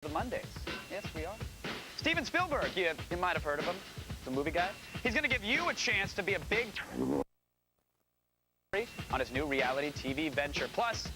The Mondays. Yes, we are. Steven Spielberg, you might have heard of him, the movie guy. He's going to give you a chance to be a big on his new reality TV venture. Plus,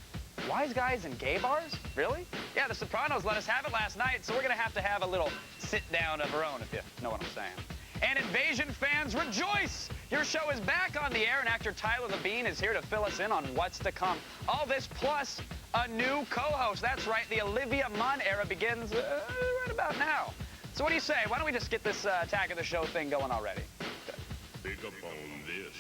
wise guys in gay bars? Really? Yeah, The Sopranos let us have it last night, so we're going to have a little sit-down of our own, if you know what I'm saying. And Invasion fans, rejoice! Your show is back on the air, and actor Tyler Labine is here to fill us in on what's to come. All this plus a new co-host. That's right, the Olivia Munn era begins right about now. So what do you say? Why don't we just get this attack of the show thing going already? Good. Pick up on this.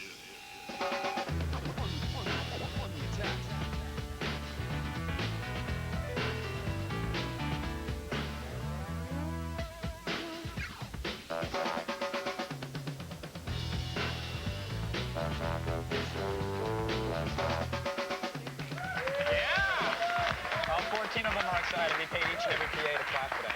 All 14 of them are excited. We paid each and every PA to clap today.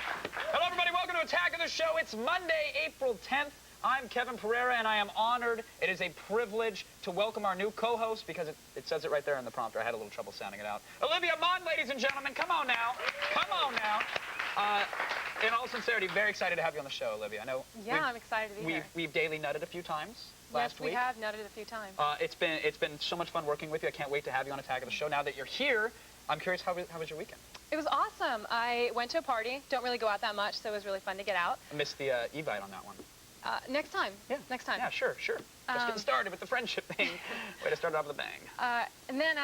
Hello, everybody. Welcome to Attack of the Show. It's Monday, April 10th. I'm Kevin Pereira, and I am honored. It is a privilege to welcome our new co-host, because it says it right there in the prompter. I had a little trouble sounding it out. Olivia Munn, ladies and gentlemen. Come on now. Come on now. In all sincerity, very excited to have you on the show, Olivia. I know. Yeah, I'm excited to be here. We've daily nutted a few times last week. Yes, we have nutted a few times. It's been so much fun working with you. I can't wait to have you on Attack of the Show. Now that you're here, I'm curious, how was your weekend? It was awesome. I went to a party. Don't really go out that much, so it was really fun to get out. I missed the Evite on that one. Next time. Yeah. Next time. Yeah, sure. Just getting started with the friendship thing. Way to start it off with a bang. And then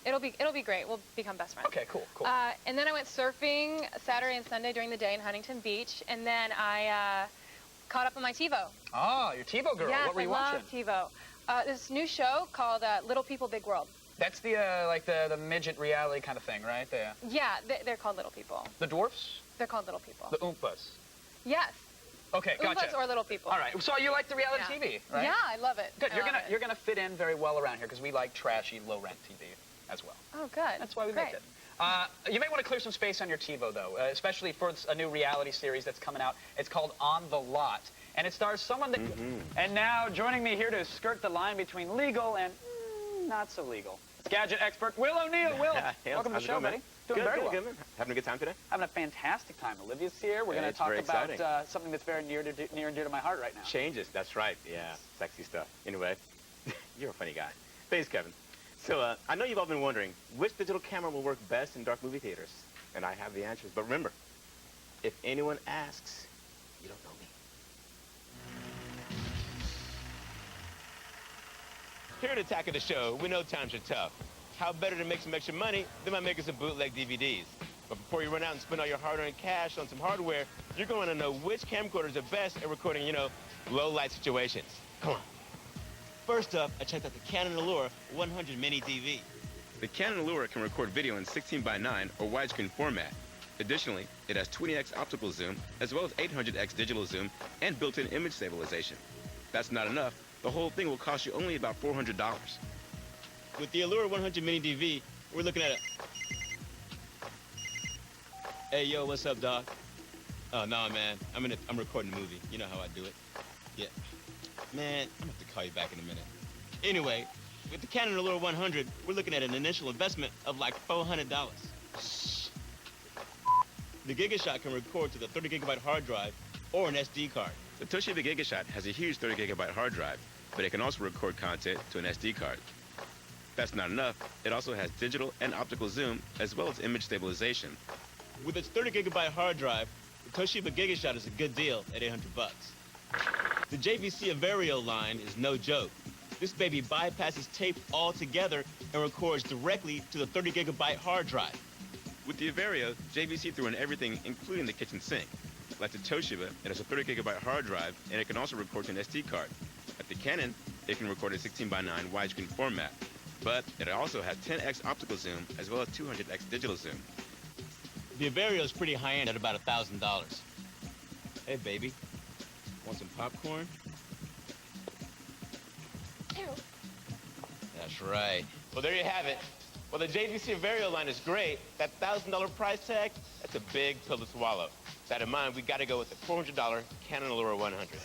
it'll be great. We'll become best friends. Okay, cool. And then I went surfing Saturday and Sunday during the day in Huntington Beach, and then I caught up on my TiVo. Oh, you're TiVo girl. Yes, what were you watching? I love TiVo. This new show called Little People, Big World. That's the like the midget reality kind of thing, right? Yeah, they're called Little People. The dwarfs? They're called Little People. The Oompas? Yes. Okay, gotcha. Oompas or Little People. All right. So you like the reality TV, right? Yeah, I love it. Good. You're gonna fit in very well around here because we like trashy, low-rent TV as well. Oh, good. That's why we make it. You may want to clear some space on your TiVo, though, especially for a new reality series that's coming out. It's called On the Lot, and it stars someone that... And now, joining me here to skirt the line between legal and not so legal, it's gadget expert Will O'Neill. Will, welcome to the show, buddy. Doing very well. Good, man. Having a good time today? Having a fantastic time. Olivia's here. We're going to talk about something that's very near and dear to my heart right now. Changes, that's right. Yeah, sexy stuff. Anyway, you're a funny guy. Thanks, Kevin. So, I know you've all been wondering, which digital camera will work best in dark movie theaters? And I have the answers. But remember, if anyone asks, you don't know me. Here at Attack of the Show, we know times are tough. How better to make some extra money than by making some bootleg DVDs. But before you run out and spend all your hard-earned cash on some hardware, you're going to know which camcorders are best at recording, low-light situations. Come on. First up, I checked out the Canon Allure 100 Mini DV. The Canon Allure can record video in 16:9 or widescreen format. Additionally, it has 20x optical zoom, as well as 800x digital zoom and built-in image stabilization. That's not enough. The whole thing will cost you only about $400. With the Allure 100 Mini DV, we're looking at a... Hey, yo, what's up, dog? Oh, no, man. I'm recording a movie. You know how I do it. Yeah. Man, I'm gonna have to call you back in a minute. Anyway, with the Canon Allure 100, we're looking at an initial investment of like $400. The GigaShot can record to the 30GB hard drive or an SD card. The Toshiba GigaShot has a huge 30GB hard drive, but it can also record content to an SD card. That's not enough. It also has digital and optical zoom, as well as image stabilization. With its 30GB hard drive, the Toshiba GigaShot is a good deal at $800. The JVC Averio line is no joke. This baby bypasses tape altogether and records directly to the 30GB hard drive. With the Averio, JVC threw in everything, including the kitchen sink. Like the Toshiba, it has a 30GB hard drive, and it can also record to an SD card. Like the Canon, it can record in 16:9 widescreen format. But it also has 10x optical zoom, as well as 200x digital zoom. The Averio is pretty high-end at about $1,000. Hey, baby. Want some popcorn? Ew. That's right. Well, there you have it. Well, the JVC Averio line is great. That $1,000 price tag, that's a big pill to swallow. With that in mind, we got to go with the $400 Canon Allure 100.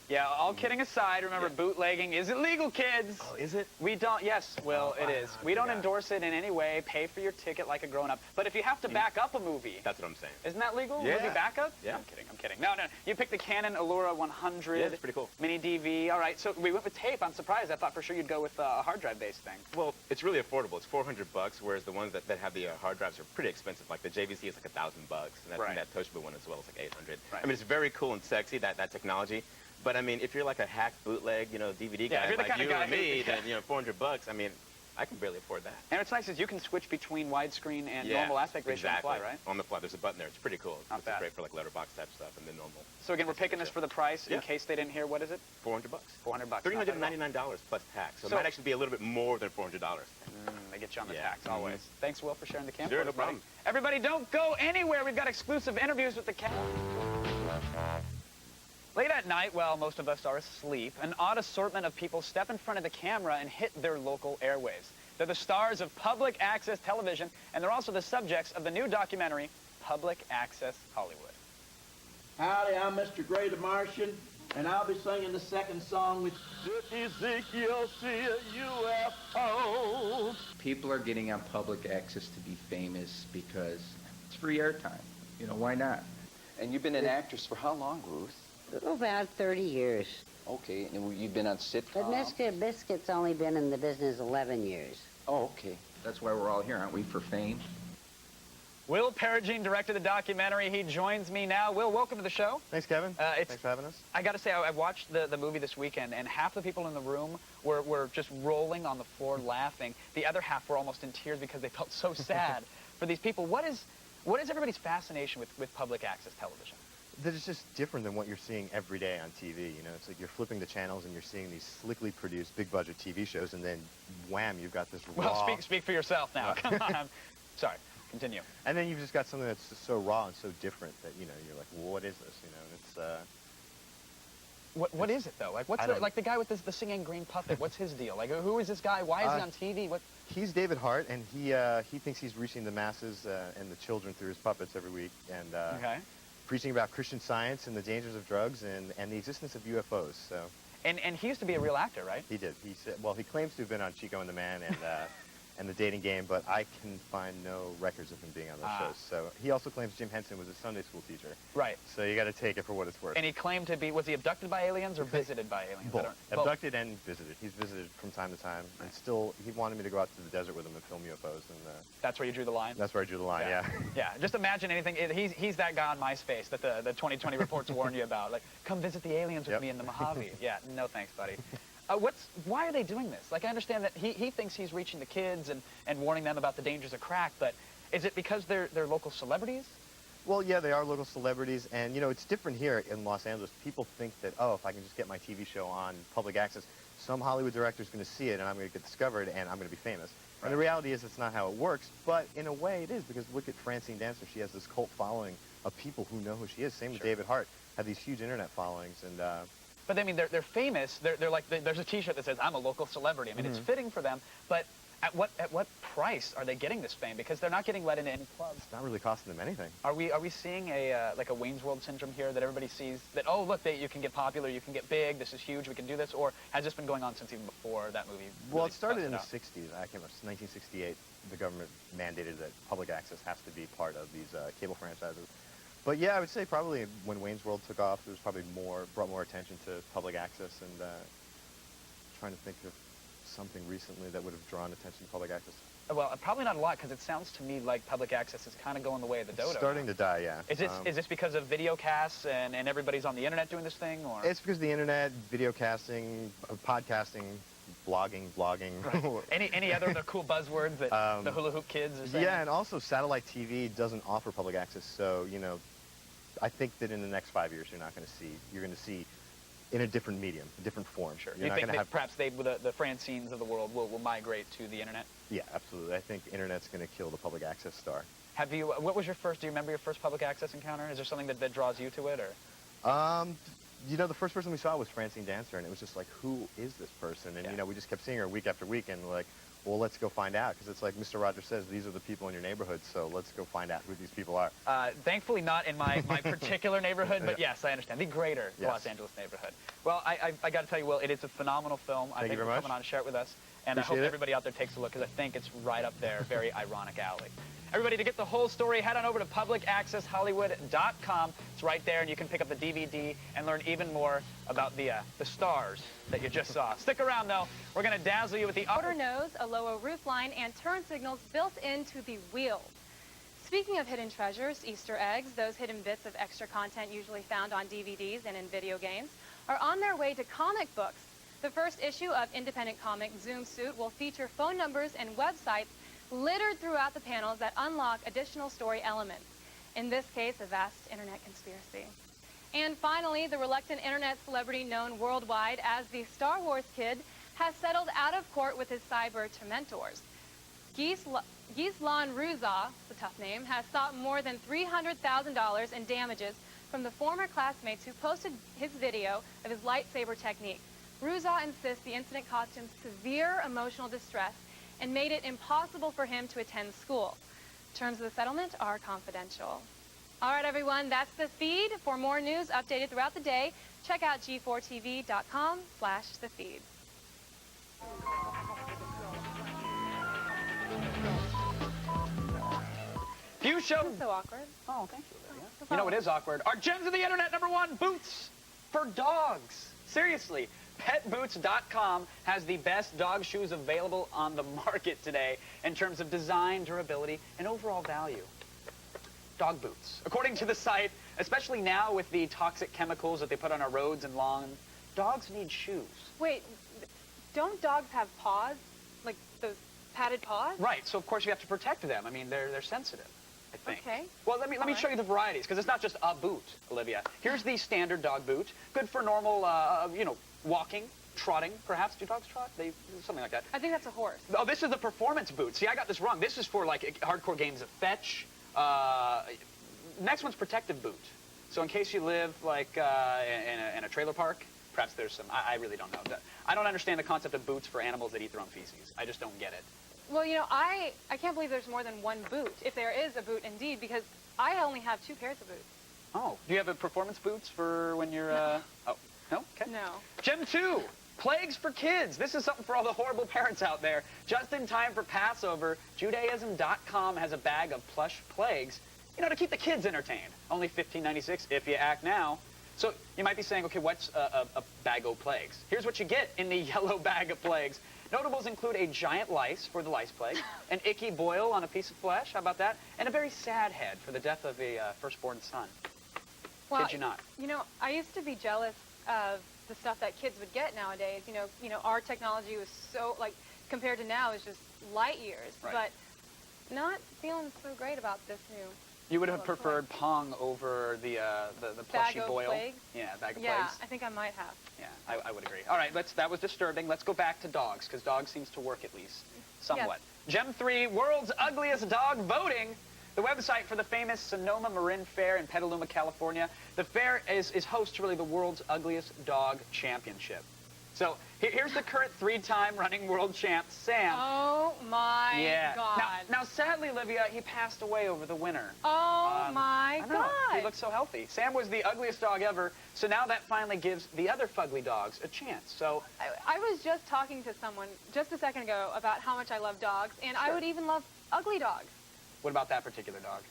Yeah, all kidding aside, remember bootlegging is illegal, kids. Oh, is it? We don't, yes, Will, it is. We don't endorse it in any way. Pay for your ticket like a grown-up. But if you have to back up a movie. That's what I'm saying. Isn't that legal? Yeah. Movie backup? Yeah. I'm kidding. No. You picked the Canon Allura 100. Yeah, it's pretty cool. Mini DV. All right, so we went with tape. I'm surprised. I thought for sure you'd go with a hard drive-based thing. Well, it's really affordable. It's $400, whereas the ones that have the hard drives are pretty expensive. Like the JVC is like $1,000, and that Toshiba one as well is like $800. Right. I mean, it's very cool and sexy, that technology. But I mean, if you're like a hack bootleg, DVD Yeah, if guy you're the like kind of you guy or me, who- then $400. I mean, I can barely afford that. And what's nice is you can switch between widescreen and normal aspect ratio exactly. on the fly, right? On the fly, there's a button there. It's pretty cool. Not It's bad. great for like letterbox type stuff and then normal. So again, we're picking this for the price. In Yeah. case they didn't hear, what is it? $400. $400. Not bad at all. $399 plus tax. So it So- might actually be a little bit more than $400. They get you on the Yeah. tax always. Thanks, Will, for sharing the camcorder. Sure, no buddy. problem. Everybody, don't go anywhere. We've got exclusive interviews with the Late at night, while most of us are asleep, an odd assortment of people step in front of the camera and hit their local airwaves. They're the stars of public access television, and they're also the subjects of the new documentary, Public Access Hollywood. Howdy, I'm Mr. Gray the Martian, and I'll be singing the second song with Ezekiel see a UFO. People are getting on public access to be famous because it's free airtime. Why not? And you've been an actress for how long, Ruth? About 30 years. Okay, and you've been on But sitcoms? Mr. Biscuit's only been in the business 11 years. Oh, okay. That's why we're all here, aren't we, for fame? Will Perugine directed the documentary. He joins me now. Will, welcome to the show. Thanks, Kevin. Thanks for having us. I got to say, I watched the movie this weekend, and half the people in the room were just rolling on the floor laughing. The other half were almost in tears because they felt so sad for these people. What is everybody's fascination with public access television? That it's just different than what you're seeing every day on TV. It's like you're flipping the channels and you're seeing these slickly produced, big-budget TV shows, and then wham, you've got this raw. Well, speak for yourself now. Come on. Sorry. Continue. And then you've just got something that's just so raw and so different that you're like, well, what is this? And it's What is it though? Like like the guy with the singing green puppet? What's his deal? Like who is this guy? Why is he on TV? What? He's David Hart, and he thinks he's reaching the masses and the children through his puppets every week, and preaching about Christian Science and the dangers of drugs and the existence of UFOs. So. And he used to be a real actor, right? He did. He said, well, he claims to have been on Chico and the Man and the Dating Game, but I can find no records of him being on those shows. So he also claims Jim Henson was a Sunday school teacher. Right. So you got to take it for what it's worth. And he claimed to be, was he abducted by aliens or visited by aliens? Both. Abducted and visited. He's visited from time to time, and still he wanted me to go out to the desert with him and film UFOs. And that's where you drew the line. That's where I drew the line. Yeah. Yeah. Just imagine anything. He's that guy on MySpace that the 2020 reports warned you about. Like, come visit the aliens with me in the Mojave. Yeah. No thanks, buddy. Why are they doing this? Like, I understand that he thinks he's reaching the kids and warning them about the dangers of crack, but is it because they're local celebrities? Well, yeah, they are local celebrities, and, it's different here in Los Angeles. People think that, oh, if I can just get my TV show on public access, some Hollywood director's going to see it, and I'm going to get discovered, and I'm going to be famous. Right. And the reality is it's not how it works, but in a way it is, because look at Francine Dancer. She has this cult following of people who know who she is. Same with David Hart. Have these huge internet followings, and... But I mean, they're famous. They're like, there's a T-shirt that says, "I'm a local celebrity." I mean, it's fitting for them. But at what price are they getting this fame? Because they're not getting let into any clubs. It's not really costing them anything. Are we seeing like a Wayne's World syndrome here, that everybody sees that, oh look, you can get popular, you can get big, this is huge, we can do this, or has this been going on since even before that movie? Well, it started in the 60s. I came up 1968. The government mandated that public access has to be part of these cable franchises. But yeah, I would say probably when Wayne's World took off, it was probably brought more attention to public access, and trying to think of something recently that would have drawn attention to public access. Well, probably not a lot, because it sounds to me like public access is kind of going the way of the dodo. It's starting to die, yeah. Is this because of video casts and everybody's on the internet doing this thing, or? It's because of the internet, video casting, podcasting, blogging. Right. Any other cool buzzwords that the hula hoop kids are saying? Yeah, and also satellite TV doesn't offer public access, so I think that in the next 5 years you're going to see in a different medium, a different form. Sure. You think that perhaps the Francines of the world will migrate to the internet? Yeah, absolutely. I think internet's going to kill the public access star. Do you remember your first public access encounter? Is there something that draws you to it, or? The first person we saw was Francine Dancer, and it was just like, who is this person? And, we just kept seeing her week after week, and we're like, well, let's go find out, because it's like Mr. Rogers says, these are the people in your neighborhood, so let's go find out who these people are. Thankfully not in my particular neighborhood, but yes, I understand. The greater Los Angeles neighborhood. Well, I got to tell you, Will, it is a phenomenal film. Thank you very much. Coming on to share it with us. And I hope everybody out there takes a look, because I think it's right up there, very ironic alley. Everybody, to get the whole story, head on over to publicaccesshollywood.com. It's right there, and you can pick up the DVD and learn even more about the stars that you just saw. Stick around, though. We're going to dazzle you with the outer nose, a lower roofline, and turn signals built into the wheels. Speaking of hidden treasures, Easter eggs, those hidden bits of extra content usually found on DVDs and in video games, are on their way to comic books. The first issue of independent comic Zoom Suit will feature phone numbers and websites littered throughout the panels that unlock additional story elements. In this case, a vast internet conspiracy. And finally, the reluctant internet celebrity known worldwide as the Star Wars Kid has settled out of court with his cyber tormentors. Gislan Ruza, it's a tough name, has sought more than $300,000 in damages from the former classmates who posted his video of his lightsaber technique. Ruza insists the incident caused him severe emotional distress and made it impossible for him to attend school. Terms of the settlement are confidential. All right, everyone, that's the feed. For more news updated throughout the day, check out G4tv.com/thefeed. Few shows. So awkward. Oh, thank you, Olivia. You know what is awkward? Our gems of the internet, #1, boots for dogs. Seriously. PetBoots.com has the best dog shoes available on the market today in terms of design, durability, and overall value. Dog boots. According to the site, especially now with the toxic chemicals that they put on our roads and lawns, dogs need shoes. Wait, don't dogs have paws? Like those padded paws? Right, so of course you have to protect them. I mean, they're sensitive, I think. Okay. Well, let me show you the varieties, because it's not just a boot, Olivia. Here's the standard dog boot, good for normal, you know, walking, trotting, perhaps. Do dogs trot? Something like that. I think that's a horse. Oh, this is the performance boot. See, I got this wrong. This is for, like, hardcore games of fetch. Next one's protective boot. So in case you live, like, in a trailer park, perhaps there's some... I really don't know. I don't understand the concept of boots for animals that eat their own feces. I just don't get it. Well, you know, I can't believe there's more than one boot, if there is a boot indeed, because I only have 2 pairs of boots. Oh. Do you have a performance boots for when you're... No. Oh. No? Okay. No. Gem 2, plagues for kids. This is something for all the horrible parents out there. Just in time for Passover, Judaism.com has a bag of plush plagues, you know, to keep the kids entertained. Only $15.96 if you act now. So you might be saying, okay, what's a bag of plagues? Here's what you get in the yellow bag of plagues. Notables include a giant lice for the lice plague, an icky boil on a piece of flesh, how about that? And a very sad head for the death of a firstborn son. Well, Kid you not. You know, I used to be jealous of the stuff that kids would get nowadays. You know, our technology was so, like, compared to now, is just light years. Right. But not feeling so great about this new. You would have preferred Pong over the plushy boil? Plagues? Yeah, bag of yeah, plagues. I think I might have. Yeah, I would agree. All right, that was disturbing. Let's go back to dogs, because dogs seems to work at least somewhat. Yes. Gem 3, world's ugliest dog voting. The website for the famous Sonoma Marin Fair in Petaluma, California. The fair is host to really the world's ugliest dog championship. So here's the current 3-time running world champ, Sam. Oh my God. Now sadly, Olivia, he passed away over the winter. Oh my God. He looked so healthy. Sam was the ugliest dog ever, so now that finally gives the other fugly dogs a chance. So I was just talking to someone just a second ago about how much I love dogs, and I would even love ugly dogs. What about that particular dog?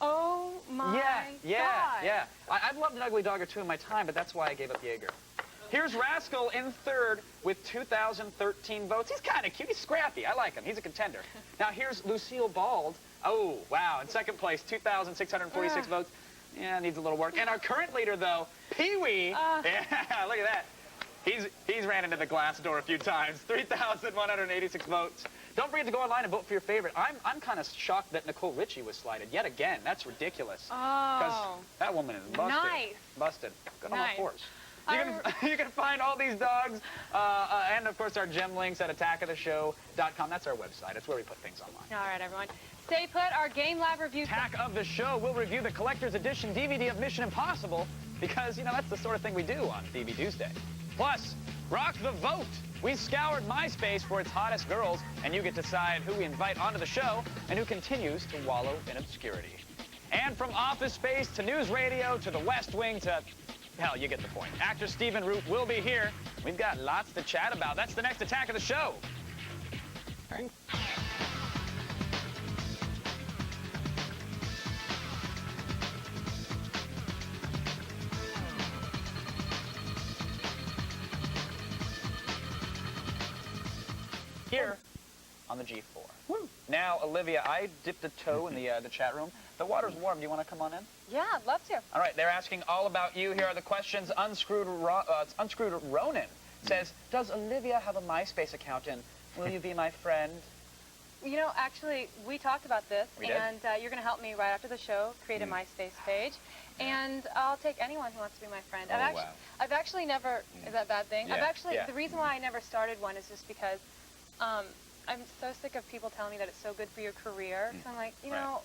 Oh my God. Yeah. I've loved an ugly dog or two in my time, but that's why I gave up Jaeger. Here's Rascal in 3rd with 2,013 votes. He's kind of cute. He's scrappy. I like him. He's a contender. Now here's Lucille Bald. Oh, wow. In 2nd place, 2,646 votes. Yeah, needs a little work. And our current leader, though, Pee-wee. Yeah, look at that. He's ran into the glass door a few times. 3,186 votes. Don't forget to go online and vote for your favorite. I'm kind of shocked that Nicole Richie was slighted yet again. That's ridiculous. Because that woman is busted. Nice. Busted. Good on all fours. You can find all these dogs and, of course, our gem links at attackoftheshow.com. That's our website. It's where we put things online. All right, everyone. Stay put. Our Game Lab review. Attack of the Show. We'll review the collector's edition DVD of Mission Impossible because, you know, that's the sort of thing we do on DVD Tuesday. Plus, Rock the vote. We scoured MySpace for its hottest girls, and you get to decide who we invite onto the show and who continues to wallow in obscurity. And from Office Space to news radio to the West Wing to... hell, you get the point. Actor Stephen Root will be here. We've got lots to chat about. That's the next attack of the show. All right. Here on the G4. Woo. Now, Olivia, I dipped a toe in the chat room. The water's warm. Do you want to come on in? Yeah, I'd love to. All right, they're asking all about you. Here are the questions. Unscrewed Ronan says, does Olivia have a MySpace account, and will you be my friend? You know, actually, we talked about this, We did? and you're going to help me right after the show create a MySpace page, and I'll take anyone who wants to be my friend. I've actually never, is that a bad thing? Yeah. The reason why I never started one is just because I'm so sick of people telling me that it's so good for your career. So I'm like, you know,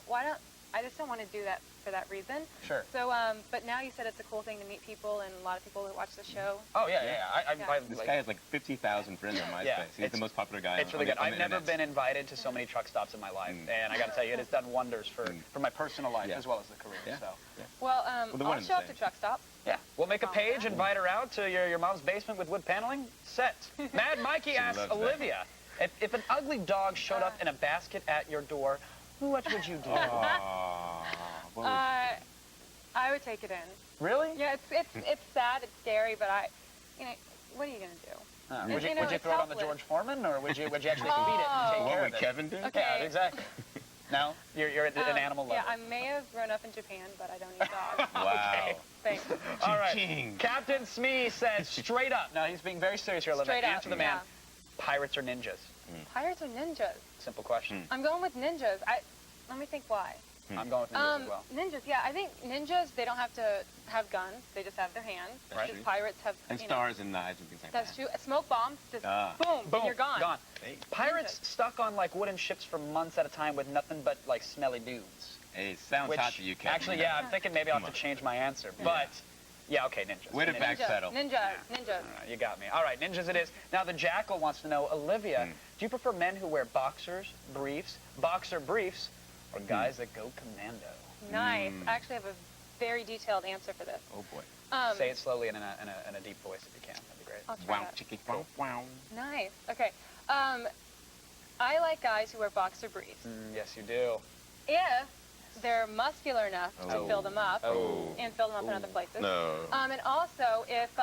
I just don't want to do that for that reason. Sure. So, but now you said it's a cool thing to meet people and a lot of people who watch the show. Oh, yeah. This guy has like 50,000 friends on MySpace. He's the most popular guy It's really good. on I've the never internet. been invited to so many truck stops in my life, and I got to tell you, it has done wonders for my personal life as well as the career. So. Well, the one I'll and show the up to same. truck stop. Yeah, we'll make a page, invite her out to your mom's basement with wood paneling. Set. Mad Mikey asks loves that. Olivia, if an ugly dog showed up in a basket at your door, what would you do? I would take it in. Really? Yeah, it's sad, it's scary, but what are you gonna do? Would you it's throw it on the helpless. George Foreman, or would you actually feed it and take What care would of it? Kevin do? Okay. Yeah, exactly. No, you're an animal lover. Yeah, I may have grown up in Japan, but I don't eat dogs. Wow. Thanks. All right. Ching. Captain Smee says straight up. Now he's being very serious here, Olivia. Straight up, Answer the man. yeah. Pirates or ninjas? Pirates or ninjas? Simple question. I'm going with ninjas. Let me think why. I'm going with ninjas as well. Ninjas, yeah. I think ninjas, they don't have to have guns. They just have their hands. Right. Just pirates have, And stars and knives and things like That's that. true. Smoke bombs, just boom, Boom, you're gone. Hey, Pirates stuck on like wooden ships for months at a time with nothing but like smelly dudes. hey, sounds Which hot to you, Kevin. actually, yeah, I'm thinking maybe I'll have to change my answer. But yeah, okay, ninjas. Way to Ninjas. backpedal. Ninjas. All right, you got me. All right, ninjas it is. Now the Jackal wants to know, Olivia, do you prefer men who wear boxer briefs, or guys that go commando? Nice. I actually have a very detailed answer for this. Oh boy. Say it slowly and in a deep voice if you can. That'd be great. I'll try Wow, that. chicky, wow, wow. Nice. Okay. I like guys who wear boxer briefs. Yes, you do. If they're muscular enough to Oh. fill them up Oh. and fill them up in other places. No. And also if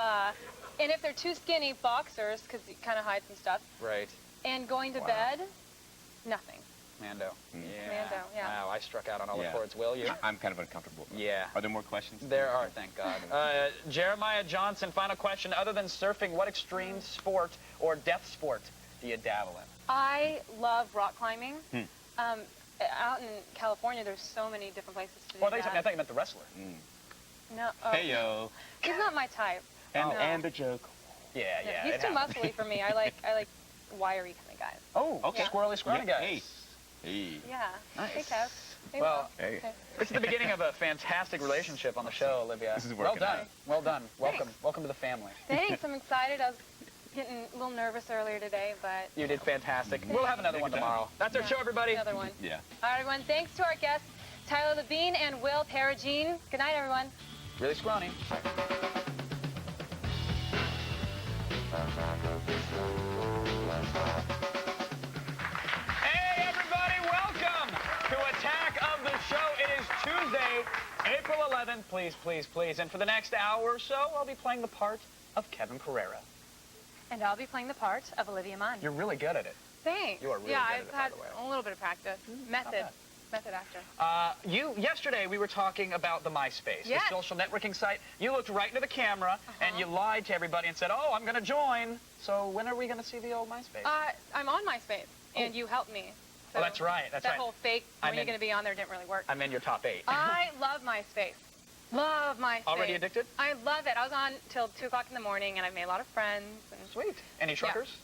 they're too skinny boxers, because you kind of hide some stuff, Right. and going to bed, nothing. Mando. Yeah. Mando, yeah. Wow, I struck out on all the Yeah. chords. Will you? I'm kind of uncomfortable. Yeah. Are there more questions? There are, thank God. Jeremiah Johnson, final question. Other than surfing, what extreme sport or death sport do you dabble in? I love rock climbing. Out in California, there's so many different places to do I that. thought you meant the wrestler. No. Hey, yo. He's not my type. And the joke. Yeah, yeah. He's it too happens. muscly for me. I like wiry kind of guys. Oh, okay. Squirrely, scrawny guys. Hey. Hey. Yeah. Nice. Hey, Kev. Hey, Well, Will. Hey. Okay. This is the beginning of a fantastic relationship on the show, Olivia. This is well working done. out. Well done. Welcome. Welcome to the family. Thanks. I'm excited. I was getting a little nervous earlier today, but You did fantastic. We'll have another one tomorrow. That's our show, everybody. another one. Yeah. All right, everyone. Thanks to our guests, Tyler Levine and Will Perugine. Good night, everyone. Really scrawny. Hey, everybody, welcome to Attack of the Show. It is Tuesday, April 11th. Please, please, please. And for the next hour or so, I'll be playing the part of Kevin Carrera. And I'll be playing the part of Olivia Munn. You're really good at it. Thanks. You are really yeah, good at I've it, by had the way. a little bit of practice. Method actor. Yesterday we were talking about the MySpace, Yes. the social networking site. You looked right into the camera and you lied to everybody and said, oh, I'm going to join. So when are we going to see the old MySpace? I'm on MySpace, and you helped me. So Oh, that's right. That's that right. whole fake, I'm when are you in- going to be on there, didn't really work. I'm in your top 8. I love MySpace. Love MySpace. Already addicted? I love it. I was on till 2 o'clock in the morning, and I've made a lot of friends. And, Sweet. Any truckers?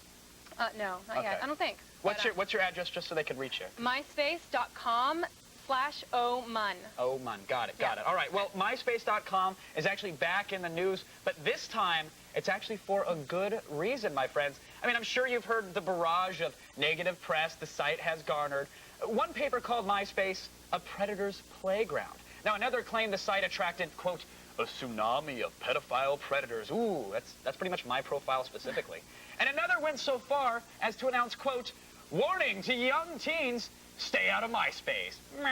no, not Okay. yet. I don't think. What's your address just so they could reach you? MySpace.com// /OMUN. OMUN, got it. All right, well, MySpace.com is actually back in the news, but this time it's actually for a good reason, my friends. I mean, I'm sure you've heard the barrage of negative press the site has garnered. One paper called MySpace a predator's playground. Now, another claimed the site attracted, quote, a tsunami of pedophile predators. Ooh, that's pretty much my profile specifically. And another went so far as to announce, quote, warning to young teens, stay out of MySpace. Meh.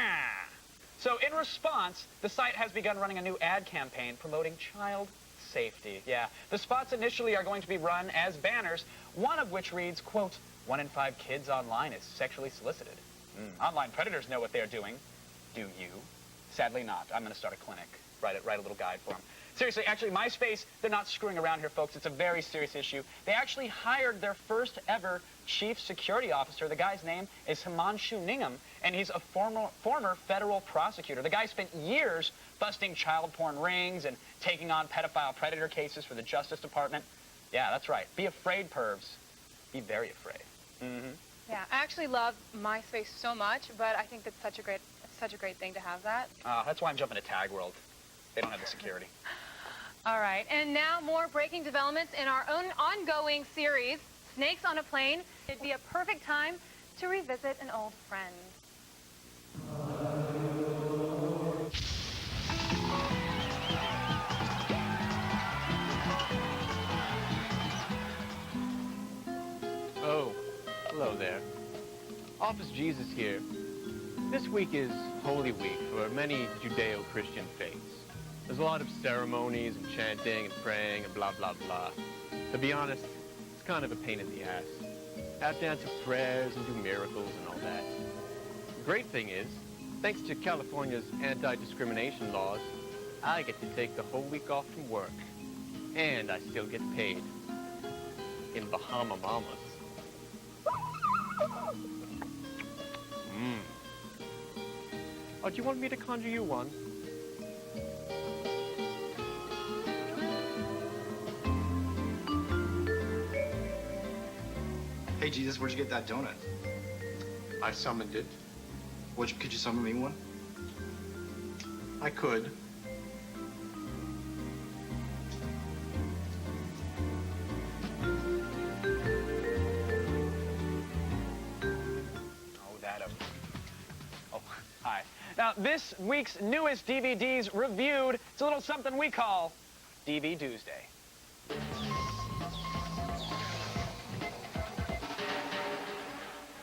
So in response, the site has begun running a new ad campaign promoting child safety. Yeah, the spots initially are going to be run as banners, one of which reads, quote, 1 in 5 kids online is sexually solicited. Online predators know what they're doing. Do you? Sadly not. I'm going to start a clinic. Write a little guide for them. Seriously, actually, MySpace, they're not screwing around here, folks. It's a very serious issue. They actually hired their first ever chief security officer. The guy's name is Himanshu Ningam, and he's a former federal prosecutor. The guy spent years busting child porn rings and taking on pedophile predator cases for the Justice Department. Yeah, that's right. Be afraid, pervs. Be very afraid. Yeah, I actually love MySpace so much, but I think that's such a great thing to have that. That's why I'm jumping to Tag World. They don't have the security. All right, and now more breaking developments in our own ongoing series, Snakes on a Plane. It'd be a perfect time to revisit an old friend. Oh, hello there. Office Jesus here. This week is Holy Week for many Judeo-Christian faiths. There's a lot of ceremonies and chanting and praying and blah, blah, blah. To be honest, it's kind of a pain in the ass. Have to answer prayers and do miracles and all that. The great thing is, thanks to California's anti-discrimination laws, I get to take the whole week off from work. And I still get paid. In Bahama Mamas. Oh, do you want me to conjure you one? Hey, Jesus, where'd you get that donut? I summoned it. Could you summon me one? I could. Hi. Now, this week's newest DVDs reviewed, it's a little something we call DV Tuesday.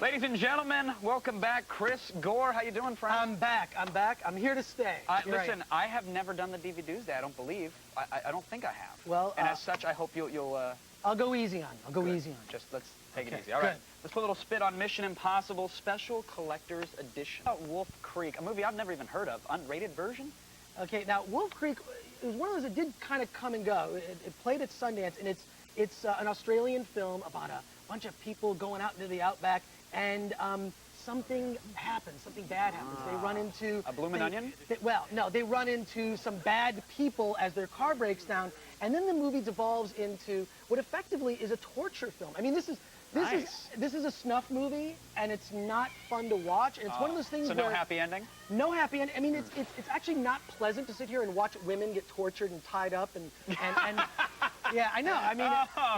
Ladies and gentlemen, welcome back. Chris Gore, how you doing, friend? I'm back. I'm here to stay. Listen, right. I have never done the DV Tuesday, I don't believe. I don't think I have. Well, and as such, I hope you'll I'll go easy on you. I'll go easy on you. Just let's take it easy. All right. Let's put a little spit on Mission Impossible Special Collector's Edition. Wolf Creek, a movie I've never even heard of. Unrated version? Okay, now Wolf Creek, it was one of those that did kind of come and go. It played at Sundance, and it's an Australian film about a bunch of people going out into the outback, and something happens, something bad happens. They run into... A bloomin' onion? They run into some bad people as their car breaks down, and then the movie devolves into what effectively is a torture film. I mean, this is a snuff movie, and it's not fun to watch. And it's one of those things where... So no happy ending? No happy ending. I mean, it's actually not pleasant to sit here and watch women get tortured and tied up and yeah, I know. I mean,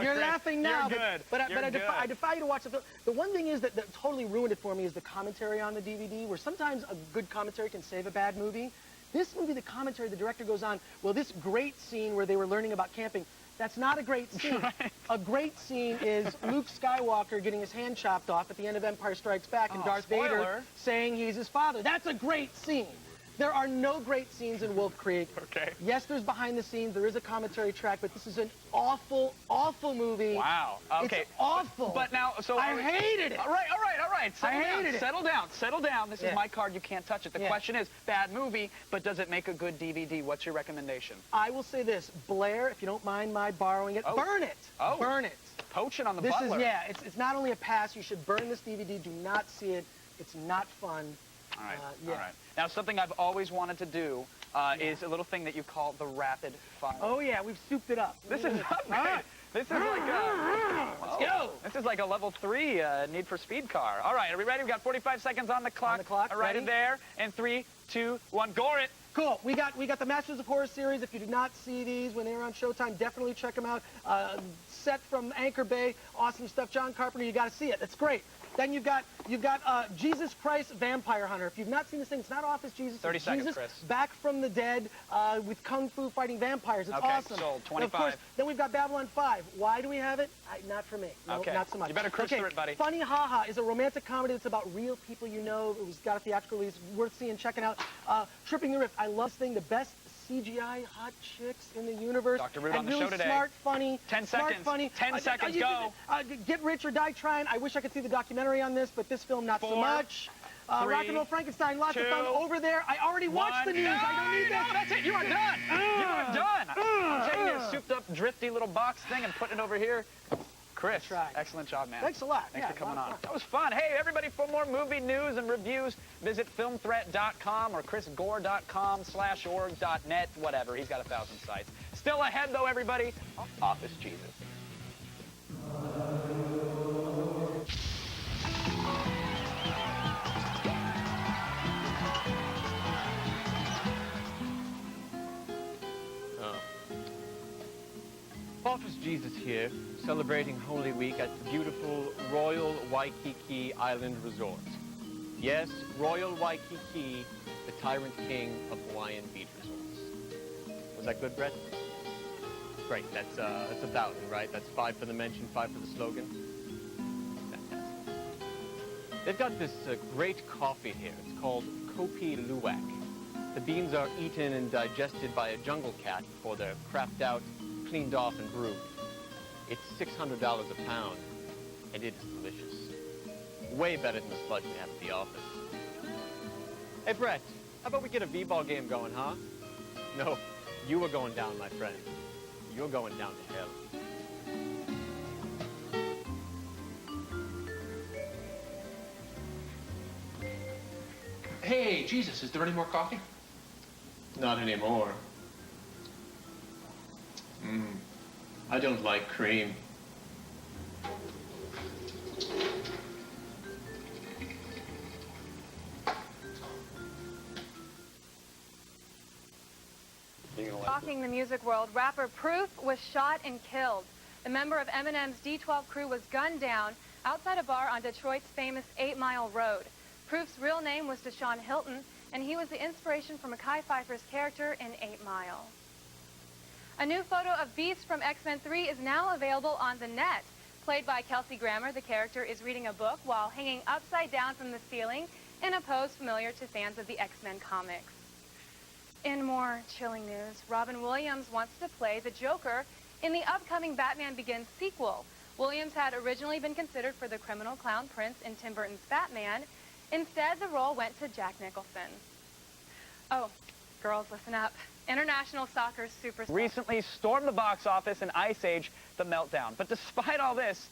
you're laughing now, but I defy you to watch the film. The one thing is that totally ruined it for me is the commentary on the DVD, where sometimes a good commentary can save a bad movie. This movie, the commentary, the director goes on, well, this great scene where they were learning about camping, that's not a great scene. Right. A great scene is Luke Skywalker getting his hand chopped off at the end of Empire Strikes Back and Darth Vader saying he's his father. That's a great scene. There are no great scenes in Wolf Creek. Okay. Yes, there's behind the scenes. There is a commentary track, but this is an awful, awful movie. Wow. Okay. It's awful. But now, so... I hated it. All right. Settle down. This is my card. You can't touch it. The question is, bad movie, but does it make a good DVD? What's your recommendation? I will say this. Blair, if you don't mind my borrowing it, burn it. Oh. Burn it. Poaching on the butler. This is, it's not only a pass. You should burn this DVD. Do not see it. It's not fun. All right. All right. Now, something I've always wanted to do is a little thing that you call the rapid fire. Oh yeah, we've souped it up. This is upgrade. This is like let's go. This is like a level 3 Need for Speed car. All right, are we ready? We've got 45 seconds on the clock. On the clock, Right ready? in there. And 3, 2, 1, gore it. Cool. We got the Masters of Horror series. If you did not see these when they were on Showtime, definitely check them out. Set from Anchor Bay, awesome stuff. John Carpenter, you got to see it. It's great. Then you've got Jesus Christ Vampire Hunter. If you've not seen this thing, it's not Office Jesus. 30 it's seconds, Jesus Chris. back from the dead with kung fu fighting vampires. It's Okay, awesome. sold. 25. And of course, then we've got Babylon 5. Why do we have it? Not for me. No, Okay. not so much. You better cruise through it, buddy. Funny Haha is a romantic comedy that's about real people you know. It was got a theatrical release. Worth seeing, checking out. Tripping the Rift. I love this thing. The best CGI hot chicks in the universe. Dr. Root and on the really show today. Smart, funny. 10 smart, seconds. funny. 10 seconds, go. Get Rich or Die Trying. I wish I could see the documentary on this, but this film not so 4, much. 3, Rock and Roll Frankenstein, lots 2, of fun over there. I already watched the news. No, I don't need no, this. that's it. You are done. You are done. I'm taking a souped-up, drifty little box thing and putting it over here. Chris, excellent job, man. Thanks a lot. Thanks Yeah, for coming a lot on. of fun. That was fun. Hey, everybody, for more movie news and reviews, visit filmthreat.com or chrisgore.com/org.net, whatever. He's got 1,000 sites. Still ahead, though, everybody, Office Jesus. Office Jesus here, celebrating Holy Week at the beautiful Royal Waikiki Island Resort. Yes, Royal Waikiki, the tyrant king of Hawaiian beach resorts. Was that good, Brett? Great, that's 1,000, right? That's 5 for the mention, 5 for the slogan. Fantastic. They've got this great coffee here. It's called Kopi Luwak. The beans are eaten and digested by a jungle cat before they're crapped out, cleaned off, and brewed. It's $600 a pound, and it is delicious. Way better than the sludge we have at the office. Hey, Brett, how about we get a v-ball game going, huh? No, you are going down, my friend. You're going down to hell. Hey, Jesus, is there any more coffee? Not anymore. I don't like cream. Rocking the music world, rapper Proof was shot and killed. The member of Eminem's D12 crew was gunned down outside a bar on Detroit's famous 8 Mile Road. Proof's real name was Deshaun Hilton, and he was the inspiration for Mekhi Phifer's character in 8 Mile. A new photo of Beast from X-Men 3 is now available on the net. Played by Kelsey Grammer, the character is reading a book while hanging upside down from the ceiling in a pose familiar to fans of the X-Men comics. In more chilling news, Robin Williams wants to play the Joker in the upcoming Batman Begins sequel. Williams had originally been considered for the criminal clown prince in Tim Burton's Batman. Instead, the role went to Jack Nicholson. Oh, girls, listen up. International soccer superstar Recently stormed the box office in Ice Age, The Meltdown. But despite all this,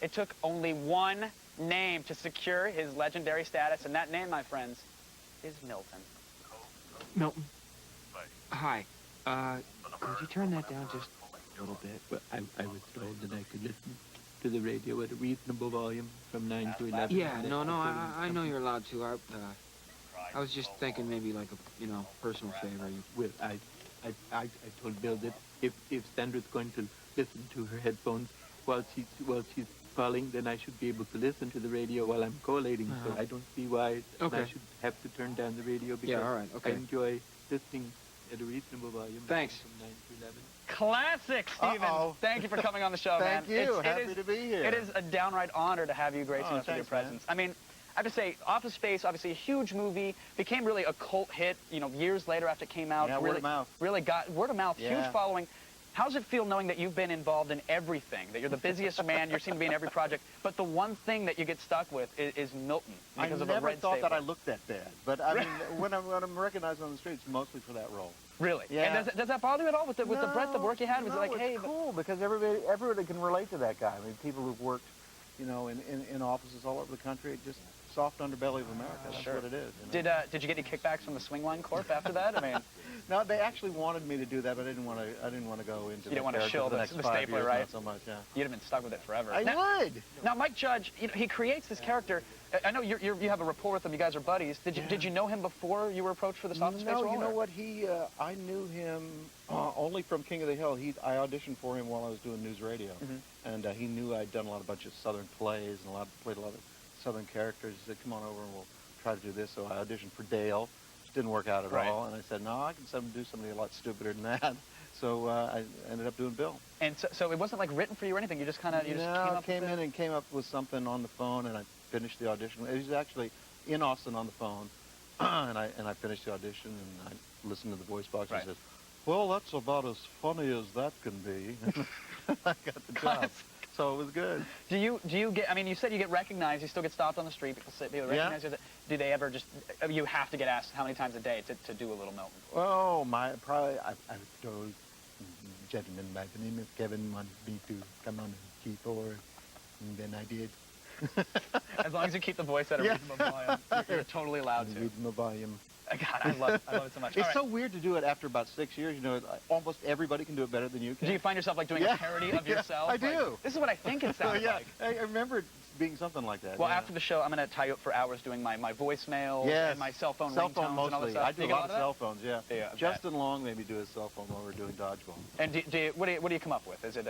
it took only one name to secure his legendary status, and that name, my friends, is Milton. Milton. Hi. Could you turn that down just a little bit? Well, I was told that I could listen to the radio at a reasonable volume from 9 to 11. Yeah, no, I know you're allowed to. I was just thinking maybe like a, personal favor. Well, I told Bill that if Sandra's going to listen to her headphones while she's calling, then I should be able to listen to the radio while I'm collating. So I don't see why I should have to turn down the radio because all right, okay. I enjoy listening at a reasonable volume. Thanks. From 9 to 11. Classic, Stephen. Thank you for coming on the show, man. Thank you. Happy to be here. It is a downright honor to have you gracing us with your presence. I mean, I have to say, Office Space, obviously a huge movie, became really a cult hit, years later after it came out. Yeah, really, word of mouth. Really got word of mouth, Yeah. huge following. How's it feel knowing that you've been involved in everything, that you're the busiest man, you seem to be in every project, but the one thing that you get stuck with is Milton because of a never red thought staple? that I looked that bad, but I mean, when I'm recognized on the streets, mostly for that role. Really? Yeah. And does that bother you at all with the breadth of work you had? Was it like, it's hey, cool because everybody can relate to that guy. I mean, people who've worked, in offices all over the country, soft underbelly of America. That's Sure. what it is. You know? Did you get any kickbacks from the Swingline Corp after that? I mean, no, they actually wanted me to do that, but I didn't want to go into. You didn't want to shill the the next 5 stapler, years, right? Not so much, yeah. You'd have been stuck with it forever. I would. Now, Mike Judge, you know, he creates this character. I know you have a rapport with him. You guys are buddies. Did you know him before you were approached for this Office Space role? No, you know or? what? I knew him only from King of the Hill. I auditioned for him while I was doing news radio, and he knew I'd done a bunch of Southern plays and played a lot of Southern characters. He said, "Come on over and we'll try to do this." So I auditioned for Dale, which didn't work out at all. And I said, "No, I can do something a lot stupider than that." So I ended up doing Bill. And so it wasn't like written for you or anything. You just kind of came in and came up with something on the phone, and I finished the audition. It was actually in Austin on the phone, and I finished the audition, and I listened to the voice box and said, "Well, that's about as funny as that can be." I got the job. So it was good. Do you get? I mean, you said you get recognized. You still get stopped on the street. People recognize you. Do they ever just? You have to get asked how many times a day to do a little Milton? Oh, I've told gentlemen, my name is Kevin. Want me to come on G4, and then I did. As long as you keep the voice at a reasonable volume, you're totally allowed to. Reasonable volume. God, I love it so much. It's so weird to do it after about 6 years. You know, almost everybody can do it better than you can. Do you find yourself like doing a parody of yourself? I do. This is what I think it sounds like. I remember it being something like that. Well, after the show, I'm going to tie you up for hours doing my voicemail and my cell phone ringtones mostly. and all that stuff. I do a lot of cell phones, yeah. Okay. Justin Long maybe do his cell phone while we're doing dodgeball. And what do you come up with? Is it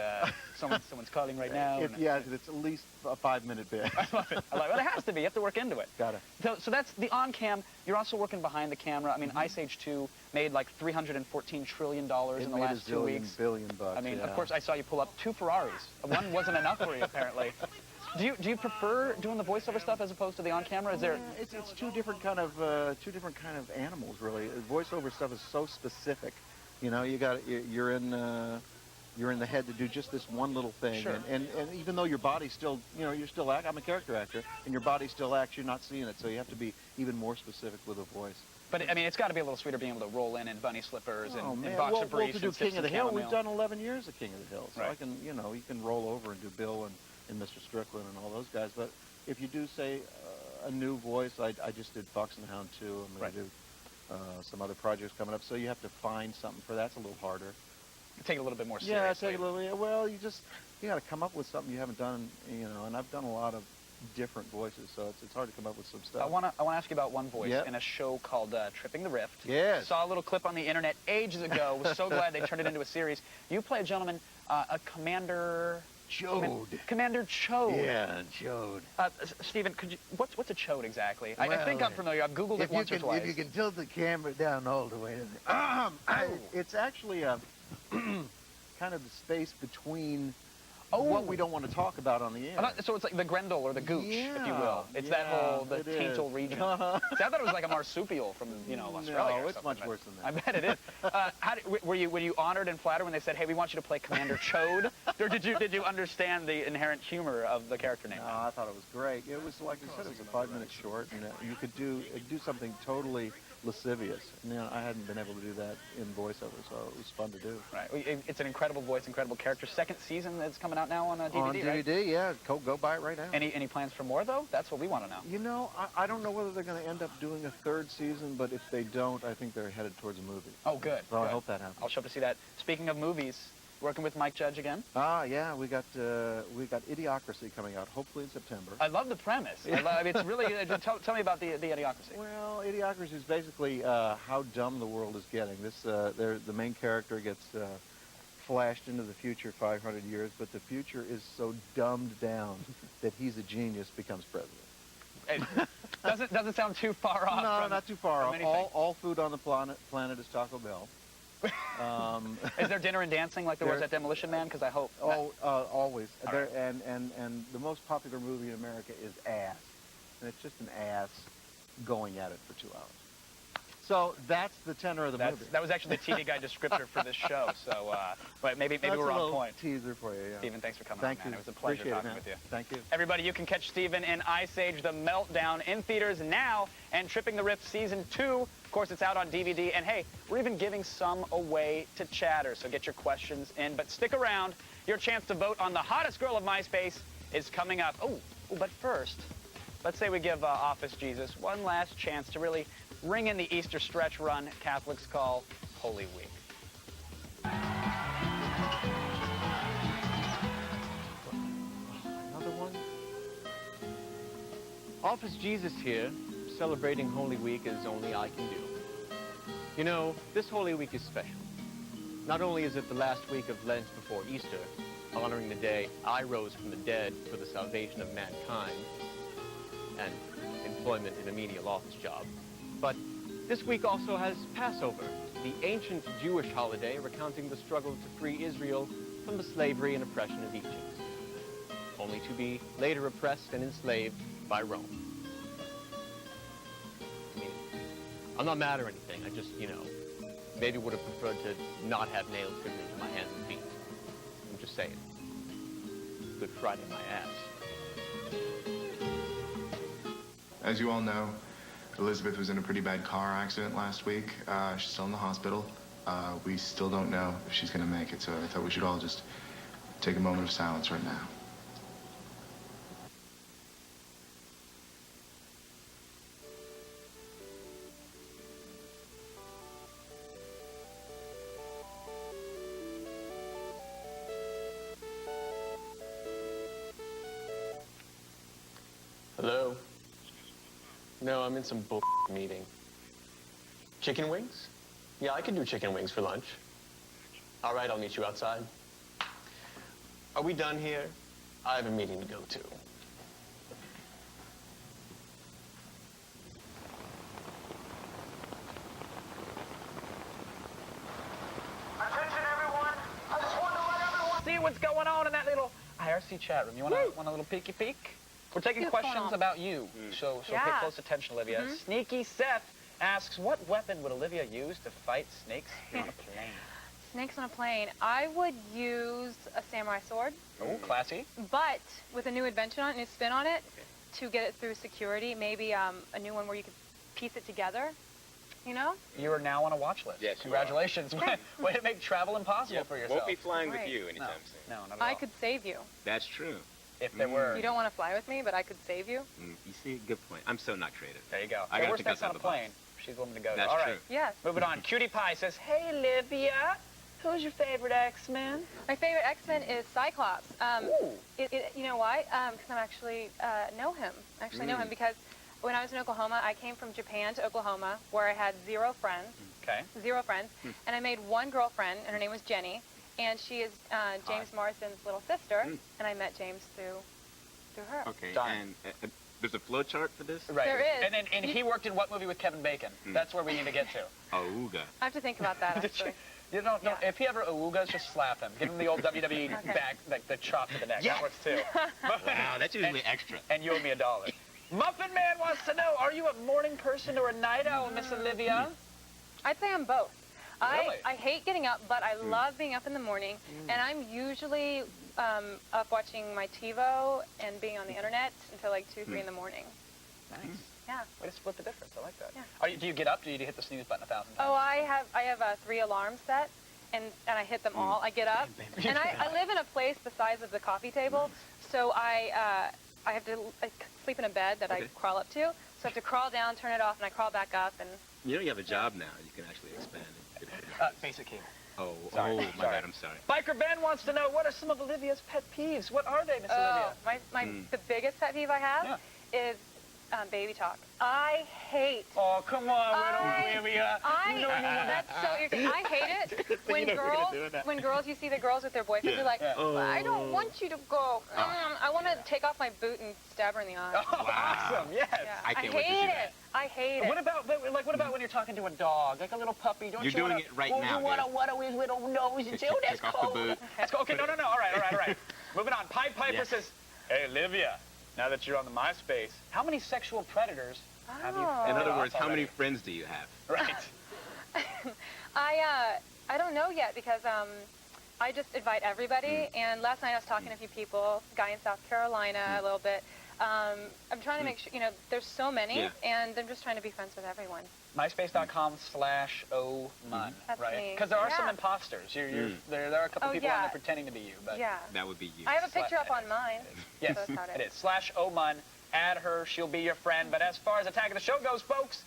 someone's calling right now? It's at least a 5-minute bit. I love it. Well, it has to be. You have to work into it. Got it. So that's the on-cam. You're also working behind the camera. I mean, Ice Age 2 made like $314 trillion in the last 2 weeks. Billion bucks. I mean, of course, I saw you pull up 2 Ferraris. One wasn't enough for you, apparently. Do you prefer doing the voiceover stuff as opposed to the on-camera? Is there? It's two different kind of animals, really. Voiceover stuff is so specific. You know, you're in the head to do just this one little thing. Sure. And even though your body still, you're still I'm a character actor, and your body still acts, you're not seeing it. So you have to be even more specific with a voice. But I mean, it's got to be a little sweeter being able to roll in bunny slippers and boxer briefs. To do and King of the Hill, chamomile. we've done 11 years of King of the Hill, so Right. I can, you can roll over and do Bill and Mr. Strickland and all those guys. But if you do say a new voice, I just did Fox and the Hound 2. I'm going to do some other projects coming up, so you have to find something for that's a little harder. Take it a little bit more seriously. Yeah, take it a little. Well, you got to come up with something you haven't done, and I've done a lot of different voices, so it's hard to come up with some stuff. I want to ask you about one voice in a show called Tripping the Rift. Yes. Saw a little clip on the internet ages ago. Was so glad they turned it into a series. You play a gentleman, a Commander Chode. Commander Chode. Yeah, Chode. Stephen, what's a Chode exactly? I think I'm familiar. I've Googled it once or twice. If you can tilt the camera down all the way. It's actually kind of the space betwing what we don't want to talk about on the air. So it's like the Grendel or the Gooch, if you will. It's that whole, the Taintal region. See, I thought it was like a marsupial from, Australia. No, it's much worse than that. I bet it is. Were you honored and flattered when they said, "Hey, we want you to play Commander Chode"? Or did you understand the inherent humor of the character name? No, I thought it was great. It was like I said, it was a 5-minute short, and you could do something totally lascivious. And, I hadn't been able to do that in voiceover, so it was fun to do. Right. It's an incredible voice, incredible character. Second season that's coming out now on DVD, On DVD, right? yeah. Go buy it right now. Any plans for more, though? That's what we want to know. I don't know whether they're going to end up doing a 3rd season, but if they don't, I think they're headed towards a movie. Oh, good. So I hope that happens. I'll show up to see that. Speaking of movies, working with Mike Judge again? Yeah, we got Idiocracy coming out, hopefully in September. I love the premise. It's really tell me about the Idiocracy. Well, Idiocracy is basically how dumb the world is getting. The main character gets flashed into the future 500 years, but the future is so dumbed down that he's a genius, becomes president. It doesn't sound too far off. No, not too far off. All food on the planet is Taco Bell. Is there dinner and dancing like there was at Demolition Man? Because I hope. Always. Right. And the most popular movie in America is Ass, and it's just an ass going at it for 2 hours. So that's the tenor of the movie. That was actually the TV Guide descriptor for this show. So, but maybe we're on point. Teaser for you. Yeah. Stephen, thanks for coming Thank on, man. you. It was a pleasure talking with you. Thank you. Everybody, you can catch Stephen in Ice Age: The Meltdown in theaters now, and Tripping the Rift Season 2. Of course, it's out on DVD. And hey, we're even giving some away to chatter, so get your questions in. But stick around. Your chance to vote on the hottest girl of MySpace is coming up. Oh, but first, let's say we give Office Jesus one last chance to really ring in the Easter stretch run Catholics call Holy Week. Another one? Office Jesus here, celebrating Holy Week as only I can do. You know, this Holy Week is special. Not only is it the last week of Lent before Easter, honoring the day I rose from the dead for the salvation of mankind and employment in a menial office job, but this week also has Passover, the ancient Jewish holiday recounting the struggle to free Israel from the slavery and oppression of Egypt, only to be later oppressed and enslaved by Rome. I mean, I'm not mad or anything. I just, maybe would have preferred to not have nails driven into my hands and feet. I'm just saying. Good Friday, my ass. As you all know, Elizabeth was in a pretty bad car accident last week. She's still in the hospital. We still don't know if she's going to make it, so I thought we should all just take a moment of silence right now. Hello? No, I'm in some bull meeting. Chicken wings? Yeah, I can do chicken wings for lunch. All right, I'll meet you outside. Are we done here? I have a meeting to go to. Attention, everyone! I just want to let everyone see what's going on in that little IRC chat room. You want a little peeky peek? We're taking questions about you, so pay close attention, Olivia. Sneaky Seth asks, what weapon would Olivia use to fight snakes on a plane? Snakes on a plane. I would use a samurai sword. Oh, classy. But with a new invention on it, new spin on it, to get it through security, maybe a new one where you could piece it together, you know? You are now on a watch list. Yes, congratulations. Way to make travel impossible for yourself. Won't be flying with you anytime soon. No, not at all. I could save you. That's true. If there were. You don't want to fly with me, but I could save you. You see, good point. I'm so not creative. There you go. I got we're to think on a outside the box. plane. She's willing to go. That's All right. true. Yes. Moving on. Cutie Pie says, hey, Olivia, who's your favorite X-Men? My favorite X-Men is Cyclops. You know why? Because I actually know him. I actually know him because when I was in Oklahoma, I came from Japan to Oklahoma, where I had 0 friends. Okay. 0 friends. And I made one girlfriend, and her name was Jenny. And she is James Morrison's little sister. And I met James through her. Okay, and there's a flow chart for this? Right. There is. And he worked in what movie with Kevin Bacon? That's where we need to get to. Awooga. I have to think about that, actually. You don't, if he ever awoogas, just slap him. Give him the old WWE back, like the chop to the neck. That works too. Wow, that's usually extra. And you owe me $1. Muffin Man wants to know, are you a morning person or a night owl, Miss Olivia? I'd say I'm both. Really? I hate getting up, but I love being up in the morning, and I'm usually up watching my TiVo and being on the internet until like 2, 3 in the morning. Nice. Yeah. Way to split the difference. I like that. Yeah. Do you get up? Do you hit the snooze button 1,000 times? Oh, I have 3 alarms set, and I hit them all. I get up, and I live in a place the size of the coffee table, so I have to sleep in a bed that I crawl up to. So I have to crawl down, turn it off, and I crawl back up. And You know you have a job now. You can actually expand it. Basic cable. Oh, Sorry. my bad. I'm sorry. Biker Ben wants to know, what are some of Olivia's pet peeves? What are they, Miss Olivia? The biggest pet peeve I have is baby talk. I hate. Oh, come on, Olivia. That's so irritating. I hate it when girls, you see the girls with their boyfriends, are like, I don't want you to go. I want to take off my boot and stab her in the eye. Oh, awesome, yes. Yeah. I hate it. I hate it. What about when you're talking to a dog, like a little puppy? Don't You're you doing wanna, it right well, now. You want to waddle his little nose and say, oh, that's Take cold. off the boot. That's cool. Okay, no. All right. Moving on. Pied Piper says, hey, Olivia, now that you're on the MySpace, how many sexual predators have you fought In other words, off how many already? friends do you have? Right. I don't know yet because I just invite everybody. And last night I was talking to a few people, guy in South Carolina a little bit. I'm trying to make sure, there's so many, and I'm just trying to be friends with everyone. MySpace.com/OMun, That's right? me. Because there are some imposters. There are a couple people on there pretending to be you. But yeah. That would be you. I have a picture up on mine. Yes, so that's how it is. /OMun. add her, she'll be your friend. But as far as Attack of the Show goes, folks,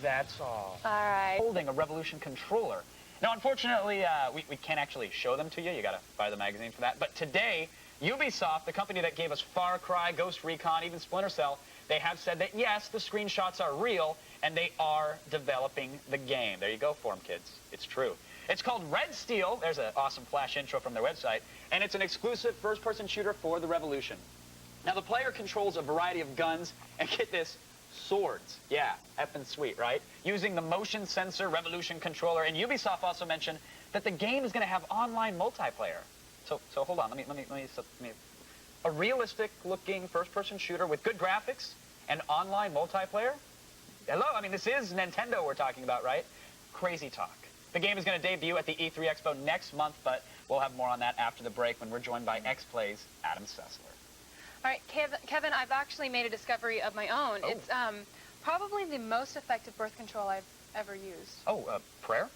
that's all. All right. Holding a Revolution controller. Now, unfortunately, we can't actually show them to you. You got to buy the magazine for that. But today, Ubisoft, the company that gave us Far Cry, Ghost Recon, even Splinter Cell, they have said that, yes, the screenshots are real, and they are developing the game. There you go for them, kids. It's true. It's called Red Steel. There's an awesome flash intro from their website. And it's an exclusive first-person shooter for the Revolution. Now, the player controls a variety of guns, and get this, swords. Yeah, effing sweet, right? Using the motion sensor Revolution controller. And Ubisoft also mentioned that the game is going to have online multiplayer. So hold on. Let me. A realistic-looking first-person shooter with good graphics and online multiplayer? Hello, I mean, this is Nintendo we're talking about, right? Crazy talk. The game is going to debut at the E3 Expo next month, but we'll have more on that after the break when we're joined by X-Play's Adam Sessler. All right, Kevin, I've actually made a discovery of my own. Oh. It's probably the most effective birth control I've ever used. Oh, prayer?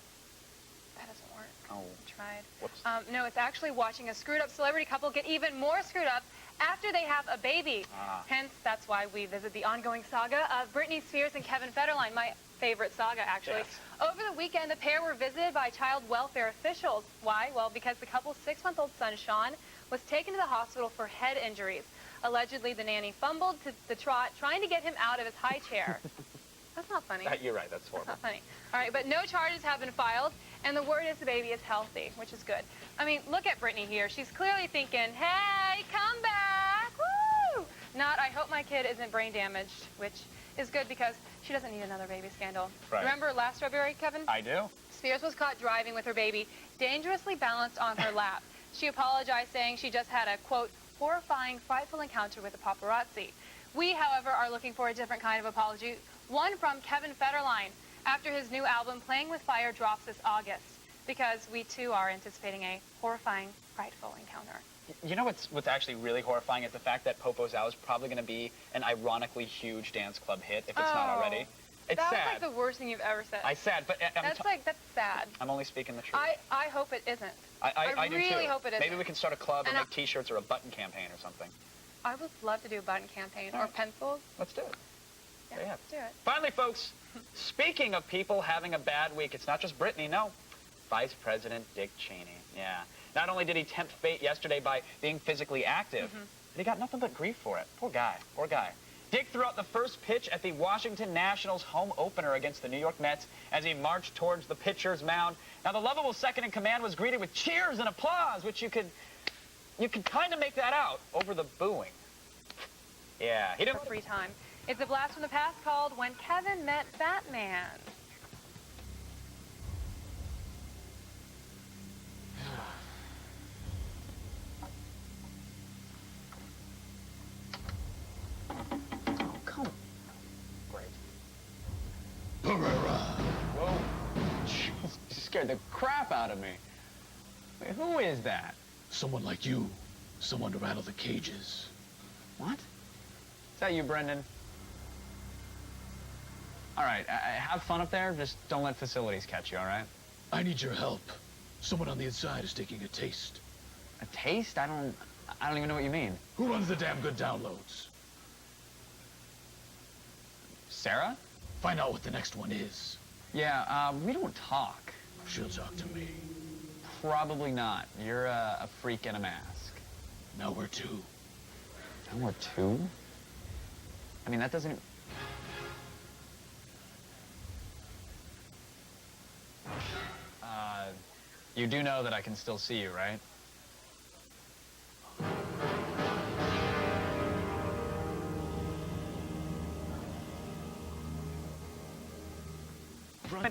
That doesn't work. Oh. Tried. Whoops. No, it's actually watching a screwed-up celebrity couple get even more screwed up after they have a baby. Hence, that's why we visit the ongoing saga of Britney Spears and Kevin Federline, my favorite saga, actually. Yes. Over the weekend, the pair were visited by child welfare officials. Why? Well, because the couple's 6-month-old son, Sean, was taken to the hospital for head injuries. Allegedly, the nanny fumbled to the trot, trying to get him out of his high chair. That's not funny. You're right, that's horrible. That's not funny. All right, but no charges have been filed, and the word is the baby is healthy, which is good. I mean, look at Britney here. She's clearly thinking, hey, come back, woo! Not, I hope my kid isn't brain damaged, which is good because she doesn't need another baby scandal. Right. Remember last February, Kevin? I do. Spears was caught driving with her baby dangerously balanced on her lap. She apologized, saying she just had a, quote, horrifying, frightful encounter with the paparazzi. We, however, are looking for a different kind of apology, one from Kevin Federline, after his new album, Playing with Fire, drops this August, because we, too, are anticipating a horrifying, frightful encounter. You know what's actually really horrifying is the fact that Popo's Out is probably going to be an ironically huge dance club hit, if it's not already. It's that sad. was like the worst thing you've ever said. I said, but that's sad. I'm only speaking the truth. I hope it isn't. I do really too. hope it isn't. Maybe we can start a club And or make T-shirts or a button campaign or something. I would love to do a button campaign or pencils. Let's do it. Yeah, Yeah. let's do it. Finally, folks, speaking of people having a bad week, it's not just Britney, no. Vice President Dick Cheney, yeah. Not only did he tempt fate yesterday by being physically active, but he got nothing but grief for it. Poor guy, poor guy. Dick threw out the first pitch at the Washington Nationals home opener against the New York Mets as he marched towards the pitcher's mound. Now, the lovable second-in-command was greeted with cheers and applause, which you could kind of make that out over the booing. Yeah, he didn't... Free time. It's a blast from the past called When Kevin Met Batman. Whoa. You scared the crap out of me. Wait, who is that? Someone like you. Someone to rattle the cages. What? Is that you, Brendan? All right, have fun up there. Just don't let facilities catch you, all right? I need your help. Someone on the inside is taking a taste. A taste? I don't even know what you mean. Who runs the damn good downloads? Sarah? Find out what the next one is. Yeah, we don't talk. She'll talk to me. Probably not. You're a freak in a mask. Now we're two. Now we're two? I mean, that doesn't... You do know that I can still see you, right?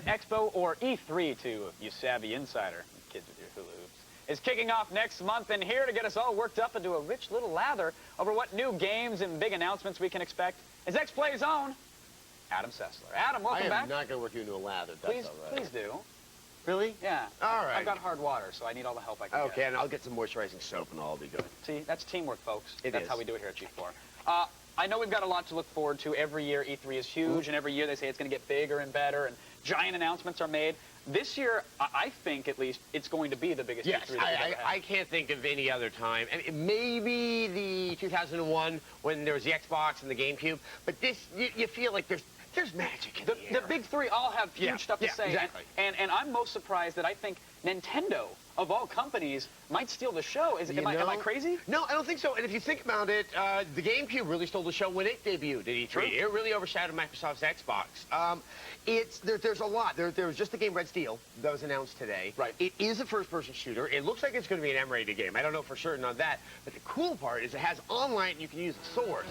Expo or E3 to you savvy insider, kids with your hula hoops, is kicking off next month, and here to get us all worked up into a rich little lather over what new games and big announcements we can expect is X-Play's own Adam Sessler. Adam, welcome back. I am not going to work you into a lather. That's all right. Please do. Really? Yeah. All right. I've got hard water, so I need all the help I can get. Okay, and I'll get some moisturizing soap, and I'll be good. See, that's teamwork, folks. It That's is. how we do it here at G4. I know we've got a lot to look forward to. Every year, E3 is huge, and every year they say it's going to get bigger and better, and giant announcements are made. this year, I think at least, it's going to be the biggest Yes, E3 that we've ever had. I can't think of any other time. I mean, maybe the 2001 when there was the Xbox and the GameCube, but this, you feel like there's magic in the air. The big three all have huge stuff to say. Exactly. And I'm most surprised that I think Nintendo, of all companies, might steal the show. Am I crazy? No, I don't think so. And if you think about it, the GameCube really stole the show when it debuted at E3. True. It really overshadowed Microsoft's Xbox. There's a lot. There was just the game Red Steel that was announced today. Right. It is a first-person shooter. It looks like it's going to be an M-rated game. I don't know for certain on that. But the cool part is it has online and you can use a sword.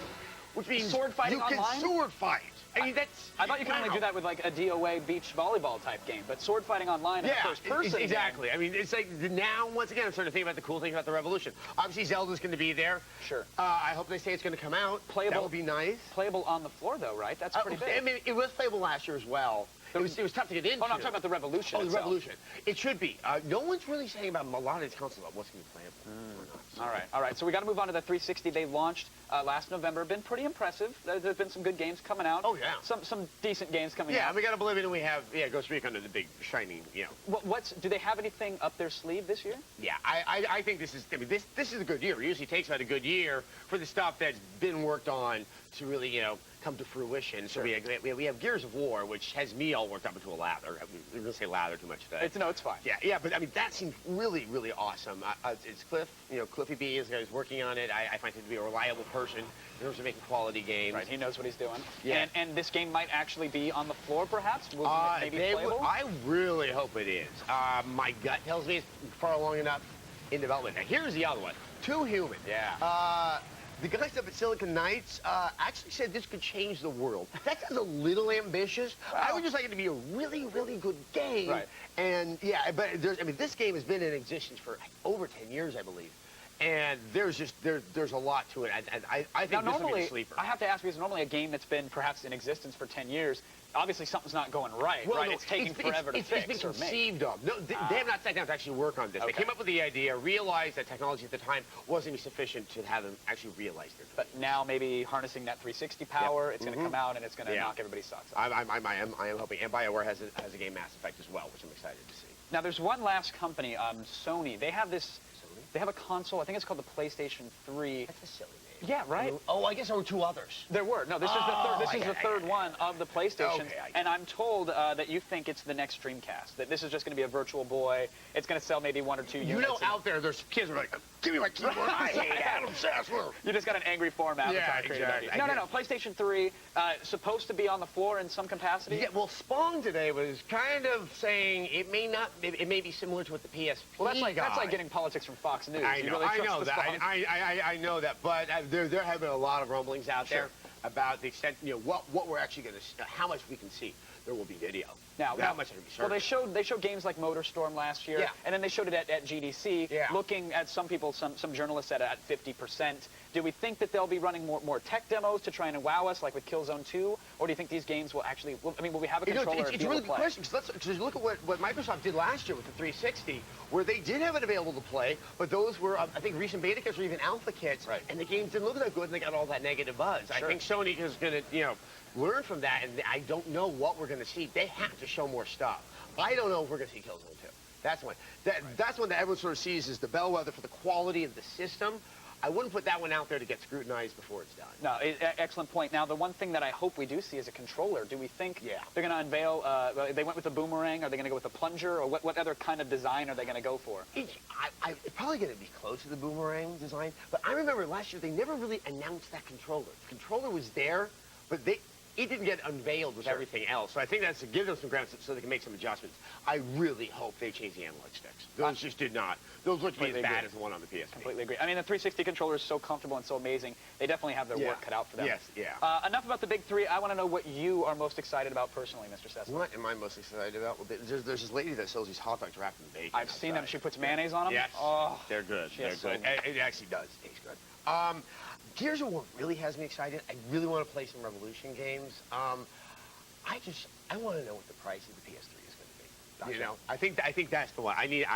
Which means sword fighting you can online? sword fight. I mean, that's... I thought you could only do that with like a DOA beach volleyball type game, but sword fighting online in first person. Exactly. I mean, it's like now, once again, I'm starting to think about the cool thing about the Revolution. Obviously, Zelda's going to be there. Sure. I hope they say it's going to come out. Playable. That would be nice. Playable on the floor, though, right? That's pretty big. I mean, it was playable last year as well. It was tough to get into. Oh, no, I'm talking about the Revolution the itself. Revolution. It should be. No one's really saying about a lot of these consoles about what's going to be playable or not. So. All right. So we got to move on to the 360. They launched last November. Been pretty impressive. There's been some good games coming out. Oh, yeah. Some decent games coming out. Yeah, we got Oblivion and we have, Ghost Recon under the big, shiny, Do they have anything up their sleeve this year? Yeah, I think this is a good year. It usually takes about a good year for the stuff that's been worked on to really, come to fruition. So Sure. we have Gears of War, which has me all worked up into a lather. We're going to say lather too much today. It's fine. Yeah, but I mean, that seems really, really awesome. It's Cliff, Cliffy B is working on it. I find him to be a reliable person in terms of making quality games. Right, he knows what he's doing. Yeah. And this game might actually be on the floor, perhaps? Will it maybe playable? I really hope it is. My gut tells me it's far along enough in development. Now, here's the other one. Too Human. Yeah. The guys up at Silicon Knights actually said this could change the world. That sounds a little ambitious. I would just like it to be a really, really good game. Right. And yeah, but this game has been in existence for over 10 years, I believe. And there's a lot to it. And I think this will be the sleeper. I have to ask, because normally a game that's been perhaps in existence for 10 years, obviously something's not going right, well, right? No, it's taking forever to fix It's been or make. conceived of. No, they have not sat down to actually work on this. Okay. They came up with the idea, realized that technology at the time wasn't sufficient to have them actually realize their But now maybe harnessing that 360 power, it's going to come out and it's going to knock everybody's socks off. I am hoping. And BioWare has a game Mass Effect as well, which I'm excited to see. Now there's one last company, Sony. They have this. They have a console. I think it's called the PlayStation 3. That's a silly name. Yeah, right. I guess there were two others. There were. No, this is the third. This is the third one of the PlayStation. Okay, and I'm told that you think it's the next Dreamcast. That this is just going to be a Virtual Boy. It's going to sell maybe 1 or 2 units. Out there's kids who are like, give me my keyboard. I hate Adam Sessler. You just got an angry form avatar created. Exactly. No. PlayStation 3 supposed to be on the floor in some capacity. Yeah. Well, Spawn today was kind of saying it may not. It may be similar to what the PSP. Well, that's like getting politics from Fox News. I know. I know that. I know that. But there have been a lot of rumblings out there about the extent, what we're actually going to, how much we can see. There will be video. Now, that much I can be certain. Well, they showed games like MotorStorm last year, and then they showed it at GDC, looking at some people, some journalists said at 50%. Do we think that they'll be running more tech demos to try and wow us, like with Killzone 2, or do you think these games will actually? Will we have a controller? It's a really good question because look at what Microsoft did last year with the 360, where they did have it available to play, but those were I think recent beta kits or even alpha kits, and the games didn't look that good, and they got all that negative buzz. I think Sony is going to learn from that, and I don't know what we're going to see. They have to show more stuff. I don't know if we're going to see Killzone 2. That's one. That's one that everyone sort of sees as the bellwether for the quality of the system. I wouldn't put that one out there to get scrutinized before it's done. No, excellent point. Now, the one thing that I hope we do see is a controller. Do we think they're going to unveil, they went with the boomerang, are they going to go with the plunger, or what other kind of design are they going to go for? It's probably going to be close to the boomerang design, but I remember last year they never really announced that controller. The controller was there, but it didn't get unveiled with everything else. So I think that's to give them some ground so they can make some adjustments. I really hope they change the analog sticks. Those just did not. Those look to be as bad as the one on the PSP. Completely agree. I mean, the 360 controller is so comfortable and so amazing. They definitely have their work cut out for them. Yes, yeah. Enough about the big three. I want to know what you are most excited about personally, Mr. Sessler. What am I most excited about? Well, there's this lady that sells these hot dogs wrapped in bacon. I've seen them. She puts mayonnaise on them. Yes. Oh, they're good. They're good. It actually does taste good. Gears of War really has me excited. I really want to play some Revolution games. I want to know what the price of the PS3 is going to be. You know, I think that's the one. I need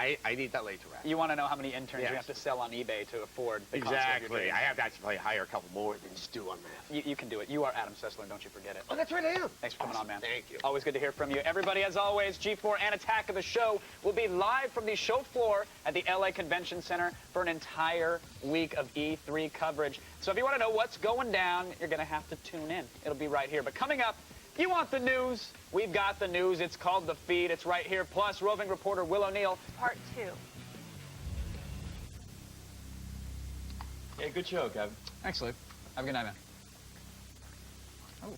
that laid to rest. You want to know how many interns you have to sell on eBay to afford the concert you're doing. Exactly. I have to actually hire a couple more than just do on math. You can do it. You are Adam Sessler, don't you forget it. Oh, that's right, I am. Thanks for coming on, man. Thank you. Always good to hear from you. Everybody, as always, G4 and Attack of the Show will be live from the show floor at the LA Convention Center for an entire week of E3 coverage. So if you want to know what's going down, you're going to have to tune in. It'll be right here. But coming up, you want the news? We've got the news. It's called The Feed. It's right here. Plus, roving reporter Will O'Neill. Part 2. Yeah, good show, Kevin. Thanks, Luke. Have a good night, man. Oh.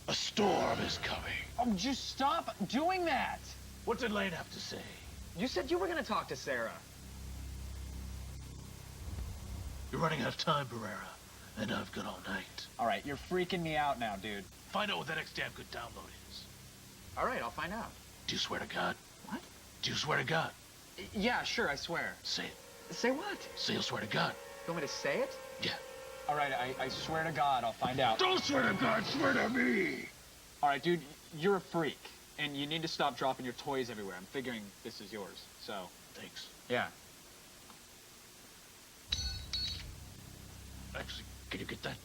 A storm is coming. Oh, just stop doing that. What did Lane have to say? You said you were going to talk to Sarah. You're running out of time, Barrera. And I've got all night. All right, you're freaking me out now, dude. Find out what the next damn good download is. All right, I'll find out. Do you swear to God? What? Do you swear to God? Yeah, sure, I swear. Say it. Say what? Say you'll swear to God. You want me to say it? Yeah. All right, I swear to God, I'll find out. Don't swear to God, swear to me! All right, dude, you're a freak, and you need to stop dropping your toys everywhere. I'm figuring this is yours, so... Thanks. Yeah. Actually, can you get that?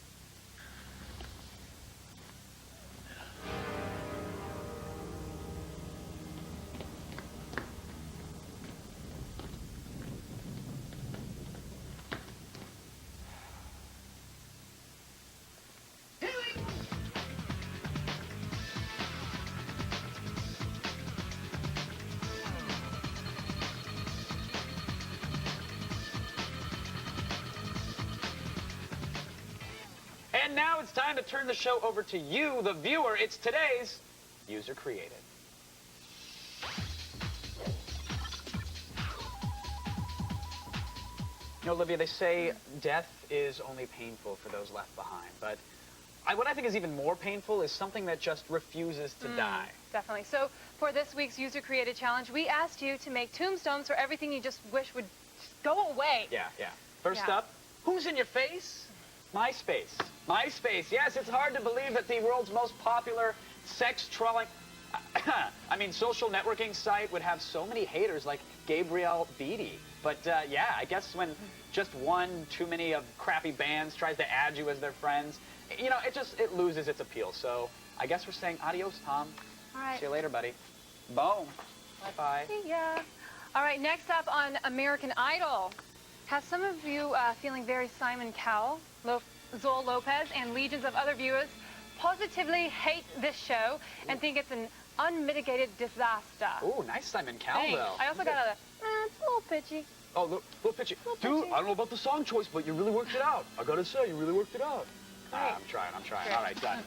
And now it's time to turn the show over to you, the viewer. It's today's User Created. You know, Olivia, they say death is only painful for those left behind, but what I think is even more painful is something that just refuses to die. Definitely. So for this week's User Created Challenge, we asked you to make tombstones for everything you just wish would just go away. Yeah. First up, who's in your face? MySpace. MySpace, yes, it's hard to believe that the world's most popular sex trolling, social networking site would have so many haters like Gabrielle Beatty. But yeah, I guess when just one too many of crappy bands tries to add you as their friends, you know, it loses its appeal. So I guess we're saying adios, Tom. All right. See you later, buddy. Boom. Bye-bye. See ya. All right, next up on American Idol. Have some of you feeling very Simon Cowell, Zoel Lopez, and legions of other viewers positively hate this show and think it's an unmitigated disaster? Ooh, nice Simon Cowell, though. I also got it's a little pitchy. Oh, little pitchy. Dude, I don't know about the song choice, but you really worked it out. I gotta say, you really worked it out. I'm trying. Great. All right, done.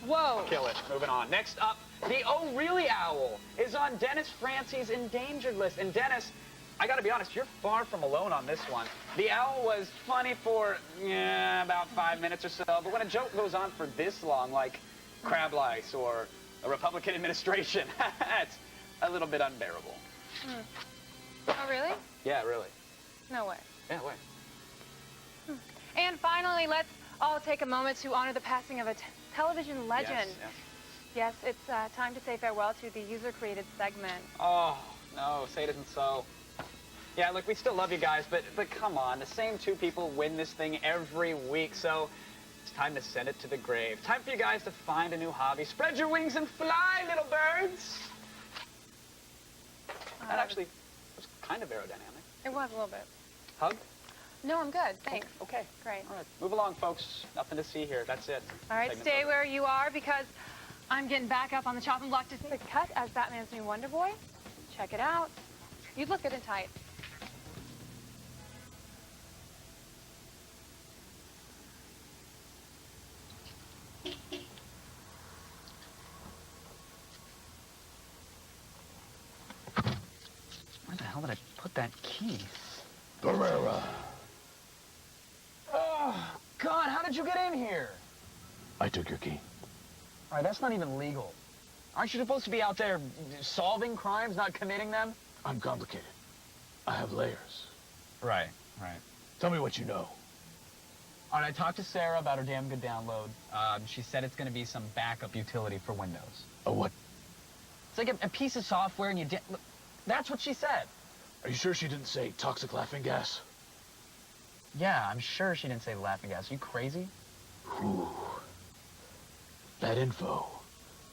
Whoa. Kill it. Moving on. Next up, the Oh Really Owl is on Dennis Francey's endangered list. And Dennis, I gotta be honest, you're far from alone on this one. The owl was funny for, about 5 minutes or so, but when a joke goes on for this long, like crab lice or a Republican administration, it's a little bit unbearable. Oh, really? Yeah, really. No way. Yeah, way. And finally, let's all take a moment to honor the passing of a television legend. Yes, it's time to say farewell to the user-created segment. Oh, no, say it isn't so. Yeah, look, we still love you guys, but come on. The same two people win this thing every week, so it's time to send it to the grave. Time for you guys to find a new hobby. Spread your wings and fly, little birds! That actually was kind of aerodynamic. It was a little bit. Hug? No, I'm good. Thanks. Okay. Great. All right. Move along, folks. Nothing to see here. That's it. All right, Segment's stay over. where you are because I'm getting back up on the chopping block to the cut as Batman's new Wonder Boy. Check it out. You look good and tight. Where the hell did I put that key? Barrera. Oh, God, how did you get in here? I took your key. All right, that's not even legal. Aren't you supposed to be out there solving crimes, not committing them? I'm complicated. I have layers. Right. Tell me what you know. All right, I talked to Sarah about her damn good download. She said it's going to be some backup utility for Windows. Oh, what? It's like a piece of software and look, that's what she said. Are you sure she didn't say toxic laughing gas? Yeah, I'm sure she didn't say laughing gas. Are you crazy? Ooh. That info.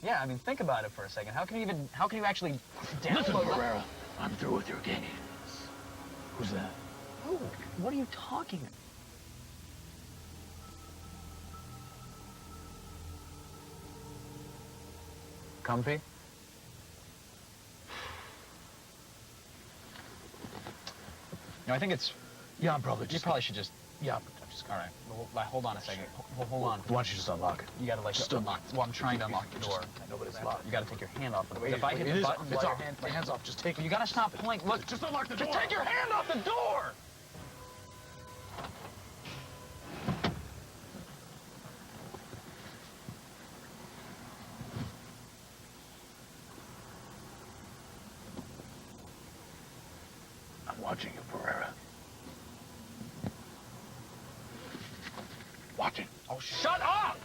Yeah, I mean, think about it for a second. How can you actually download... Listen, Pereira, I'm through with your games. Who's that? Oh, what are you talking about? Comfy? No, I think it's... Yeah, I'm probably just... You probably should just... Yeah, all right, well, hold on a second. Hold on. Why don't you just unlock it? You gotta, like, just unlock it. Well, I'm trying to unlock the door. I know, but it's locked. You gotta take your hand off. Wait, if I hit the button, it's while off. your hand... My hand's off. Just take it. You gotta stop playing. Look, just unlock the door. Just take your hand off the door! I'm watching you, Pereira. Watching. Oh, shut up!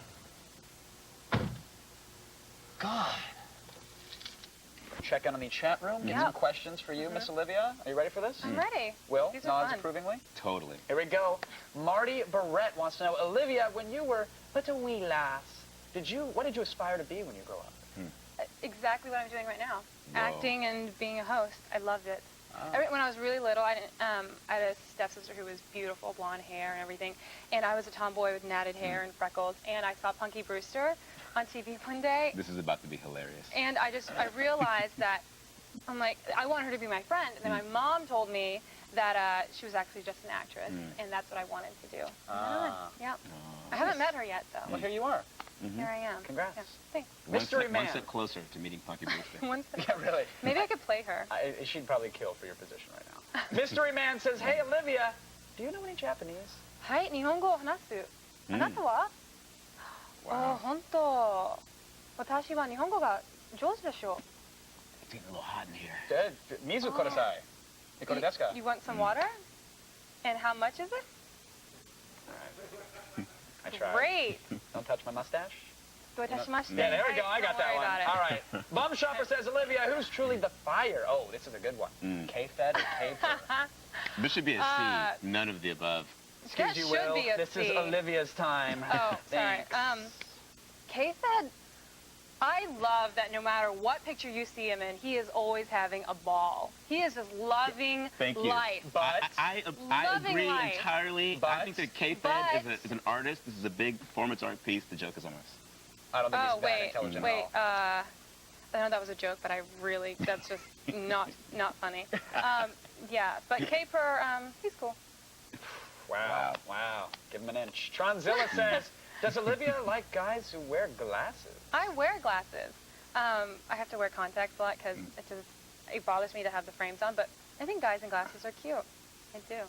God. Check in on the chat room. Get some questions for you, Miss Olivia. Are you ready for this? I'm ready. Will These nods are fun. approvingly. Totally. Here we go. Marty Barrett wants to know, Olivia, when you were little wee lass, what did you aspire to be when you grow up? Exactly what I'm doing right now. Acting and being a host. I loved it. When I was really little, I had a stepsister who was beautiful, blonde hair and everything, and I was a tomboy with natted hair and freckles, and I saw Punky Brewster on TV one day. This is about to be hilarious. And I realized that, I'm like, I want her to be my friend. And then my mom told me that she was actually just an actress, and that's what I wanted to do. Yeah. I haven't met her yet, though. Well, here you are. Here I am. Congrats. Yeah. Thanks. Mystery Man. One step closer to meeting Punky Brewster. One step. Yeah, really. Maybe I could play her. She'd probably kill for your position right now. Mystery Man says, hey, Olivia, do you know any Japanese? はい、日本語を話す。あなたは？本当。私は日本語が上手でしょう。It's getting a little hot in here. Good. Mizu kudasai. Ikore desu ka? You want some water? And how much is it? I tried. Great. Don't touch my mustache. Do I touch my mustache? Yeah, there we go. I got that one. All right. Bum Shopper says, Olivia, who's truly the fire? Oh, this is a good one. K-Fed or K-Fed? This should be a C. None of the above. Excuse you, Will. This is Olivia's time. Oh, sorry. K-Fed, I love that no matter what picture you see him in, he is always having a ball. He is just loving life. But I agree life. entirely. But, I think that K-Fed is an artist. This is a big performance art piece. The joke is on us. I don't think he's that intelligent at all. I know that was a joke, but that's just not funny. Yeah, but K-Per, he's cool. Wow. Give him an inch. Tronzilla says, does Olivia like guys who wear glasses? I wear glasses. I have to wear contacts a lot because it bothers me to have the frames on, but I think guys in glasses are cute. I do.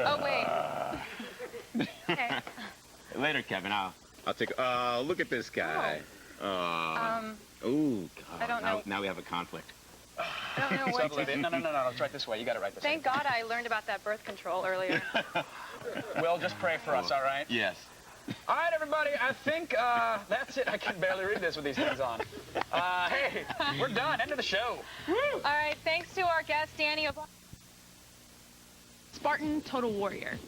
Oh, wait. Okay. Later, Kevin. I'll take. Look at this guy. Ooh, God. I don't know. Now we have a conflict. I don't know what to... No, let's try it this way. You got it right this way. Thank God I learned about that birth control earlier. Will, just pray for us, all right? Yes. All right, everybody, I think that's it. I can barely read this with these things on. Hey, we're done. End of the show. All right, thanks to our guest, Danny O'Brien. Spartan Total Warrior.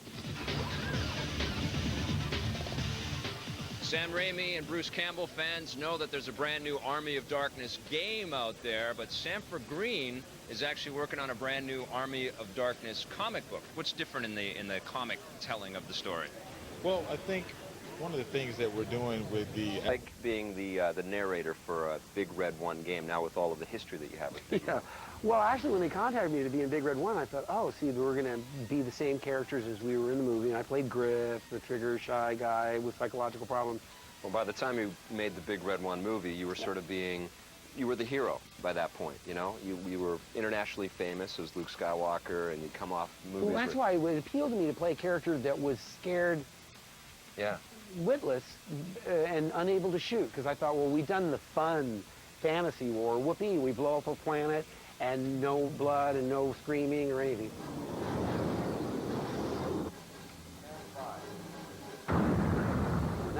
Sam Raimi and Bruce Campbell fans know that there's a brand new Army of Darkness game out there, but Sanford Green is actually working on a brand new Army of Darkness comic book. What's different in the comic telling of the story? Well, I think one of the things that we're doing with the... Like being the narrator for a Big Red 1 game, now with all of the history that you have with Big Red. Well, actually, when they contacted me to be in Big Red 1, I thought, oh, see, we're going to be the same characters as we were in the movie. And I played Griff, the trigger shy guy with psychological problems. Well, by the time you made the Big Red 1 movie, you were sort of being... You were the hero by that point, you know? You were internationally famous as Luke Skywalker, and you'd come off movies... Well, that's why it appealed to me to play a character that was scared... Yeah. Witless and unable to shoot, because I thought, well, we've done the fun fantasy war. Whoopee, we blow up a planet and no blood and no screaming or anything.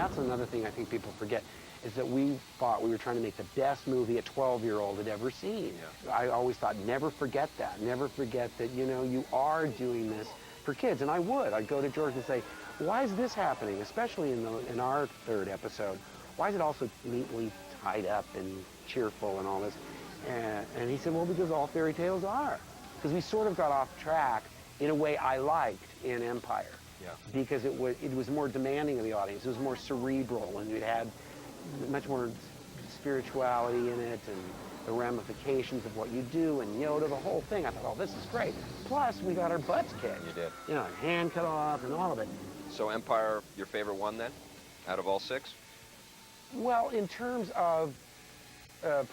that's another thing I think people forget, is that we thought we were trying to make the best movie a 12-year-old had ever seen. Yeah. I always thought, never forget that. Never forget that, you know, you are doing this for kids. And I would. I'd go to George and say, why is this happening, especially in our third episode? Why is it all so neatly tied up and cheerful and all this? And he said, well, because all fairy tales are. Because we sort of got off track in a way I liked in Empire. Yeah. Because it was more demanding of the audience. It was more cerebral, and it had much more spirituality in it, and the ramifications of what you do, and Yoda, the whole thing. I thought, oh, this is great. Plus, we got our butts kicked. You did. You know, hand cut off and all of it. So Empire, your favorite one then, out of all 6? Well, in terms of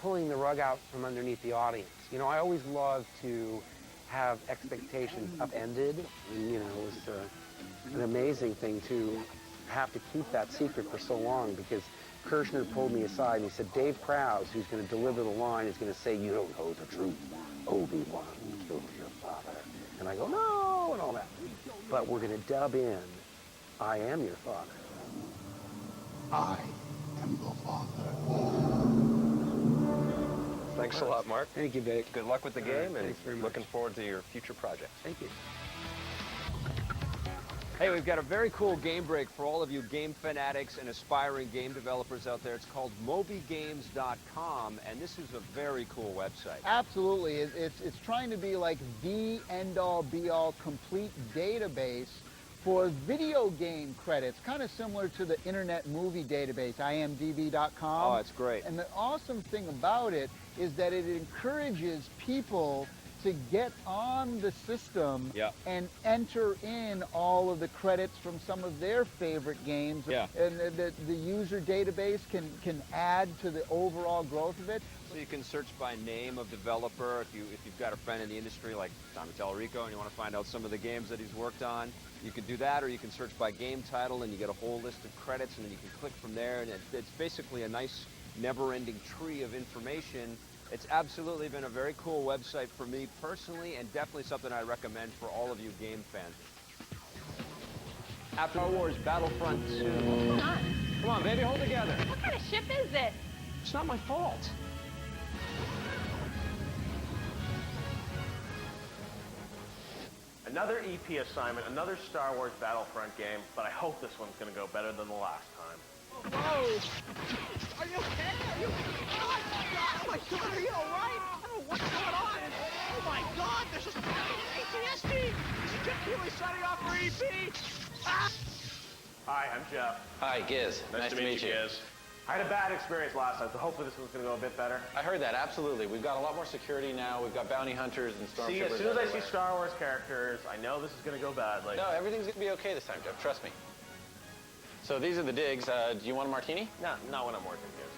pulling the rug out from underneath the audience, you know, I always love to have expectations upended. And, you know, it was an amazing thing to have to keep that secret for so long, because Kirshner pulled me aside and he said, Dave Prowse, who's going to deliver the line, is going to say, you don't know the truth. Obi-Wan killed your father. And I go, no, and all that. But we're going to dub in, I am your father. I am your father. Thanks a lot, Mark. Thank you, Vic. Good luck with the game, and thanks very much. Looking forward to your future projects. Thank you. Hey, we've got a very cool game break for all of you game fanatics and aspiring game developers out there. It's called mobygames.com, and this is a very cool website. Absolutely. It's trying to be like the end-all, be-all, complete database for video game credits, kind of similar to the Internet Movie Database, imdb.com. Oh, it's great. And the awesome thing about it is that it encourages people to get on the system and enter in all of the credits from some of their favorite games. Yeah. And the user database can add to the overall growth of it. So you can search by name of developer. If you've got a friend in the industry like Tommy Tallarico and you want to find out some of the games that he's worked on, you can do that, or you can search by game title and you get a whole list of credits, and then you can click from there, and it's basically a nice never-ending tree of information. It's absolutely been a very cool website for me personally, and definitely something I recommend for all of you game fans. After Star Wars Battlefront 2. Come on, baby, hold together. What kind of ship is this? It's not my fault. Another EP assignment, another Star Wars Battlefront game, but I hope this one's going to go better than the last time. Whoa! Are you okay? Are you... Oh my God, are you all right? I don't know what's going on. Oh my God, there's just ATST! Is Jeff Keighley signing off for EP? Ah! Hi, I'm Jeff. Hi, Giz. Nice to meet you, Giz. I had a bad experience last time, so hopefully this one's going to go a bit better. I heard that, absolutely. We've got a lot more security now. We've got bounty hunters and stormtroopers. See, as soon as I see Star Wars characters, I know this is going to go badly. No, everything's going to be okay this time, Jeff. Trust me. So these are the digs. Do you want a martini? No, not when I'm working, Giz.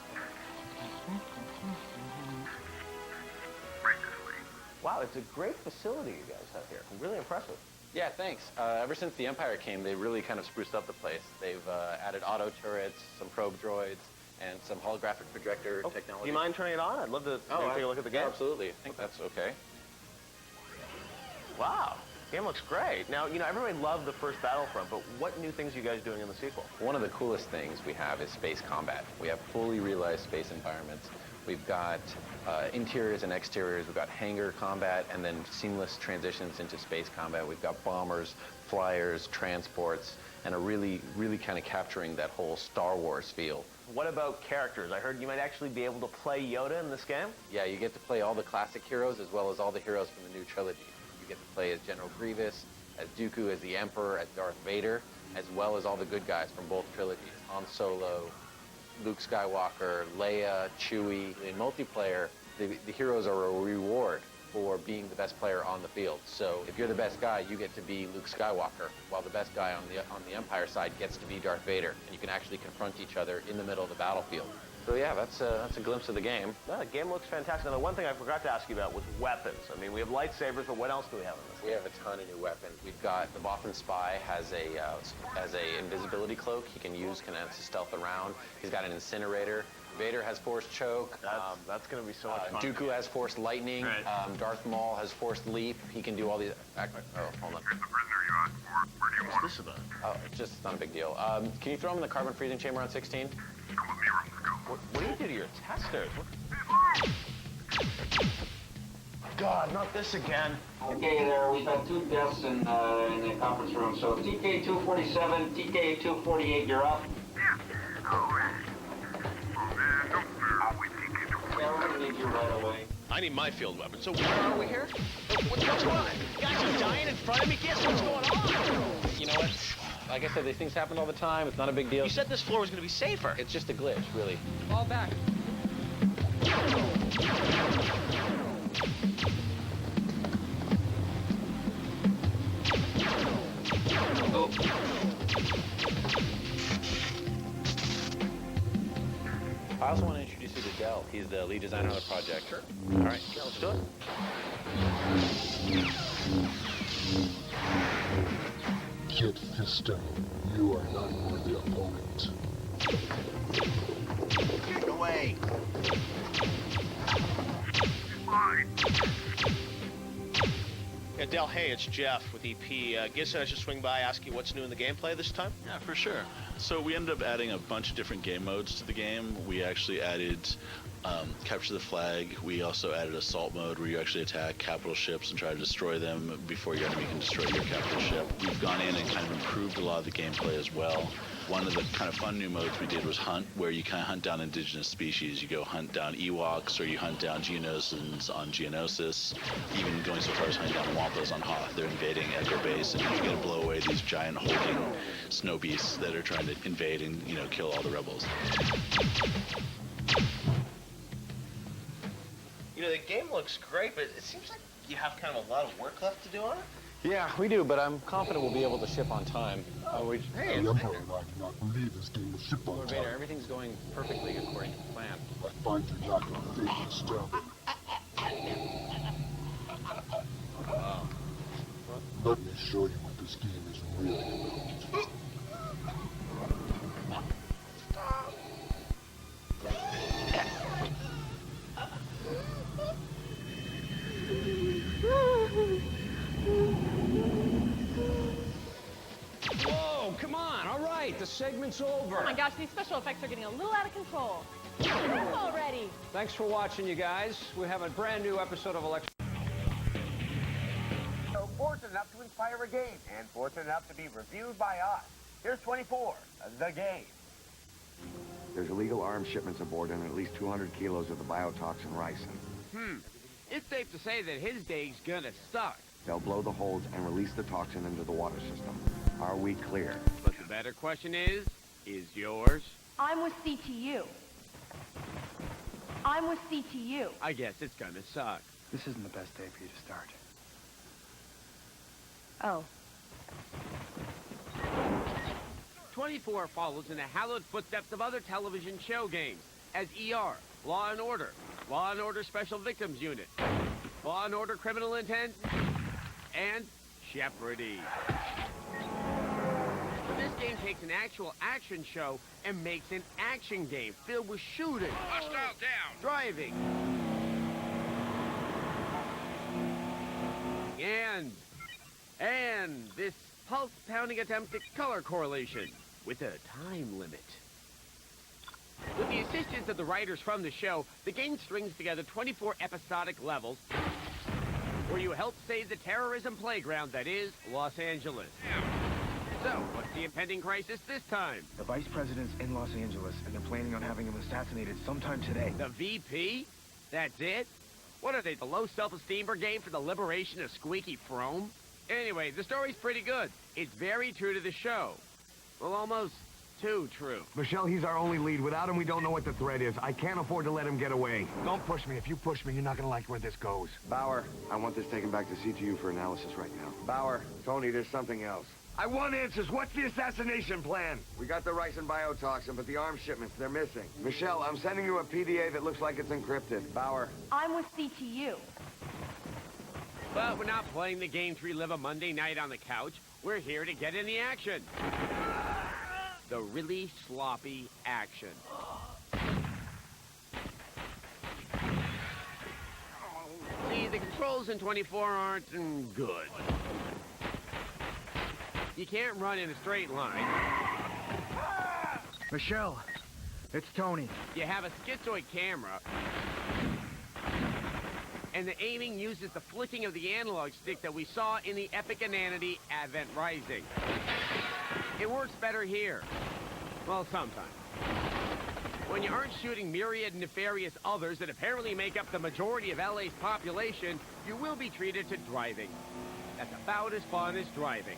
Wow, it's a great facility you guys have here. Really impressive. Yeah, thanks. Ever since the Empire came, they really kind of spruced up the place. They've added auto turrets, some probe droids, and some holographic projector technology. Do you mind turning it on? I'd love to take a look at the game. Yeah, absolutely. I think that's okay. Wow, game looks great. Now, you know, everybody loved the first Battlefront, but what new things are you guys doing in the sequel? One of the coolest things we have is space combat. We have fully realized space environments. We've got interiors and exteriors. We've got hangar combat and then seamless transitions into space combat. We've got bombers, flyers, transports, and are really kind of capturing that whole Star Wars feel. What about characters? I heard you might actually be able to play Yoda in this game? Yeah, you get to play all the classic heroes as well as all the heroes from the new trilogy. You get to play as General Grievous, as Dooku, as the Emperor, as Darth Vader, as well as all the good guys from both trilogies. Han Solo, Luke Skywalker, Leia, Chewie. In multiplayer, the heroes are a reward for being the best player on the field. So if you're the best guy, you get to be Luke Skywalker, while the best guy on the Empire side gets to be Darth Vader, and you can actually confront each other in the middle of the battlefield. So yeah, that's a glimpse of the game. Yeah, the game looks fantastic. Now, the one thing I forgot to ask you about was weapons. I mean, we have lightsabers, but what else do we have in this game? We have a ton of new weapons. We've got the Bothan Spy has a invisibility cloak he can use, can stealth around. He's got an incinerator. Vader has forced choke. That's going to be so much fun. Dooku has forced lightning. Right. Darth Maul has forced leap. He can do all these. Oh, hold on. What's this about? Oh, it's just not a big deal. Can you throw him in the carbon freezing chamber on 16? What do you do to your testers? God, not this again. Okay, there. We've had 2 deaths in the conference room. So TK-247, TK-248, you're up. Yeah, we're gonna need you right away. I need my field weapon. So where are we here? What's going on? Guys are dying in front of me. Guess what's going on? You know what? Like I said, these things happen all the time. It's not a big deal. You said this floor was going to be safer. It's just a glitch, really. Fall back. Oh. I also want to introduce you to Del. He's the lead designer on the project. Sure. All right, yeah, let's do it. Kid Fisto, you are not worthy opponent. Get away. Yeah, Del, hey, it's Jeff with EP. Guess I should swing by, ask you what's new in the gameplay this time? Yeah, for sure. So we ended up adding a bunch of different game modes to the game. We actually added capture the flag. We also added assault mode where you actually attack capital ships and try to destroy them before your enemy can destroy your capital ship. We've gone in and kind of improved a lot of the gameplay as well. One of the kind of fun new modes we did was Hunt, where you kind of hunt down indigenous species. You go hunt down Ewoks, or you hunt down Geonosins on Geonosis, even going so far as hunting down Wampas on Hoth. They're invading Echo Base, and you get to blow away these giant hulking snow beasts that are trying to invade and, you know, kill all the rebels. You know, the game looks great, but it seems like you have kind of a lot of work left to do on it. Yeah, we do, but I'm confident we'll be able to ship on time. Hey, I do not believe this game will ship on Lord time. Vader, everything's going perfectly according to plan. I find you're not going to fake this stuff. Wow. Let me show you what this game is really about. Whoa, come on, all right, the segment's over. Oh my gosh, these special effects are getting a little out of control. Move already. Thanks for watching, you guys. We have a brand new episode of Election. So fortunate enough to inspire a game, and fortunate enough to be reviewed by us. Here's 24, the game. There's illegal arms shipments aboard and at least 200 kilos of the biotoxin ricin. It's safe to say that his day's gonna suck. They'll blow the holds and release the toxin into the water system. Are we clear? But the better question is yours? I'm with CTU. I'm with CTU. I guess it's gonna suck. This isn't the best day for you to start. Oh. 24 follows in the hallowed footsteps of other television show games, as ER, Law & Order, Law & Order Special Victims Unit, Law & Order Criminal Intent, and Jeopardy. But this game takes an actual action show and makes an action game filled with shooting, hostile down, driving, and this pulse-pounding attempt at color correlation with a time limit. With the assistance of the writers from the show, the game strings together 24 episodic levels where you help save the terrorism playground that is Los Angeles. So, what's the impending crisis this time? The vice president's in Los Angeles, and they're planning on having him assassinated sometime today. The VP? That's it? What are they, the low self-esteem brigade for the liberation of Squeaky Frome? Anyway, the story's pretty good. It's very true to the show. Well, almost too true. Michelle, he's our only lead. Without him, we don't know what the threat is. I can't afford to let him get away. Don't push me. If you push me, you're not going to like where this goes. Bauer, I want this taken back to CTU for analysis right now. Bauer. Tony, there's something else. I want answers. What's the assassination plan? We got the ricin biotoxin, but the arms shipments, they're missing. Michelle, I'm sending you a PDA that looks like it's encrypted. Bauer. I'm with CTU. But we're not playing the game to relive a Monday night on the couch. We're here to get in the action. The really sloppy action. controls in 24 aren't good. You can't run in a straight line. Michelle, it's Tony. You have a schizoid camera. And the aiming uses the flicking of the analog stick that we saw in the Epic Inanity Advent Rising. It works better here. Well, sometimes. When you aren't shooting myriad nefarious others that apparently make up the majority of LA's population, you will be treated to driving. That's about as fun as driving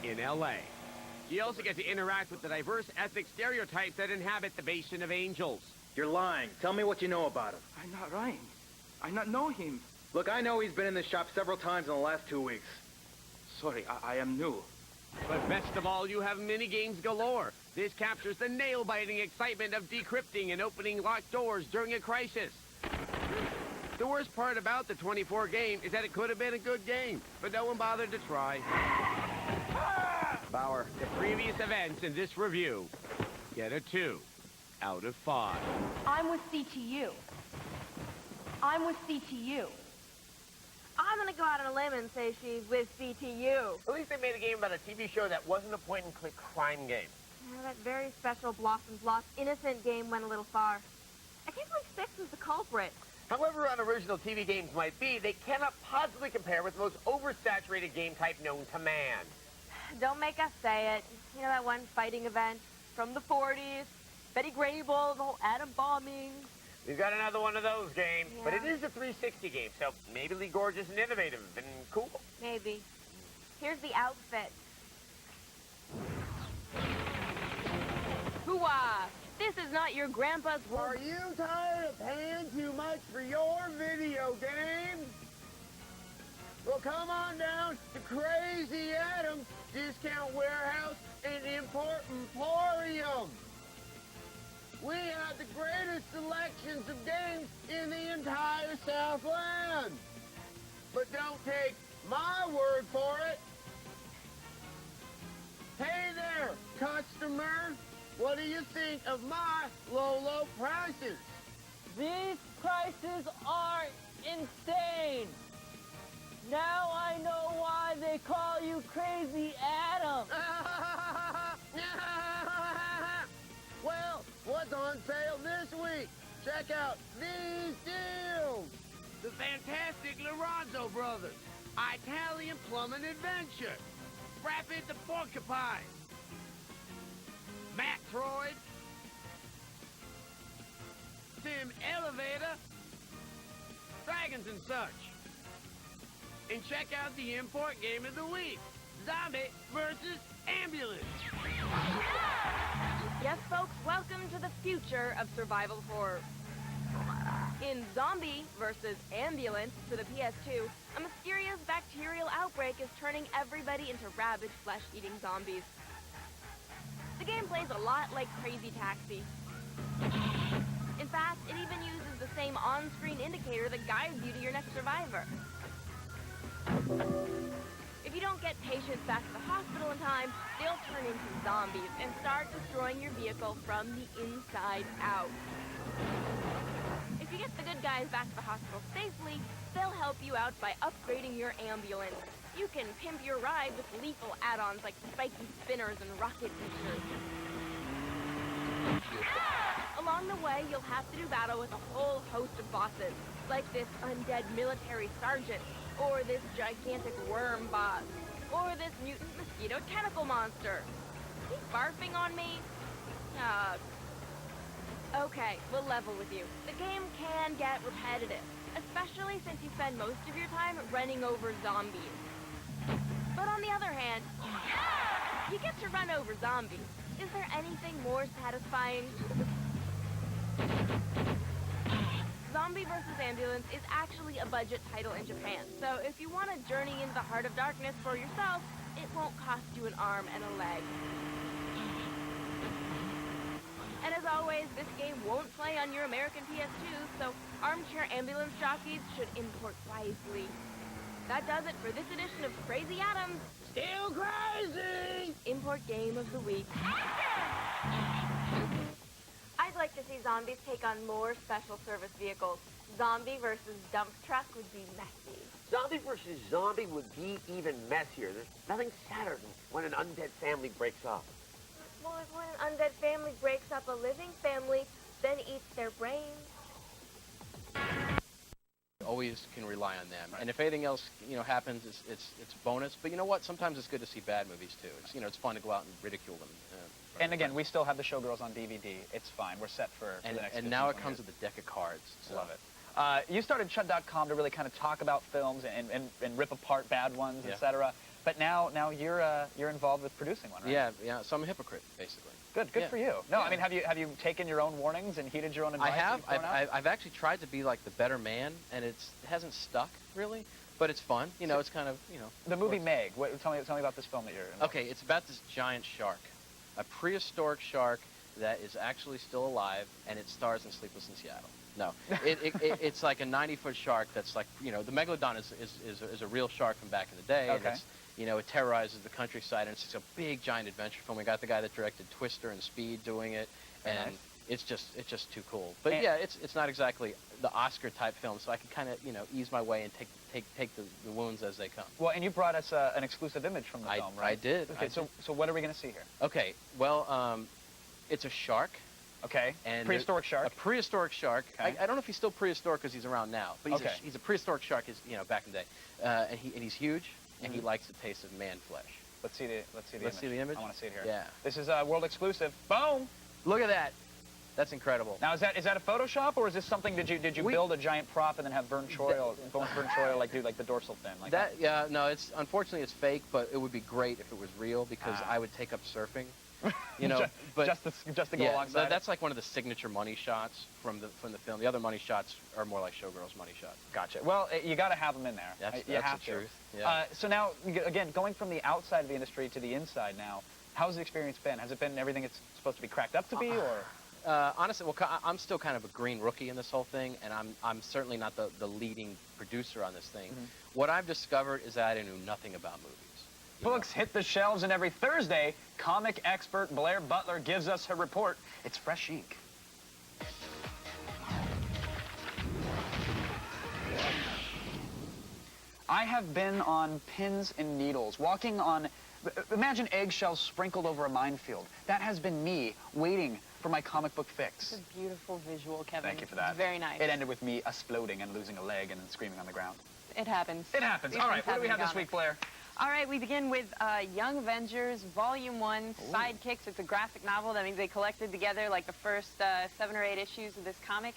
in LA. You also get to interact with the diverse ethnic stereotypes that inhabit the Basin of Angels. You're lying. Tell me what you know about him. I'm not lying. I not know him. Look, I know he's been in this shop several times in the last 2 weeks. Sorry, I am new. But best of all, you have mini-games galore. This captures the nail-biting excitement of decrypting and opening locked doors during a crisis. The worst part about the 24 game is that it could have been a good game, but no one bothered to try. Bauer. The previous events in this review get a 2 out of 5. I'm with CTU. I'm with CTU. I'm gonna go out on a limb and say she's with CTU. At least they made a game about a TV show that wasn't a point-and-click crime game. Yeah, that very special Blossom's Lost innocent game went a little far. I can't believe 6 was the culprit. However unoriginal TV games might be, they cannot possibly compare with the most oversaturated game type known to man. Don't make us say it. You know that one fighting event from the 40s? Betty Grable, the whole atom bombing. We've got another one of those games, Yeah. but it is a 360 game, so maybe Lee Gorgeous and innovative and cool. Maybe. Here's the outfit. Hooah! This is not your grandpa's work. Are you tired of paying too much for your video games? Well, come on down to Crazy Adam's Discount Warehouse and Import Emporium. We have the greatest selections of games in the entire Southland. But don't take my word for it. Hey there, customer. What do you think of my low prices? These prices are insane. Now I know why they call you Crazy Adam. Well, what's on sale this week? Check out these deals. The fantastic Lorenzo Brothers, Italian Plumbing Adventure, Rapid the Porcupine, Mactroid, Sim Elevator, Dragons and such. And check out the import game of the week, Zombie versus Ambulance. Yes, folks, welcome to the future of survival horror. In Zombie versus Ambulance for the PS2, a mysterious bacterial outbreak is turning everybody into rabid, flesh-eating zombies. The game plays a lot like Crazy Taxi. In fact, it even uses the same on-screen indicator that guides you to your next survivor. If you don't get patients back to the hospital in time, they'll turn into zombies and start destroying your vehicle from the inside out. If you get the good guys back to the hospital safely, they'll help you out by upgrading your ambulance. You can pimp your ride with lethal add-ons like spiky spinners and rocket boosters. Along the way, you'll have to do battle with a whole host of bosses, like this undead military sergeant, or this gigantic worm boss, or this mutant mosquito tentacle monster. He's barfing on me? Okay, we'll level with you. The game can get repetitive, especially since you spend most of your time running over zombies. But on the other hand, you get to run over zombies. Is there anything more satisfying? Zombie vs. Ambulance is actually a budget title in Japan, so if you want to journey into the heart of darkness for yourself, it won't cost you an arm and a leg. And as always, this game won't play on your American PS2, so armchair ambulance jockeys should import wisely. That does it for this edition of Crazy Adams. Still crazy! Import Game of the Week. I'd like to see zombies take on more special service vehicles. Zombie versus dump truck would be messy. Zombie versus zombie would be even messier. There's nothing sadder than when an undead family breaks up. Well, if when an undead family breaks up a living family, then eats their brains. Always can rely on them, and if anything else, happens, it's bonus. But you know what? Sometimes it's good to see bad movies too. It's it's fun to go out and ridicule them. And again, we still have the Showgirls on DVD. It's fine. We're set for the next. And now it comes with a deck of cards. So. Love it. You started Chud.com to really kind of talk about films and rip apart bad ones, etc. But now you're involved with producing one, right? Yeah. So I'm a hypocrite, basically. Good for you. No, I mean, have you taken your own warnings and heeded your own advice? I have. I've actually tried to be like the better man, and it hasn't stuck really. But it's fun. It's kind of The movie Meg. Tell me about this film that you're in. Okay, it's about this giant shark, a prehistoric shark that is actually still alive, and it stars in Sleepless in Seattle. No, it's like a 90-foot shark that's like, the megalodon is a real shark from back in the day. Okay. And it's, it terrorizes the countryside, and it's just a big giant adventure film. We got the guy that directed Twister and Speed doing it, and it's just too cool. But it's not exactly the Oscar type film, so I can kind of ease my way and take the wounds as they come. Well, and you brought us an exclusive image from the film, right? I did. Okay, so what are we going to see here? Okay, well, it's a shark. Okay. And prehistoric shark. A prehistoric shark. Okay. I don't know if he's still prehistoric because he's around now, but he's a prehistoric shark. Back in the day, and he's huge, and he likes the taste of man flesh. Let's see the image. I want to see it here. Yeah. This is a world exclusive. Boom. Look at that. That's incredible. Now, is that a Photoshop, or is this something? Did you build a giant prop and then have Vern Troyer do like the dorsal fin? Like that? Yeah. No. Unfortunately it's fake, but it would be great if it was real because I would take up surfing. But just to go alongside. That's like one of the signature money shots from the film. The other money shots are more like Showgirls money shots. Gotcha. Well, you got to have them in there. That's the truth. Yeah. So now, again, going from the outside of the industry to the inside now, how's the experience been? Has it been everything it's supposed to be cracked up to be, or? Honestly, I'm still kind of a green rookie in this whole thing, and I'm certainly not the leading producer on this thing. What I've discovered is that I knew nothing about movies. Books hit the shelves, and every Thursday, comic expert Blair Butler gives us her report. It's fresh ink. I have been on pins and needles, walking on, imagine eggshells sprinkled over a minefield. That has been me waiting for my comic book fix. It's a beautiful visual, Kevin. Thank you for that. It's very nice. It ended with me exploding and losing a leg and then screaming on the ground. It happens. It happens. All right, what do we have this week, Blair? All right, we begin with Young Avengers Volume 1, Sidekicks. It's a graphic novel. That means they collected together like the first 7 or 8 issues of this comic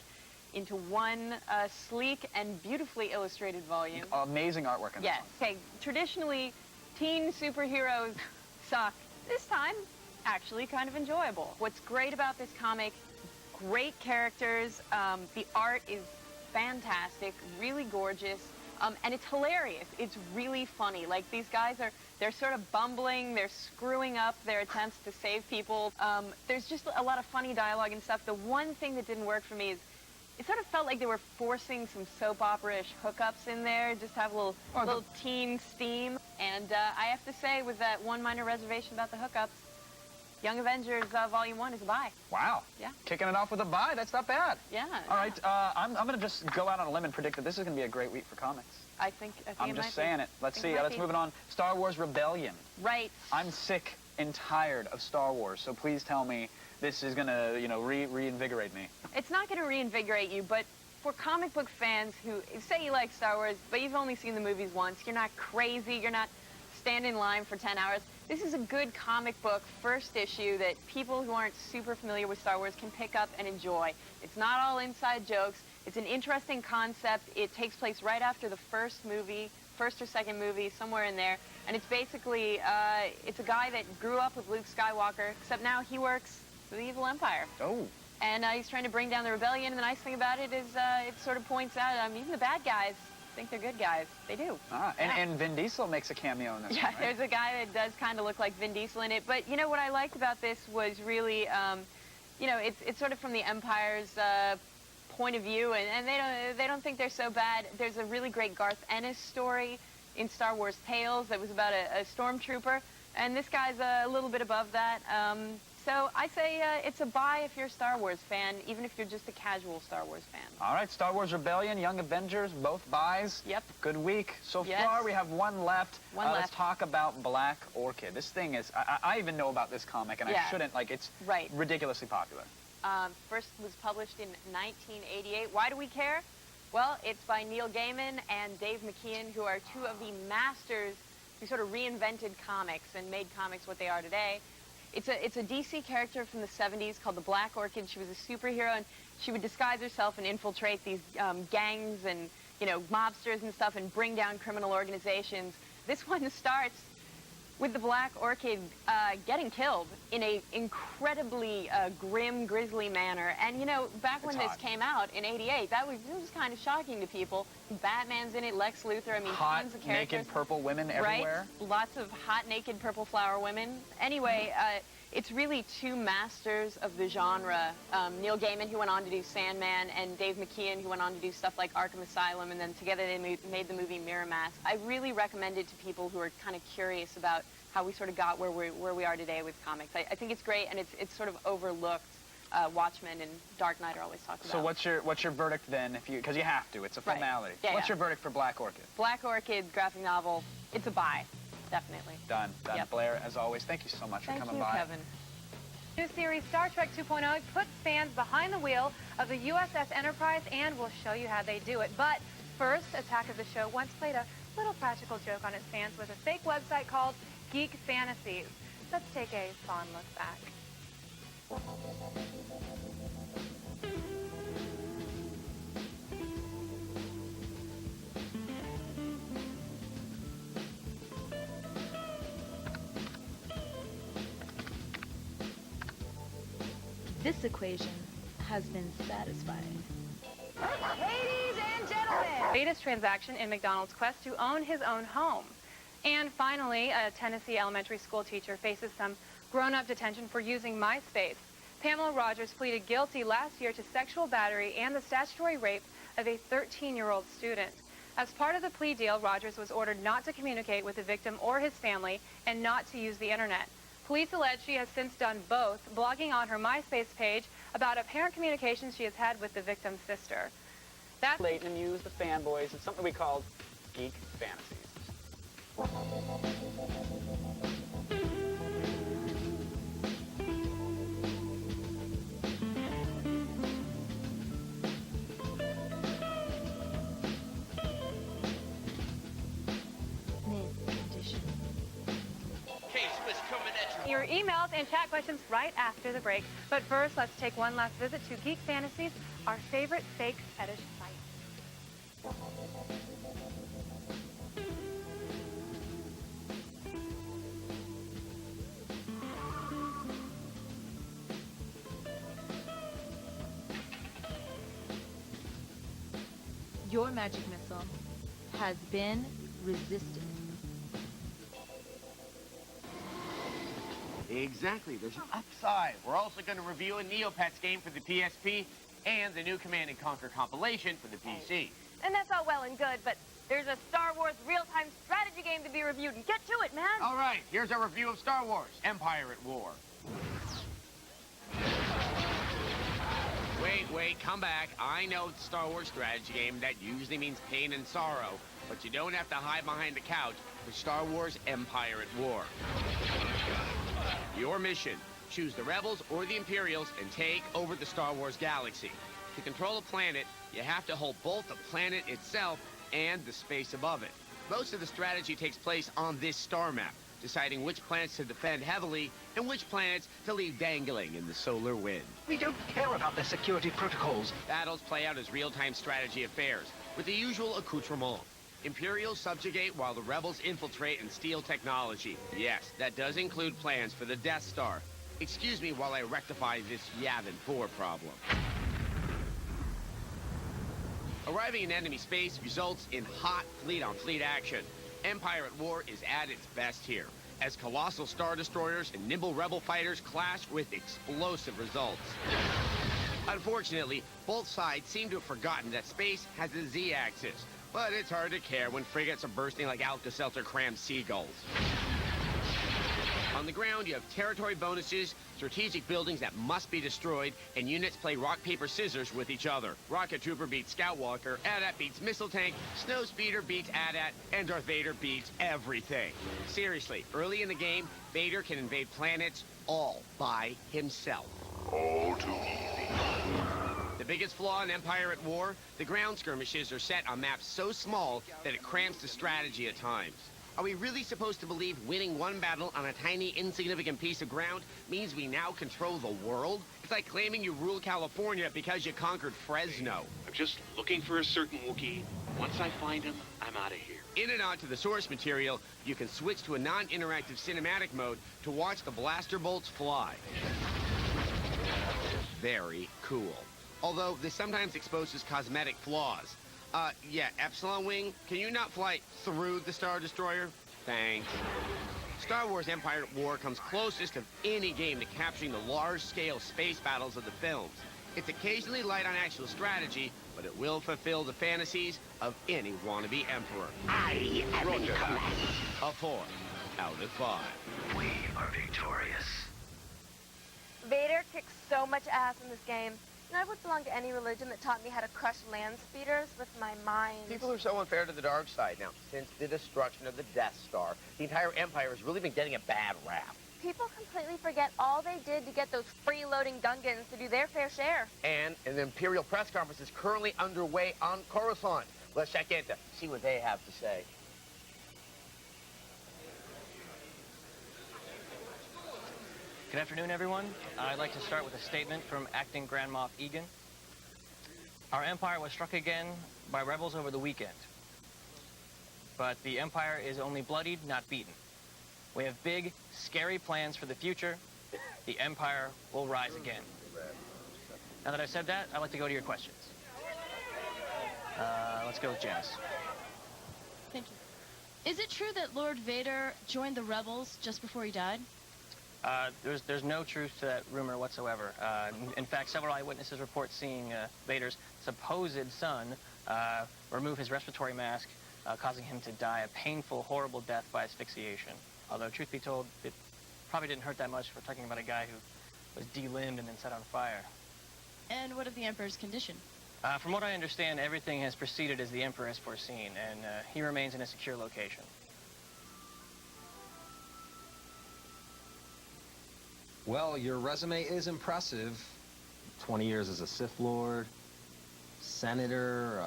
into one sleek and beautifully illustrated volume. Amazing artwork in this one. Okay, traditionally, teen superheroes suck. This time, actually kind of enjoyable. What's great about this comic, great characters, the art is fantastic, really gorgeous. And it's hilarious. It's really funny. Like, these guys they're sort of bumbling. They're screwing up their attempts to save people. There's just a lot of funny dialogue and stuff. The one thing that didn't work for me is it sort of felt like they were forcing some soap opera-ish hookups in there, just have a little teen steam. And I have to say, with that one minor reservation about the hookups, Young Avengers Volume 1 is a buy. Wow. Yeah. Kicking it off with a buy. That's not bad. Yeah. All right. I'm going to just go out on a limb and predict that this is going to be a great week for comics. I think I'm just saying it. Let's see. Let's move it on. Star Wars Rebellion. Right. I'm sick and tired of Star Wars, so please tell me this is going to, reinvigorate me. It's not going to reinvigorate you, but for comic book fans who say you like Star Wars, but you've only seen the movies once, you're not crazy, you're not standing in line for 10 hours, this is a good comic book first issue that people who aren't super familiar with Star Wars can pick up and enjoy. It's not all inside jokes. It's an interesting concept. It takes place right after the first or second movie, somewhere in there. And it's basically, it's a guy that grew up with Luke Skywalker, except now he works for the evil empire. Oh. And he's trying to bring down the rebellion. And the nice thing about it is it sort of points out, even the bad guys think they're good guys. They do. And Vin Diesel makes a cameo in this one, right? There's a guy that does kind of look like Vin Diesel in it. But, what I liked about this was really, it's sort of from the Empire's point of view, and they don't think they're so bad. There's a really great Garth Ennis story in Star Wars Tales that was about a stormtrooper, and this guy's a little bit above that. So I say it's a buy if you're a Star Wars fan, even if you're just a casual Star Wars fan. All right, Star Wars Rebellion, Young Avengers, both buys. Yep. Good week. So Yes. far, we have one left. One left. Let's talk about Black Orchid. This thing is, I even know about this comic, and Yeah. I shouldn't, like, it's Right. ridiculously popular. First was published in 1988. Why do we care? Well, it's by Neil Gaiman and Dave McKean, who are two of the masters who sort of reinvented comics and made comics what they are today. It's a DC character from the 70s called the Black Orchid. She was a superhero, and she would disguise herself and infiltrate these gangs and, you know, mobsters and stuff and bring down criminal organizations. This one starts with the Black Orchid getting killed in a incredibly grim, grisly manner. And, you know, back when this came out in '88, it was kind of shocking to people. Batman's in it, Lex Luthor, I mean, Hot, tons of characters. naked, purple women everywhere. Right? Lots of hot, naked, purple flower women. Anyway, it's really two masters of the genre. Neil Gaiman, who went on to do Sandman, and Dave McKean, who went on to do stuff like Arkham Asylum, and then together they made the movie Mirror Mask. I really recommend it to people who are kind of curious about how we sort of got where we are today with comics. I think it's great, and it's sort of overlooked. Watchmen and Dark Knight are always talked about. So what's your verdict then? Because you have to, it's a formality. Yeah, What's your verdict for Black Orchid? Black Orchid graphic novel. It's a buy, definitely. Done. Yep. Blair, as always, thank you so much for coming by. Thank you, Kevin. New series Star Trek 2.0 puts fans behind the wheel of the USS Enterprise, and we'll show you how they do it. But first, Attack of the Show once played a little practical joke on its fans with a fake website called Geek Fantasies. Let's take a fond look back. This equation has been satisfied. Ladies and gentlemen! Latest transaction in McDonald's quest to own his own home. And finally, a Tennessee elementary school teacher faces some grown-up detention for using MySpace. Pamela Rogers pleaded guilty last year to sexual battery and the statutory rape of a 13-year-old student. As part of the plea deal, Rogers was ordered not to communicate with the victim or his family and not to use the internet. Police allege she has since done both, blogging on her MySpace page about apparent communications she has had with the victim's sister. That's Leighton used the fanboys. It's something we called Geek Fantasies. your emails and chat questions right after the break. But first, let's take one last visit to Geek Fantasies, our favorite fake fetish site. Your magic missile has been resisted. Exactly. There's an upside. We're also going to review a Neopets game for the PSP and the new Command & Conquer compilation for the PC. And that's all well and good, but there's a Star Wars real-time strategy game to be reviewed. And get to it, man! All right, here's our review of Star Wars, Empire at War. Wait, come back. I know it's a Star Wars strategy game. That usually means pain and sorrow, but you don't have to hide behind the couch for Star Wars Empire at War. Your mission, choose the Rebels or the Imperials and take over the Star Wars galaxy. To control a planet, you have to hold both the planet itself and the space above it. Most of the strategy takes place on this star map, deciding which planets to defend heavily and which planets to leave dangling in the solar wind. We don't care about the security protocols. Battles play out as real-time strategy affairs, with the usual accoutrement. Imperials subjugate while the Rebels infiltrate and steal technology. Yes, that does include plans for the Death Star. Excuse me while I rectify this Yavin 4 problem. Arriving in enemy space results in hot fleet-on-fleet action. Empire at War is at its best here, as colossal Star Destroyers and nimble Rebel fighters clash with explosive results. Unfortunately, both sides seem to have forgotten that space has a Z-axis, but it's hard to care when frigates are bursting like Alka-Seltzer crammed seagulls. On the ground, you have territory bonuses, strategic buildings that must be destroyed, and units play rock, paper, scissors with each other. Rocket Trooper beats Scout Walker, AT-AT beats Missile Tank, Snow Speeder beats AT-AT, and Darth Vader beats everything. Seriously, early in the game, Vader can invade planets all by himself. All too easy. The biggest flaw in Empire at War, the ground skirmishes are set on maps so small that it cramps the strategy at times. Are we really supposed to believe winning one battle on a tiny, insignificant piece of ground means we now control the world? It's like claiming you rule California because you conquered Fresno. I'm just looking for a certain Wookiee. Once I find him, I'm out of here. In and out to the source material, you can switch to a non-interactive cinematic mode to watch the blaster bolts fly. Very cool. Although this sometimes exposes cosmetic flaws. Yeah, Epsilon Wing, can you not fly through the Star Destroyer? Thanks. Star Wars Empire at War comes closest of any game to capturing the large-scale space battles of the films. It's occasionally light on actual strategy, but it will fulfill the fantasies of any wannabe emperor. I am in command. A 4 out of 5. We are victorious. Vader kicks so much ass in this game. And I would belong to any religion that taught me how to crush land speeders with my mind. People are so unfair to the dark side. Now, since the destruction of the Death Star, the entire Empire has really been getting a bad rap. People completely forget all they did to get those freeloading Gungans to do their fair share. And an Imperial press conference is currently underway on Coruscant. Let's check in to see what they have to say. Good afternoon, everyone. I'd like to start with a statement from Acting Grand Moff Egan. Our Empire was struck again by rebels over the weekend. But the Empire is only bloodied, not beaten. We have big, scary plans for the future. The Empire will rise again. Now that I've said that, I'd like to go to your questions. Let's go with Janice. Thank you. Is it true that Lord Vader joined the rebels just before he died? There's no truth to that rumor whatsoever. In fact, several eyewitnesses report seeing Vader's supposed son remove his respiratory mask, causing him to die a painful, horrible death by asphyxiation. Although, truth be told, it probably didn't hurt that much. We're talking about a guy who was delimbed and then set on fire. And what of the Emperor's condition? From what I understand, everything has proceeded as the Emperor has foreseen, and he remains in a secure location. Well, your resume is impressive. 20 years as a Sith Lord, Senator,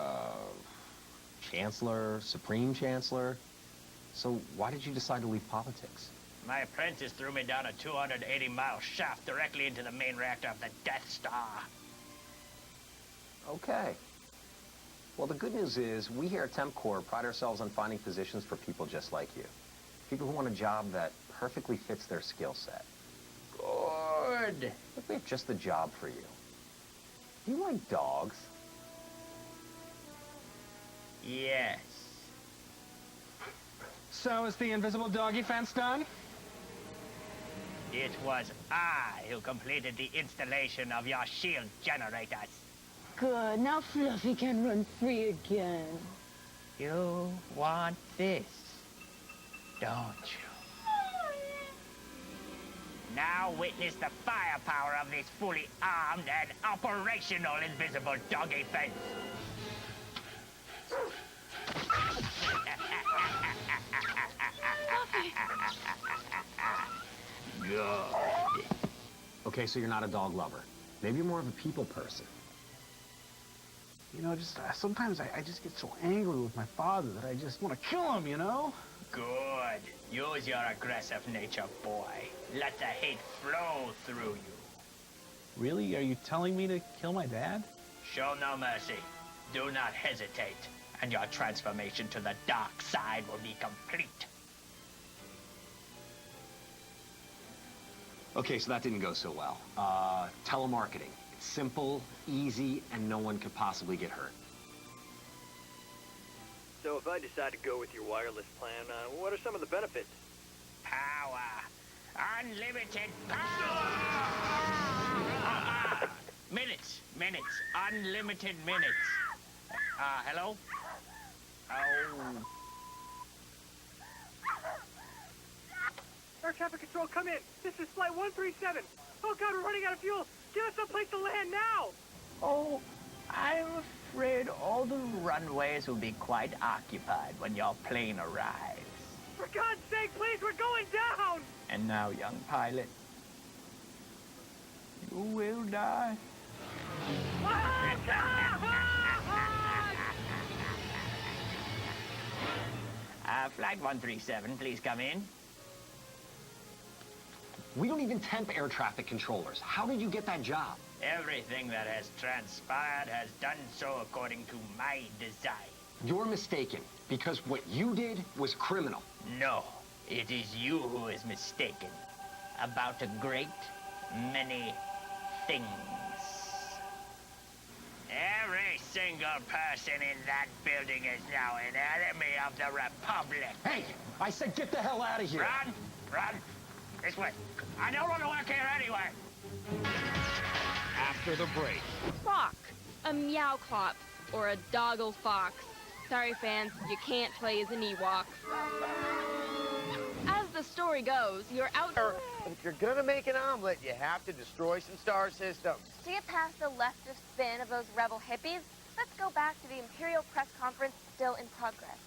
Chancellor, Supreme Chancellor. So why did you decide to leave politics? My apprentice threw me down a 280-mile shaft directly into the main reactor of the Death Star. Okay. Well, the good news is we here at Camcorder pride ourselves on finding positions for people just like you. People who want a job that perfectly fits their skill set. Good. Look, we have just the job for you. Do you like dogs? Yes. So is the invisible doggy fence done? It was I who completed the installation of your shield generators. Good. Now Fluffy can run free again. You want this, don't you? Now witness the firepower of this fully armed and operational invisible doggy fence. Good. Okay, so you're not a dog lover. Maybe you're more of a people person. You know, just sometimes I just get so angry with my father that I just want to kill him, you know? Good. Use your aggressive nature, boy. Let the hate flow through you. Really? Are you telling me to kill my dad? Show no mercy. Do not hesitate, and your transformation to the dark side will be complete. Okay, so that didn't go so well. Telemarketing. It's simple, easy, and no one could possibly get hurt. So if I decide to go with your wireless plan, what are some of the benefits? Power. Unlimited power! Minutes. Unlimited minutes. Hello? Oh. air traffic control, come in. This is flight 137. Oh God, we're running out of fuel. Give us some place to land now. Oh, I'm afraid all the runways will be quite occupied when your plane arrives. For God's sake, please, we're going down. And now, young pilot, you will die. Oh, God! Flight 137, please come in. We don't even temp air traffic controllers. How did you get that job? Everything that has transpired has done so according to my design. You're mistaken, because what you did was criminal. No, it is you who is mistaken about a great many things. Every single person in that building is now an enemy of the Republic. Hey, I said get the hell out of here. Run! This way. I don't want to work here anyway. After the break. Spock, a meow clop, or a doggle fox. Sorry, fans, you can't play as an Ewok. As the story goes, you're out... If you're gonna make an omelet, you have to destroy some star systems. To get past the leftist spin of those rebel hippies, let's go back to the Imperial press conference still in progress.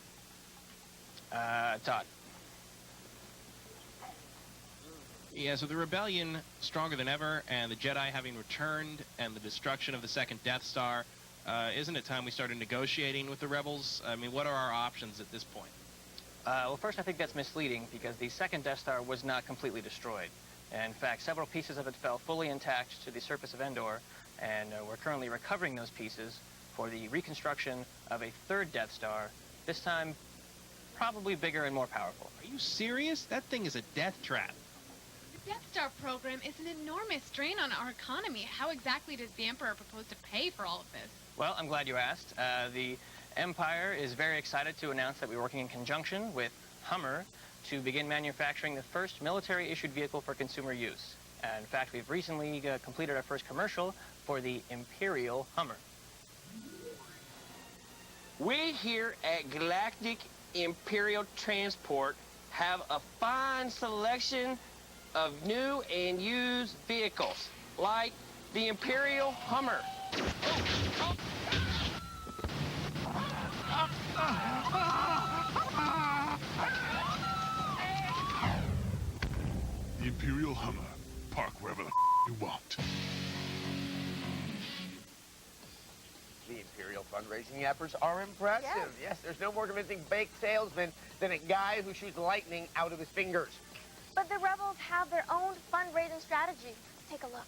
Todd. Yeah, so the rebellion stronger than ever, and the Jedi having returned, and the destruction of the second Death Star, isn't it time we started negotiating with the rebels? I mean, what are our options at this point? Well, first, I think that's misleading, because the second Death Star was not completely destroyed. In fact, several pieces of it fell fully intact to the surface of Endor, and we're currently recovering those pieces for the reconstruction of a third Death Star, this time probably bigger and more powerful. Are you serious? That thing is a death trap. The Death Star program is an enormous strain on our economy. How exactly does the Emperor propose to pay for all of this? Well, I'm glad you asked. The Empire is very excited to announce that we're working in conjunction with Hummer to begin manufacturing the first military-issued vehicle for consumer use. In fact, we've recently completed our first commercial for the Imperial Hummer. We here at Galactic Imperial Transport have a fine selection of new and used vehicles, like the Imperial Hummer. The Imperial Hummer. Park wherever the you want. The Imperial fundraising efforts are impressive. Yes, there's no more convincing fake salesman than a guy who shoots lightning out of his fingers. But the rebels have their own fundraising strategy. Let's take a look.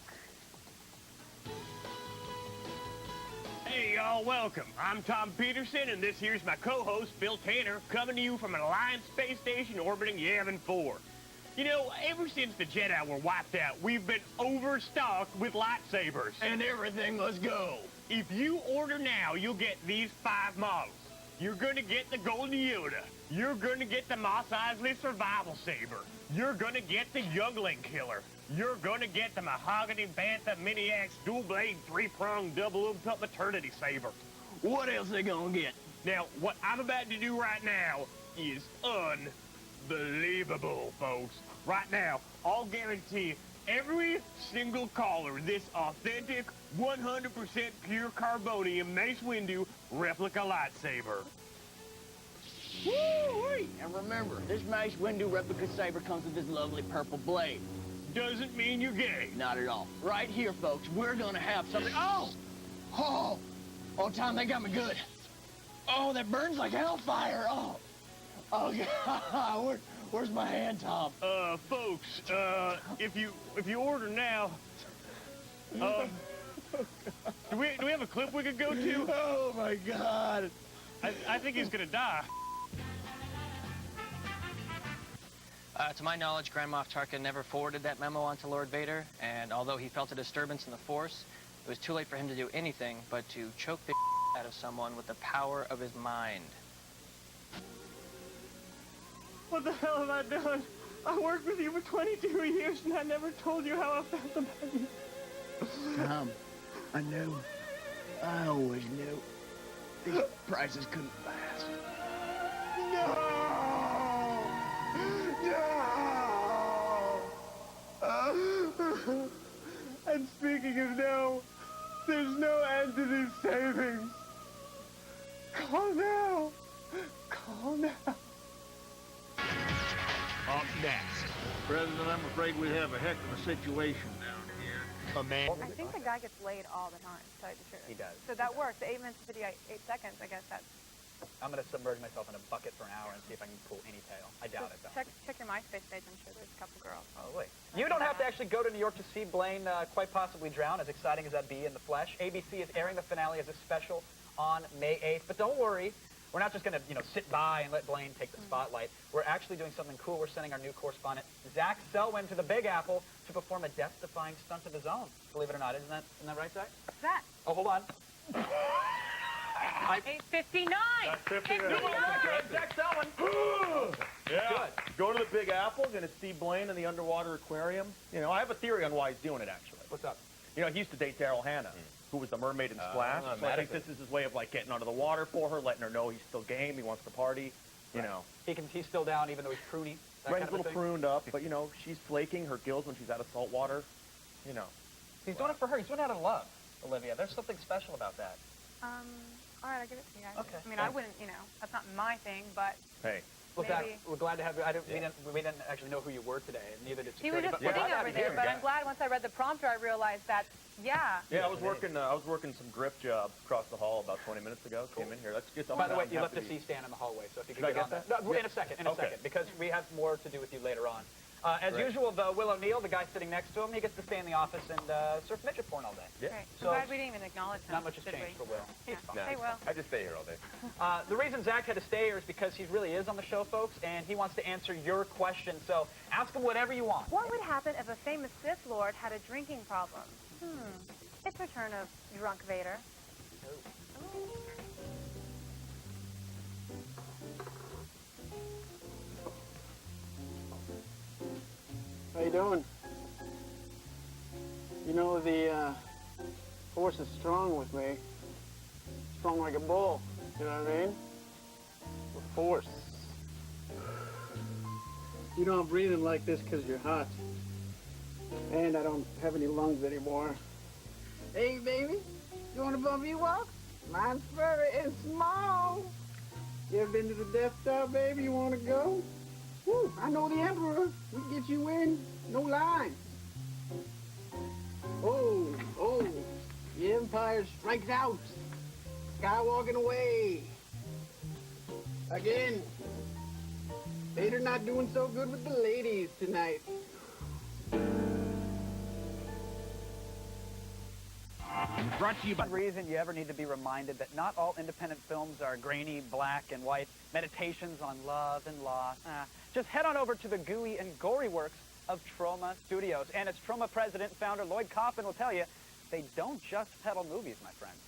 Hey, y'all, welcome. I'm Tom Peterson, and this here's my co-host, Phil Tanner, coming to you from an Alliance space station orbiting Yavin 4. You know, ever since the Jedi were wiped out, we've been overstocked with lightsabers. And everything must go. If you order now, you'll get these 5 models. You're gonna get the Golden Yoda. You're gonna get the Mos Eisley Survival Saber. You're gonna get the Youngling Killer. You're gonna get the Mahogany Bantha Mini-Axe Dual-Blade 3-Prong Double-Up Maternity Saber. What else they gonna get? Now, what I'm about to do right now is unbelievable, folks. Right now, I'll guarantee every single caller this authentic, 100% pure carbonium Mace Windu replica lightsaber. Woo-wee! And remember, this Mace Windu replica saber comes with this lovely purple blade. Doesn't mean you're gay. Not at all. Right here, folks, we're gonna have something. Oh, Tom, they got me good. Oh, that burns like hellfire. Oh God, where's my hand, Tom? Folks, if you order now, do we have a clip we could go to? Oh my God. I think he's gonna die. To my knowledge, Grand Moff Tarkin never forwarded that memo on to Lord Vader, and although he felt a disturbance in the Force, it was too late for him to do anything but to choke the out of someone with the power of his mind. What the hell have I done? I worked with you for 22 years and I never told you how I felt about you. Tom, I knew. I always knew. These prices couldn't last. No! No! And speaking of no, there's no end to these savings. Call now. Call now. Up next. President, I'm afraid we have a heck of a situation down here. A man. I think the guy gets laid all the time, to tell you the truth. He does. So that works. The 8 minutes video, 8 seconds, I guess that's... I'm going to submerge myself in a bucket for an hour and see if I can pull any tail. I doubt it, though. Check your MySpace page. I'm sure there's a couple girls. Oh, wait. You don't have to actually go to New York to see Blaine quite possibly drown, as exciting as that be in the flesh. ABC is airing the finale as a special on May 8th. But don't worry. We're not just going to, sit by and let Blaine take the spotlight. We're actually doing something cool. We're sending our new correspondent, Zach Selwyn, to the Big Apple to perform a death-defying stunt of his own. Believe it or not. Isn't that right, Zach? What's that? Oh, hold on. 8:59. That's 59. Zach Selwyn. Yeah. Go to the Big Apple. Going to see Blaine in the underwater aquarium. I have a theory on why he's doing it, actually. What's up? He used to date Daryl Hannah, who was the mermaid in Splash. So I think this is his way of, getting under the water for her, letting her know he's still game, he wants to party, He's still down, even though he's pruny. Right, he's a little pruned up, but, she's flaking her gills when she's out of salt water, He's doing it for her. He's doing it out of love, Olivia. There's something special about that. All right, I'll give it to you guys. Okay. I mean, I wouldn't, that's not my thing, but... Hey. Well, Zach, we're glad to have you. We didn't actually know who you were today, and neither did He was security. just sitting over there, but I'm glad once I read the prompter, I realized that, yeah. Yeah, I was working some grip jobs across the hall about 20 minutes ago. Cool. Came in here. Let's get By the way, you left a C-stand in the hallway, so if you could get on that. No, in a second, because we have more to do with you later on. As usual, though, Will O'Neill, the guy sitting next to him, he gets to stay in the office and surf midget porn all day. Yeah. Great. So, I'm glad we didn't even acknowledge him. Not much has changed for Will. He's fine. Hey, Will. I just stay here all day. The reason Zach had to stay here is because he really is on the show, folks, and he wants to answer your question. So ask him whatever you want. What would happen if a famous Sith Lord had a drinking problem? It's Return of Drunk Vader. How you doing? The force is strong with me. Strong like a bull. You know what I mean? The force. I'm breathing like this because you're hot. And I don't have any lungs anymore. Hey, baby. You want to bump you up? Mine's furry and small. You ever been to the Death Star, baby? You want to go? Woo, I know the Emperor. We can get you in. No lines. Oh, the Empire strikes out. Skywalking away. Again. Vader not doing so good with the ladies tonight. Brought to you by reason you ever need to be reminded that not all independent films are grainy, black and white meditations on love and loss. Just head on over to the gooey and gory works of Troma Studios. And as Troma president and founder Lloyd Kaufman will tell you, they don't just peddle movies, my friends.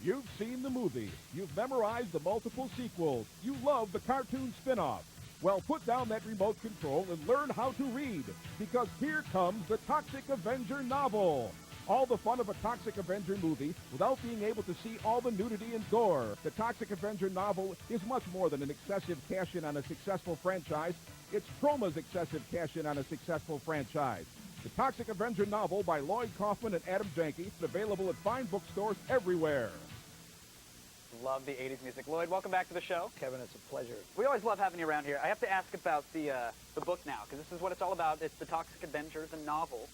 You've seen the movie. You've memorized the multiple sequels. You love the cartoon spin-off. Well, put down that remote control and learn how to read, because here comes the Toxic Avenger novel. All the fun of a Toxic Avenger movie without being able to see all the nudity and gore. The Toxic Avenger novel is much more than an excessive cash-in on a successful franchise. It's Troma's excessive cash-in on a successful franchise. The Toxic Avenger novel by Lloyd Kaufman and Adam Janke, available at fine bookstores everywhere. Love the 80s music. Lloyd, welcome back to the show. Kevin, it's a pleasure. We always love having you around here. I have to ask about the book now, because this is what it's all about. It's the Toxic Avenger, the novel.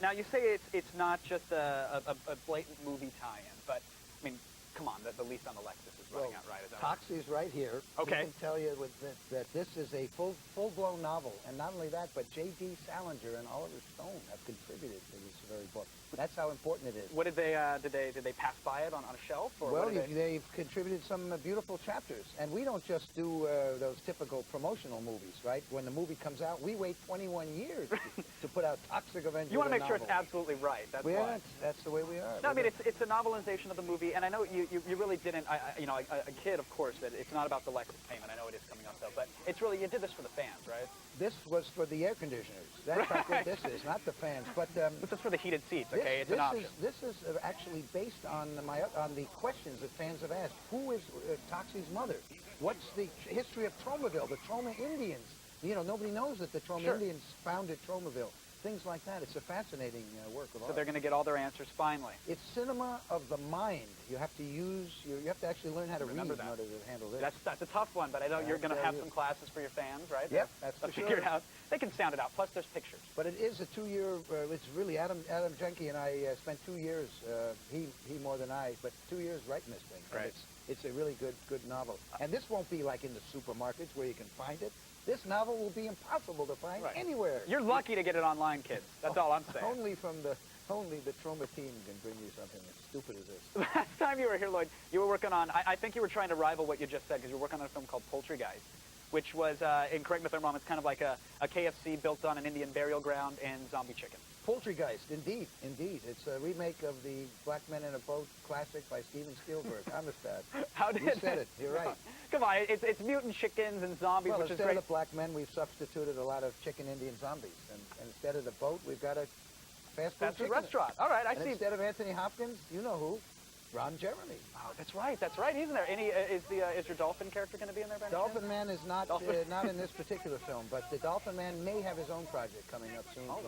Now, you say it's not just a blatant movie tie-in, but, I mean, come on, the lease on the Lexus is running out, right? Is that Toxie's right here. Okay. We can tell you that this is a full-blown novel. And not only that, but J.D. Salinger and Oliver Stone have contributed to this very book. That's how important it is. What did they pass by it on a shelf? Or well, they've contributed some beautiful chapters. And we don't just do those typical promotional movies, right? When the movie comes out, we wait 21 years to put out Toxic Avenger. You want to make sure it's absolutely right. That's why. That's the way we are. No, I mean, it's a novelization of the movie, and I know you really didn't, a kid, of course, that it's not about the Lexus payment. I know it is coming up, though, but it's really, you did this for the fans, right? This was for the air conditioners. That's how good this is, not the fans. But this is for the heated seats, okay? It's an option. This is actually based on the questions that fans have asked. Who is Toxie's mother? What's the history of Tromaville, the Troma Indians? Nobody knows that the Troma Indians founded Tromaville. things like that. It's a fascinating work of art. So they're going to get all their answers finally. It's cinema of the mind. You have to use, you have to actually learn how to read in order to handle this. That's a tough one, but I know you're going to have some classes for your fans, right? Yep, that's for figure sure. it out. They can sound it out. Plus, there's pictures. But it is a 2-year. It's really Adam Jenke and I spent 2 years. He more than I, but 2 years writing this thing. Right. It's a really good novel. And this won't be like in the supermarkets where you can find it. This novel will be impossible to find anywhere. You're lucky to get it online, kids. That's all I'm saying. Only the Troma team can bring you something as stupid as this. Last time you were here, Lloyd, you were working on, I think you were trying to rival what you just said, because you were working on a film called Poultry Guys, which was, and correct me if I'm wrong, it's kind of like a KFC built on an Indian burial ground and zombie chicken. Poultry Guys, indeed. It's a remake of the Black Men in a Boat classic by Steven Spielberg. Amistad. How did you said it? You're right. Come on, it's mutant chickens and zombies, which is great. Instead of the black men, we've substituted a lot of chicken Indian zombies, and instead of the boat, we've got a fast food restaurant. All right, I see. Instead of Anthony Hopkins, you know who? Ron Jeremy. Oh, that's right. Isn't there any? Is your Dolphin character going to be in there? By Dolphin Man is not not in this particular film, but the Dolphin Man may have his own project coming up soon. Oh,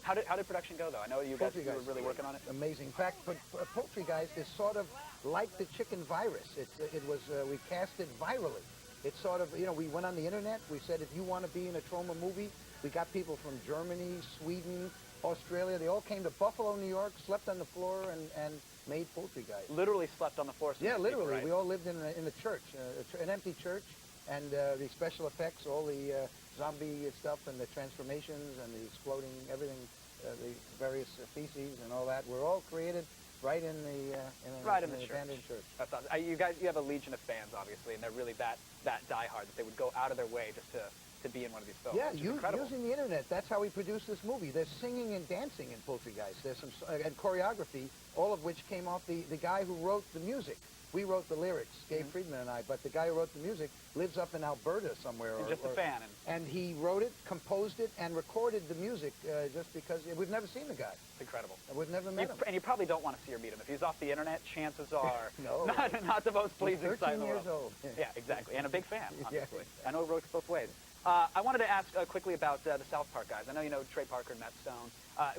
How did production go though? I know you guys were really working on it. Amazing. In fact, but Poultry Guys is sort of like the chicken virus. We cast it virally. It's sort of, we went on the internet. We said, if you want to be in a Troma movie, we got people from Germany, Sweden, Australia. They all came to Buffalo, New York, slept on the floor, and made Poultry Guys. Literally slept on the floor. Yeah, literally. Right? We all lived in the church, an empty church, and the special effects, all the zombie stuff, and the transformations, and the exploding everything, the various feces and all that, were all created right in the abandoned church. That's awesome. You guys, you have a legion of fans, obviously, and they're really that diehard that they would go out of their way just to be in one of these films. Yeah, incredible. Using the internet. That's how we produced this movie. There's singing and dancing in Poultry Guys. There's some and choreography, all of which came off the guy who wrote the music. We wrote the lyrics, Gabe Friedman and I, but the guy who wrote the music lives up in Alberta somewhere. He's just a fan. And he wrote it, composed it, and recorded the music just because we've never seen the guy. It's incredible. We've never met him. And you probably don't want to see or meet him. If he's off the internet, chances are no, not the most pleasing sight in the world. 13 years old. Yeah, exactly. And a big fan, obviously. Yeah. I know it works both ways. I wanted to ask quickly about the South Park guys. I know you know Trey Parker and Matt Stone,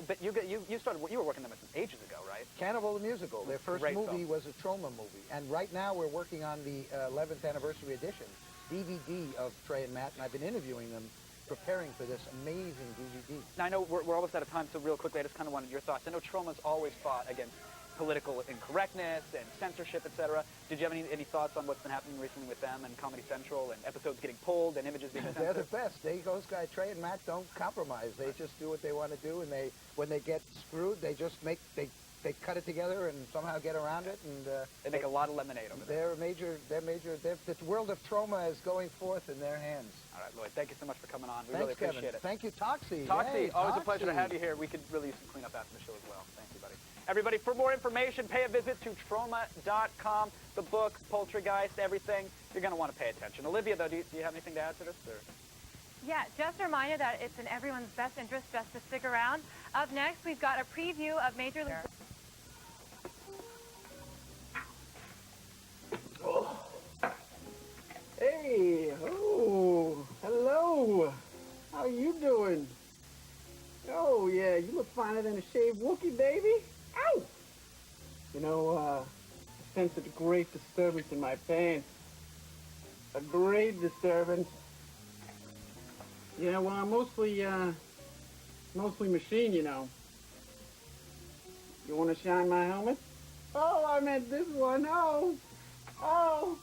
but you were working on them some ages ago, right? Cannibal the Musical. Their first movie was a Troma movie, and right now we're working on the 11th anniversary edition DVD of Trey and Matt, and I've been interviewing them, preparing for this amazing DVD. Now I know we're almost out of time, so real quickly, I just kind of wanted your thoughts. I know Troma's always fought against political incorrectness and censorship, etc. Did you have any thoughts on what's been happening recently with them and Comedy Central and episodes getting pulled and images being censored? They're the best. Those guys, Trey and Matt, don't compromise. They just do what they want to do, and when they get screwed, they just they cut it together and somehow get around it. And they make a lot of lemonade over there. The world of Troma is going forth in their hands. All right, Lloyd, thank you so much for coming on. We Thanks, really appreciate Kevin. it. Thank you, Toxie. Toxie, always a pleasure to have you here. We could really use some cleanup after the show as well. Thank you, buddy. Everybody, for more information, pay a visit to Troma.com. The book, Poultry Guys, everything. You're going to want to pay attention. Olivia, though, do you have anything to add to this? Or? Yeah, just a reminder that it's in everyone's best interest just to stick around. Up next, we've got a preview of Major League... Hey, hello. How you doing? Oh, yeah, you look finer than a shaved Wookiee, baby. Ow! You know, I sense a great disturbance in my pants. A great disturbance. Yeah, well, I'm mostly machine, you know. You want to shine my helmet? Oh, I meant this one. Oh.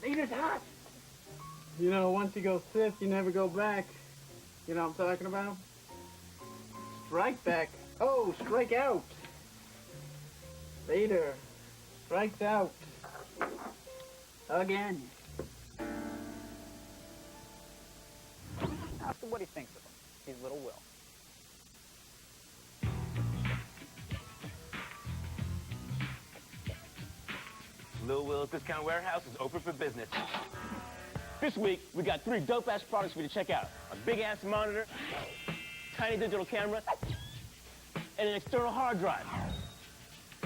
Vader's hot. You know, once you go Sith, you never go back. You know what I'm talking about? Strike back. Oh, strike out. Vader strikes out. Again. Ask him what he thinks of him. He's Little Will. Lil Will's Discount Warehouse is open for business. This week, we got 3 dope-ass products for you to check out. A big-ass monitor, tiny digital camera, and an external hard drive.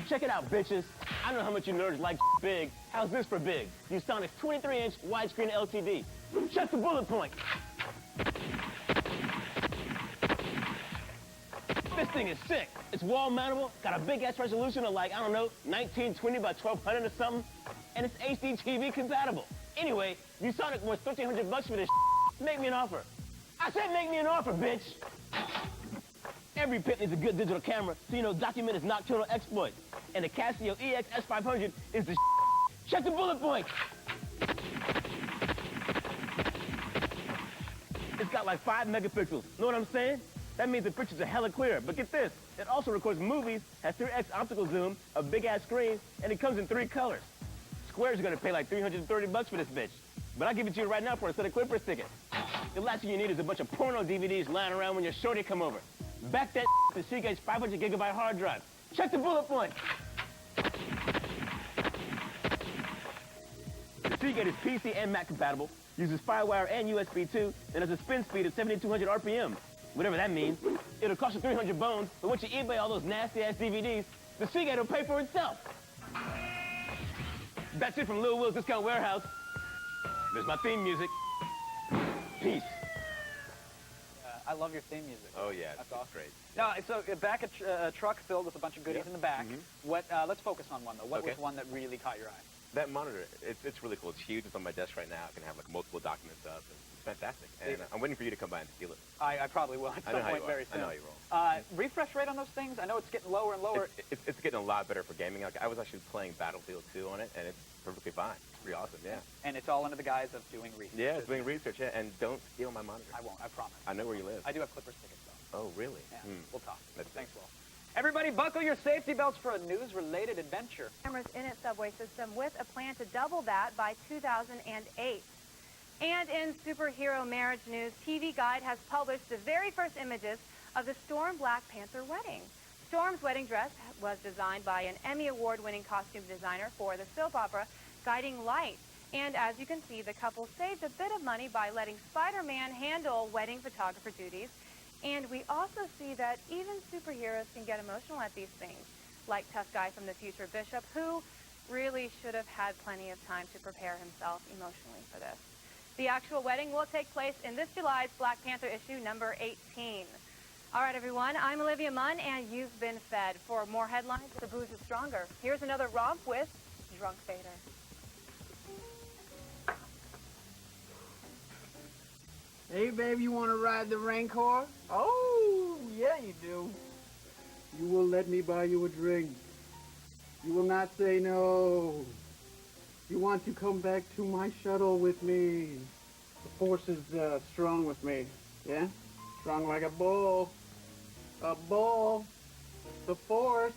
Check it out, bitches. I know how much you nerds like big. How's this for big? Use Sonic's 23-inch widescreen LCD. Check the bullet point. This thing is sick. It's wall mountable, got a big ass resolution of like, I don't know, 1920 by 1200 or something, and it's HD TV compatible. Anyway, you Sonic wants $1,300 for this. Make me an offer. I said make me an offer, bitch. Every pit needs a good digital camera, so you know document its nocturnal exploits. And the Casio EX S500 is the Check the bullet points. It's got like 5 megapixels. Know what I'm saying? That means the pictures are hella clear. But get this, it also records movies, has 3x optical zoom, a big-ass screen, and it comes in 3 colors. Square's gonna pay like $330 for this bitch. But I'll give it to you right now for a set of Clippers tickets. The last thing you need is a bunch of porno DVDs lying around when your shorty come over. Back that to Seagate's 500 gigabyte hard drive. Check the bullet point. The Seagate is PC and Mac compatible, uses FireWire and USB 2, and has a spin speed of 7,200 RPM. Whatever that means. It'll cost you 300 bones, but once you eBay all those nasty-ass DVDs, the Seagate will pay for itself. That's it from Lil Will's Discount Warehouse. There's my theme music. Peace. I love your theme music. Oh, yeah. That's awesome. Great. Now, so back at a truck filled with a bunch of goodies in the back. What? Let's focus on one, though. What was one that really caught your eye? That monitor, it's really cool. It's huge. It's on my desk right now. I can have like multiple documents up. It's fantastic. And I'm waiting for you to come by and steal it. I probably will at some point very soon. I know you will. Refresh rate on those things? I know it's getting lower and lower. It's getting a lot better for gaming. Like, I was actually playing Battlefield 2 on it, and it's perfectly fine. Pretty awesome, yeah. And it's all under the guise of doing research. Yeah, it's doing research, yeah. And don't steal my monitor. I won't, I promise. I know where you live. I do have Clippers tickets, though. Oh, really? Yeah, we'll talk. Thanks, Will. Will. Everybody buckle your safety belts for a news-related adventure. Cameras in its subway system with a plan to double that by 2008. And in superhero marriage news, TV Guide has published the very first images of the Storm Black Panther wedding. Storm's wedding dress was designed by an Emmy Award-winning costume designer for the soap opera Guiding Light. And as you can see, the couple saved a bit of money by letting Spider-Man handle wedding photographer duties. And we also see that even superheroes can get emotional at these things, like tough guy from the future Bishop, who really should have had plenty of time to prepare himself emotionally for this. The actual wedding will take place in this July's Black Panther issue number 18. All right, everyone, I'm Olivia Munn, and you've been fed. For more headlines, the booze is stronger. Here's another romp with Drunk Vader. Hey, babe, you want to ride the Rancor? Oh, yeah, you do. You will let me buy you a drink. You will not say no. You want to come back to my shuttle with me. The Force is strong with me, yeah? Strong like a bull. A bull. The Force.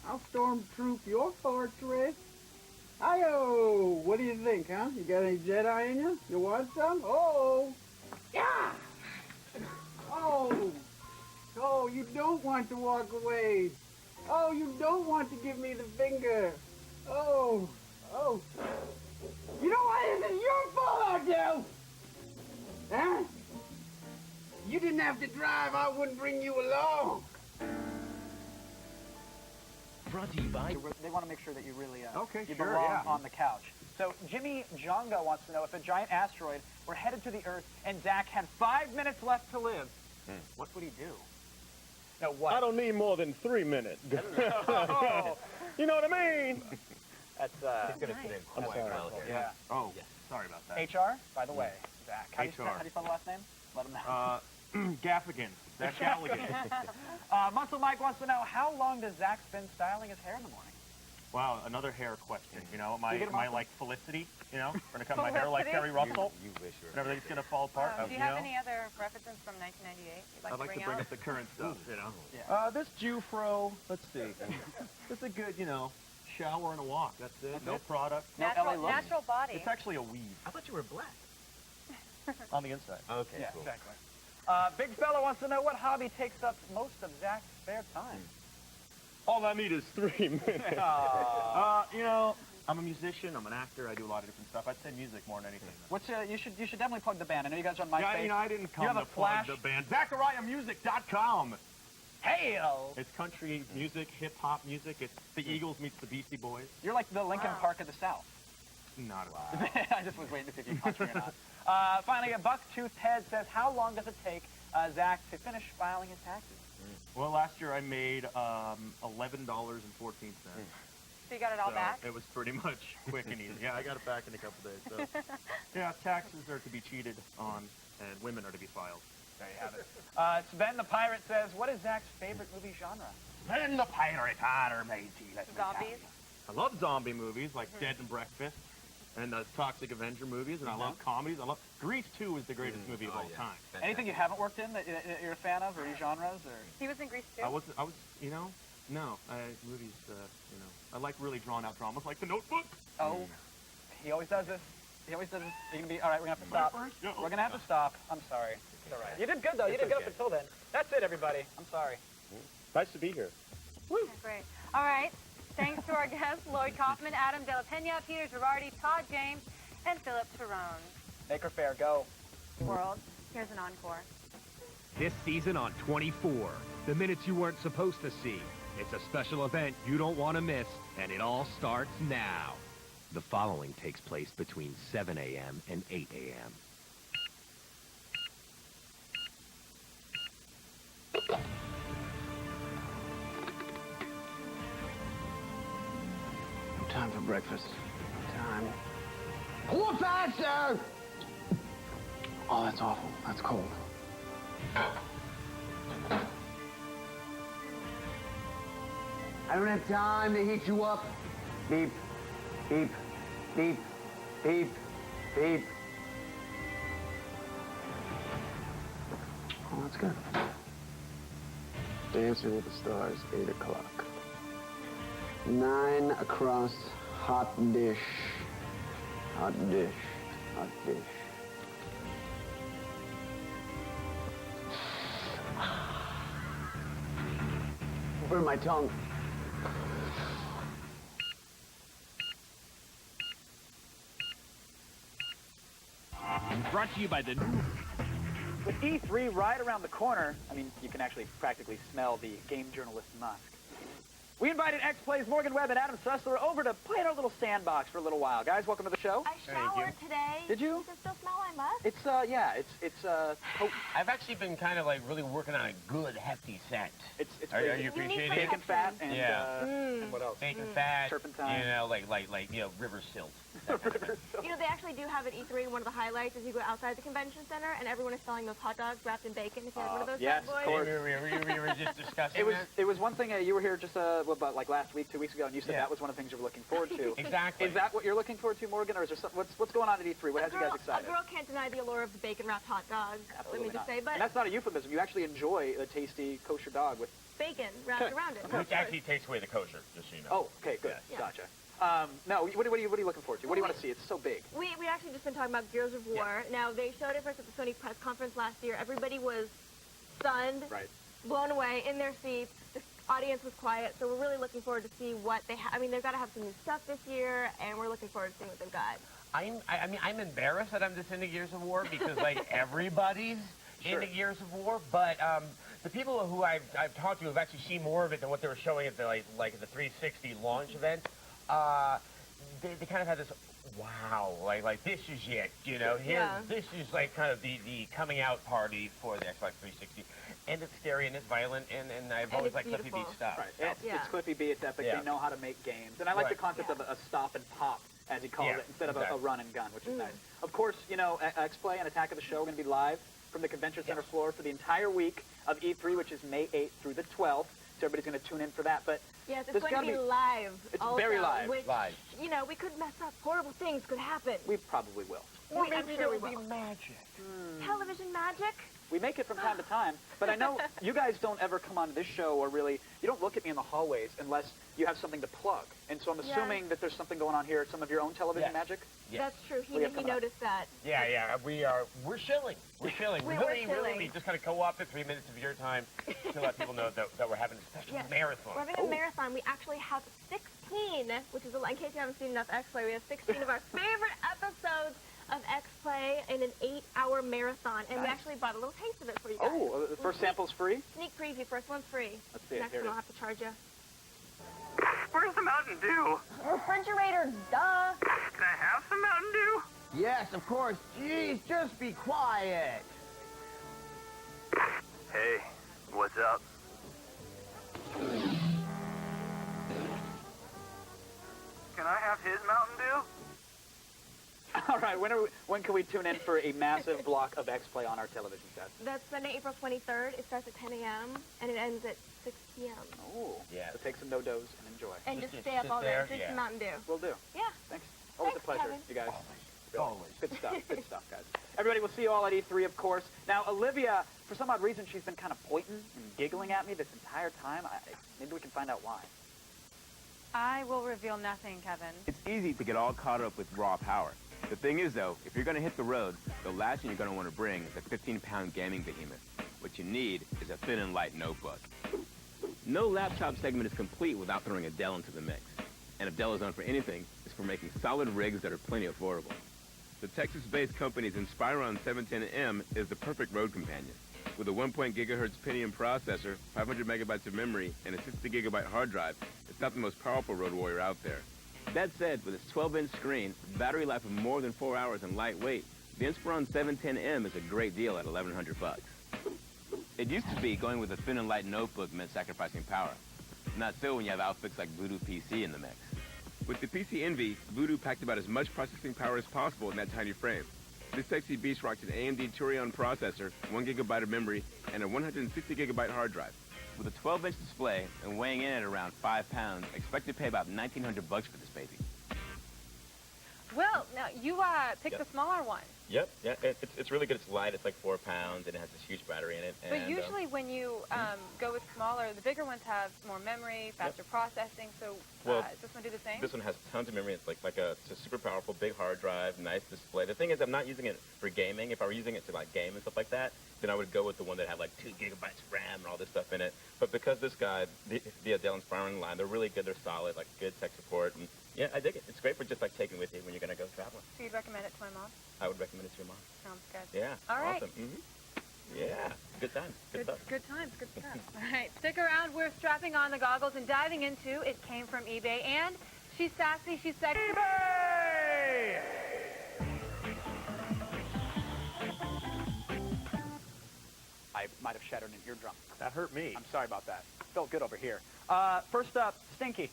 I'll stormtroop your fortress. Hi-yo! What do you think, huh? You got any Jedi in you? You want some? Oh! Yeah! Oh! Oh, you don't want to walk away. Oh, you don't want to give me the finger. Oh! Oh! You know what? Isn't your fault, out there? Huh? You didn't have to drive. I wouldn't bring you along. Brought to you by... They want to make sure that you really you belong on the couch. So Jimmy Jonga wants to know, if a giant asteroid were headed to the Earth and Zach had 5 minutes left to live, what would he do? No, what? I don't need more than 3 minutes. You know what I mean? That's, He's going to fit in I'm quite sorry. well here. Yeah. Oh, sorry about that. HR, by the way, Zach. How do you spell the last name? Let him know. Gaffigan. Zach Galligan. Muscle Mike wants to know, how long does Zach spend styling his hair in the morning? Wow, another hair question. You know, my like Felicity, you know, going to cut my Felicity? hair like Terry Russell. You wish you were. And everything's going to fall apart. Do you have any other references from 1998 you'd like I'd like to bring out? up the current stuff, you know. Yeah. This G4, let's see. It's a good, you know, shower and a walk. That's it. No product. Natural body. It's actually a weave. I thought you were black. On the inside. Okay, Yeah, cool. exactly. Big Fella wants to know, what hobby takes up most of Zach's spare time? All I need is 3 minutes. You know, I'm a musician. I'm an actor. I do a lot of different stuff. I'd say music more than anything. What's you should definitely plug the band. I know you guys are on MySpace. Yeah, you know, I didn't come you have to a flash. plug the band. ZachariahMusic.com. Hey-o! It's country music, hip-hop music. It's the Eagles meets the Beastie Boys. You're like the Linkin Park of the South. Not at all. I just was waiting to see if you country or not. Finally, a Bucktooth Ted says, how long does it take Zach to finish filing his taxes? Well, last year I made $11.14. So you got it all back? It was pretty much quick and easy. Yeah, I got it back in a couple days. So, yeah, taxes are to be cheated on, and women are to be filed. There you have it. Sven the Pirate says, what is Zach's favorite movie genre? Sven the Pirate, matey. Zombies? I love zombie movies like Dead and Breakfast and the Toxic Avenger movies, and I love comedies. Grease 2 is the greatest movie of all time. Anything you haven't worked in that you're a fan of, or any genres? Or He was in Grease too? I was, movies, I like really drawn-out dramas like The Notebook. Oh, he always does this. All right, we're going to have to stop. We're going to have to stop. I'm sorry. It's all right. You did good, though. You did good up until then. That's it, everybody. I'm sorry. Nice to be here. Woo. Great. All right. Thanks to our guests, Lloyd Kaufman, Adam De La Pena, Peter Girardi, Todd James, and Philip Tyrone. Make her fair. Go. World. Here's an encore. This season on 24, the minutes you weren't supposed to see. It's a special event you don't want to miss, and it all starts now. The following takes place between 7 a.m. and 8 a.m. Time for breakfast. Time. Pull faster! Oh, that's awful. That's cold. I don't have time to heat you up. Beep, beep, beep, beep, beep. Oh, that's good. Dancing with the Stars, 8 o'clock. 9 across, hot dish. Hot dish, hot dish. Burn my tongue. Brought to you by the new... With E3 right around the corner, I mean, you can actually practically smell the game journalist musk. We invited X-Play's Morgan Webb and Adam Sussler over to play in our little sandbox for a little while. Guys, welcome to the show. I showered today. Did you? Does it still smell like musk? It's, it's potent. I've actually been kind of like really working on a good hefty scent. It's are you appreciating it? Bacon fat and, and what else? Bacon fat, turpentine. like river silt. You know, they actually do have at E3, one of the highlights is you go outside the convention center and everyone is selling those hot dogs wrapped in bacon. If you had one of those yes, bad boys. Of course. We were just discussing It was one thing, you were here just about like last week, 2 weeks ago, and you said that was one of the things you were looking forward to. Exactly. Is that what you're looking forward to, Morgan, or is there what's going on at E3? What has you guys excited? A girl can't deny the allure of the bacon-wrapped hot dog. Absolutely let me just not. say, but and that's not a euphemism. You actually enjoy a tasty kosher dog with bacon wrapped around it. Which actually takes away the kosher, just so you know. Oh, okay, good. Yeah. Gotcha. No, what are you looking forward to? What do you want to see? It's so big. We actually just been talking about Gears of War. Now, they showed it first at the Sony press conference last year. Everybody was stunned, blown away, in their seats. The audience was quiet, so we're really looking forward to see what they have. I mean, they've got to have some new stuff this year, and we're looking forward to seeing what they've got. I'm embarrassed that I'm just into Gears of War because like everybody's into Gears of War, but the people who I've talked to have actually seen more of it than what they were showing at the like the 360 launch event. They kind of had this wow, like this is it, you know. This is like kind of the coming out party for the Xbox 360, and it's scary and it's violent, and I've always liked Cliffy B stuff. Right. It's Cliffy B. It's epic. They know how to make games, and I like the concept of a stop and pop, as he calls it, instead of a run and gun, which is nice. Of course, you know, X-Play and Attack of the Show are going to be live from the convention center floor for the entire week of E3, which is May 8th through the 12th. So everybody's going to tune in for that. But yes, it's going to be live. It's also, very live. Which, you know, we could mess up. Horrible things could happen. We probably will. Or maybe there will be magic. Television magic? We make it from time to time, but I know you guys don't ever come on this show or really, you don't look at me in the hallways unless you have something to plug. And so I'm assuming that there's something going on here at some of your own television magic? That's true. He noticed that. Yeah, we're shilling. We're shilling. Really just kind of co-opted 3 minutes of your time to let people know that we're having a special marathon. We're having a marathon. We actually have 16, which is, in case you haven't seen enough X-Play, we have 16 of our favorite episodes of X-Play in an 8-hour marathon, and we actually bought a little taste of it for you guys. Oh, the first sample's free? Sneak preview. First one's free. Let's see it. Next one I'll have to charge you. Where's the Mountain Dew? Refrigerator, duh. Can I have some Mountain Dew? Yes, of course. Jeez, just be quiet. Hey, what's up? Can I have his Mountain Dew? All right, when can we tune in for a massive block of X-Play on our television set? That's Sunday, April 23rd. It starts at 10 a.m. and it ends at 6 p.m. Oh, yeah. So take some no-dos and enjoy. And just stay up all day. Drink some Mountain Dew. Will do. Yeah. Thanks. Always a pleasure, Kevin. you guys. Always. Good stuff. Good stuff, guys. Everybody, we'll see you all at E3, of course. Now, Olivia, for some odd reason, she's been kind of pointing and giggling at me this entire time. Maybe we can find out why. I will reveal nothing, Kevin. It's easy to get all caught up with raw power. The thing is, though, if you're going to hit the road, the last thing you're going to want to bring is a 15-pound gaming behemoth. What you need is a thin and light notebook. No laptop segment is complete without throwing a Dell into the mix. And if Dell is known for anything, it's for making solid rigs that are plenty affordable. The Texas-based company's Inspiron 710M is the perfect road companion. With a 1.0 gigahertz Pentium processor, 500 megabytes of memory, and a 60 gigabyte hard drive, it's not the most powerful road warrior out there. That said, with its 12-inch screen, battery life of more than 4 hours, and lightweight, the Inspiron 710M is a great deal at $1,100 bucks. It used to be going with a thin and light notebook meant sacrificing power. Not so when you have outfits like Voodoo PC in the mix. With the PC Envy, Voodoo packed about as much processing power as possible in that tiny frame. This sexy beast rocks an AMD Turion processor, 1 gigabyte of memory, and a 160 gigabyte hard drive. With a 12-inch display and weighing in at around 5 pounds, expect to pay about $1,900 bucks for this baby. Will, now you picked the smaller one. Yep, yeah, it's really good. It's light. It's like 4 pounds, and it has this huge battery in it. But usually when you go with smaller, the bigger ones have more memory, faster processing. So does this one do the same? This one has tons of memory. It's it's a super powerful, big hard drive, nice display. The thing is, I'm not using it for gaming. If I were using it to like game and stuff like that, then I would go with the one that had like 2 gigabytes of RAM and all this stuff in it. But because this guy, the Dell Inspiron line, they're really good. They're solid, like good tech support, and yeah, I dig it. It's great for just like taking with you when you're gonna go traveling. So you'd recommend it to my mom? I would recommend it to your mom. Sounds good. Yeah. All right. Awesome. Mm-hmm. Yeah. Good times. Good stuff. Good times. Good stuff. All right. Stick around. We're strapping on the goggles and diving into It Came From eBay. And she's sassy. She's sexy. eBay! I might have shattered an eardrum. That hurt me. I'm sorry about that. Felt good over here. First up, Stinky.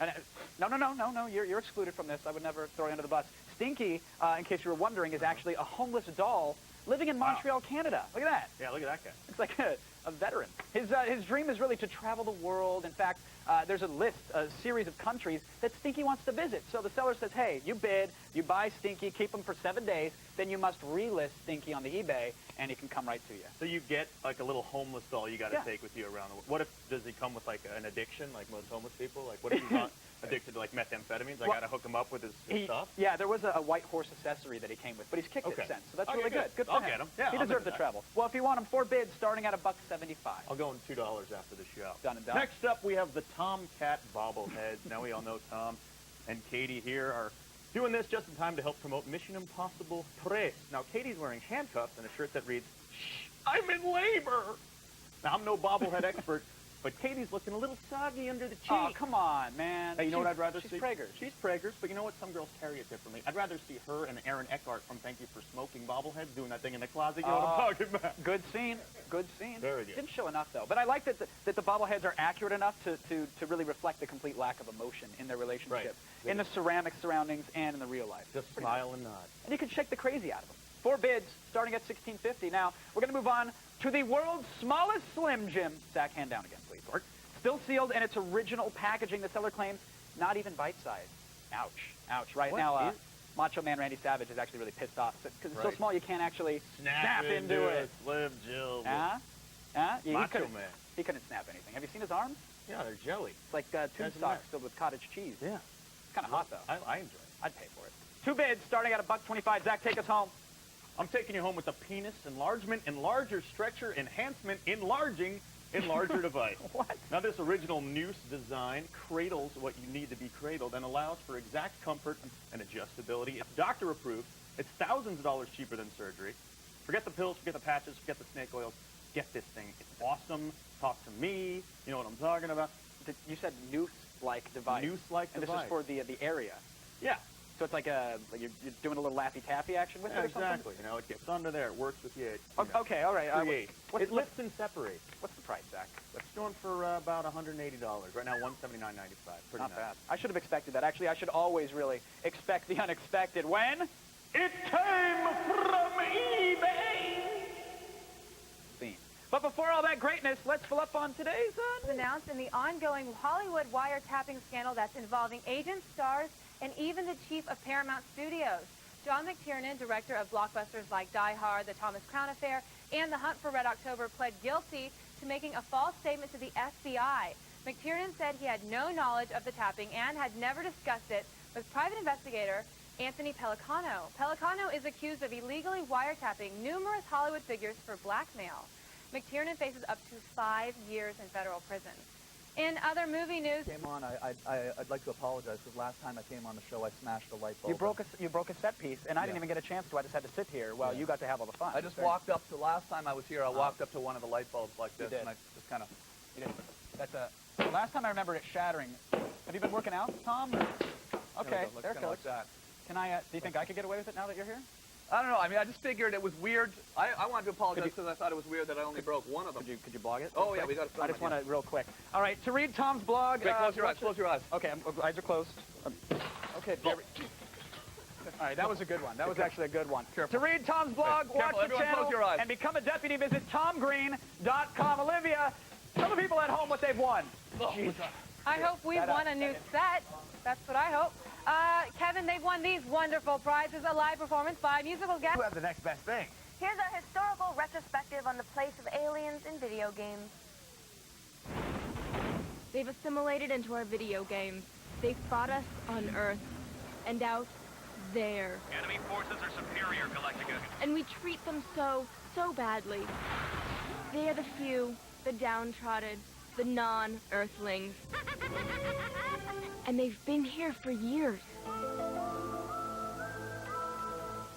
And, no, you're excluded from this. I would never throw you under the bus. Stinky, in case you were wondering, is actually a homeless doll living in Montreal, Canada. Look at that. Yeah, look at that guy. Looks like a veteran. His dream is really to travel the world. In fact, there's a series of countries that Stinky wants to visit. So the seller says, hey, you bid, you buy Stinky, keep him for 7 days, then you must relist Stinky on the eBay, and he can come right to you. So you get like a little homeless doll you got to take with you around the world. What if, does he come with like an addiction, like most homeless people? Like what if he's not addicted to like methamphetamines? I got to hook him up with his stuff? Yeah, there was a white horse accessory that he came with, but he's kicked it since, so that's really good. Good for I'll him. get him. Yeah, he deserves to travel. Well, if you want him, 4 bids starting at $1.75. I'll go in $2 after the show. Done and done. Next up, we have the Tomcat bobbleheads. Now we all know Tom and Katie here are doing this just in time to help promote Mission Impossible 3. Now, Katie's wearing handcuffs and a shirt that reads, "Shh, I'm in labor." Now, I'm no bobblehead expert, but Katie's looking a little soggy under the cheek. Oh, come on, man. Hey, you know what I'd rather see? She's preggers. She's preggers, but you know what? Some girls carry it differently. I'd rather see her and Aaron Eckhart from Thank You for Smoking bobbleheads doing that thing in the closet. You know what I'm talking about? Good scene. Good scene. Very good. Didn't show enough, though. But I like that the bobbleheads are accurate enough to really reflect the complete lack of emotion in their relationship, in the ceramic surroundings and in the real life. Just smile and nod. And you can shake the crazy out of them. 4 bids starting at $16.50. Now, we're going to move on to the world's smallest Slim Jim. Zach, hand down again, please. Still sealed in its original packaging. The seller claims not even bite-sized. Ouch. Ouch. Right now, Macho Man Randy Savage is actually really pissed off because it's so small you can't actually snap into it. Slim Jim. Macho Man. He couldn't snap anything. Have you seen his arms? Yeah, they're jelly. It's like tube socks filled with cottage cheese. Yeah. It's kind of hot, though. I enjoy it. I'd pay for it. 2 bids starting at $1.25. Zach, take us home. I'm taking you home with a penis enlargement, enlarger, stretcher, enhancement, enlarger device. What? Now, this original noose design cradles what you need to be cradled and allows for exact comfort and adjustability. It's doctor approved. It's thousands of dollars cheaper than surgery. Forget the pills, forget the patches, forget the snake oils. Get this thing. It's awesome. Talk to me. You know what I'm talking about. You said noose-like device. Noose-like device. And this is for the area. Yeah. So it's like you're doing a little Laffy Taffy action with it or something? Exactly. You know, it gets under there. It works with you. It, Okay, all right. Create. It lifts and separates. What's the price, Zach? It's going for about $180. Right now, $179.95. Pretty Not nice. bad. I should have expected that. Actually, I should always really expect the unexpected. When? It came from eBay. Theme. But before all that greatness, let's fill up on today's... announced in the ongoing Hollywood wiretapping scandal that's involving agents, stars, and even the chief of Paramount Studios. John McTiernan, director of blockbusters like Die Hard, The Thomas Crown Affair, and The Hunt for Red October, pled guilty to making a false statement to the FBI. McTiernan said he had no knowledge of the tapping and had never discussed it with private investigator Anthony Pellicano. Pellicano is accused of illegally wiretapping numerous Hollywood figures for blackmail. McTiernan faces up to 5 years in federal prison. In other movie news... Came on, I'd like to apologize because last time I came on the show, I smashed a light bulb. You broke a set piece, and I didn't even get a chance to. I just had to sit here while you got to have all the fun. I just walked up to, last time I was here, I walked up to one of the light bulbs like this, and I just kind of... You did. That's the last time I remember it shattering. Have you been working out, Tom? Okay, there it goes. Like that. Can I, do you think I could get away with it now that you're here? I don't know. I mean, I just figured it was weird. I wanted to apologize because I thought it was weird that I only broke one of them. Could you blog it? Oh, yeah, we got to film I just it, want to, real quick. All right, to read Tom's blog... Wait, close your eyes, close your eyes. Okay, eyes are closed. Okay, all right, that was a good one. That was actually a good one. Careful. To read Tom's blog, watch the channel, close your eyes. and become a deputy, visit TomGreen.com. Olivia, tell the people at home what they've won. I hope we've won a new set. That's what I hope. Kevin, they've won these wonderful prizes, a live performance by musical guest. Who have the next best thing? Here's a historical retrospective on the place of aliens in video games. They've assimilated into our video games. They fought us on Earth and out there. Enemy forces are superior, Galactica. And we treat them so badly. They are the few, the downtrodden, the non-Earthlings. And they've been here for years.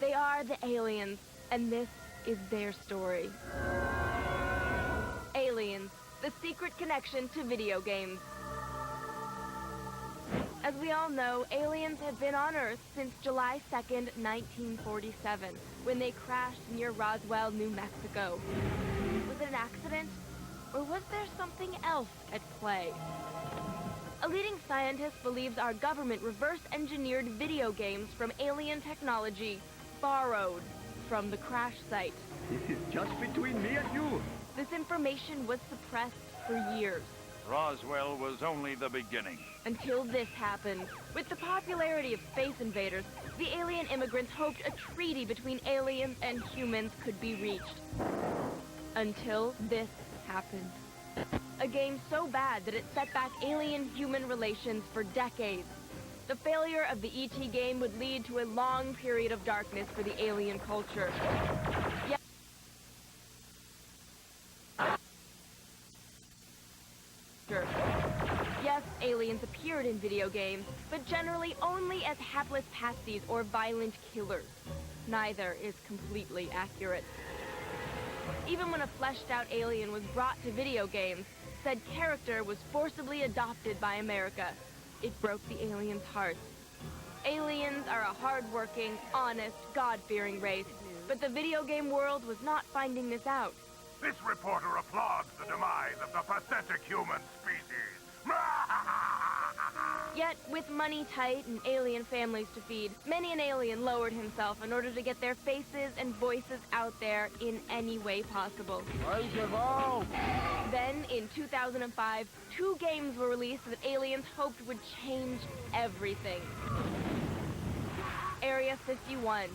They are the aliens, and this is their story. Aliens, the secret connection to video games. As we all know, aliens have been on Earth since July 2nd, 1947, when they crashed near Roswell, New Mexico. Was it an accident? Or was there something else at play? A leading scientist believes our government reverse-engineered video games from alien technology borrowed from the crash site. This is just between me and you. This information was suppressed for years. Roswell was only the beginning. Until this happened. With the popularity of Space Invaders, the alien immigrants hoped a treaty between aliens and humans could be reached. Until this happened. A game so bad that it set back alien-human relations for decades. The failure of the E.T. game would lead to a long period of darkness for the alien culture. Yes, aliens appeared in video games, but generally only as hapless pasties or violent killers. Neither is completely accurate. Even when a fleshed-out alien was brought to video games, said character was forcibly adopted by America. It broke the aliens' hearts. Aliens are a hard-working, honest, God-fearing race, but the video game world was not finding this out. This reporter applauds the demise of the pathetic human species. Yet, with money tight and alien families to feed, many an alien lowered himself in order to get their faces and voices out there in any way possible. Then, in 2005, 2 games were released that aliens hoped would change everything. Area 51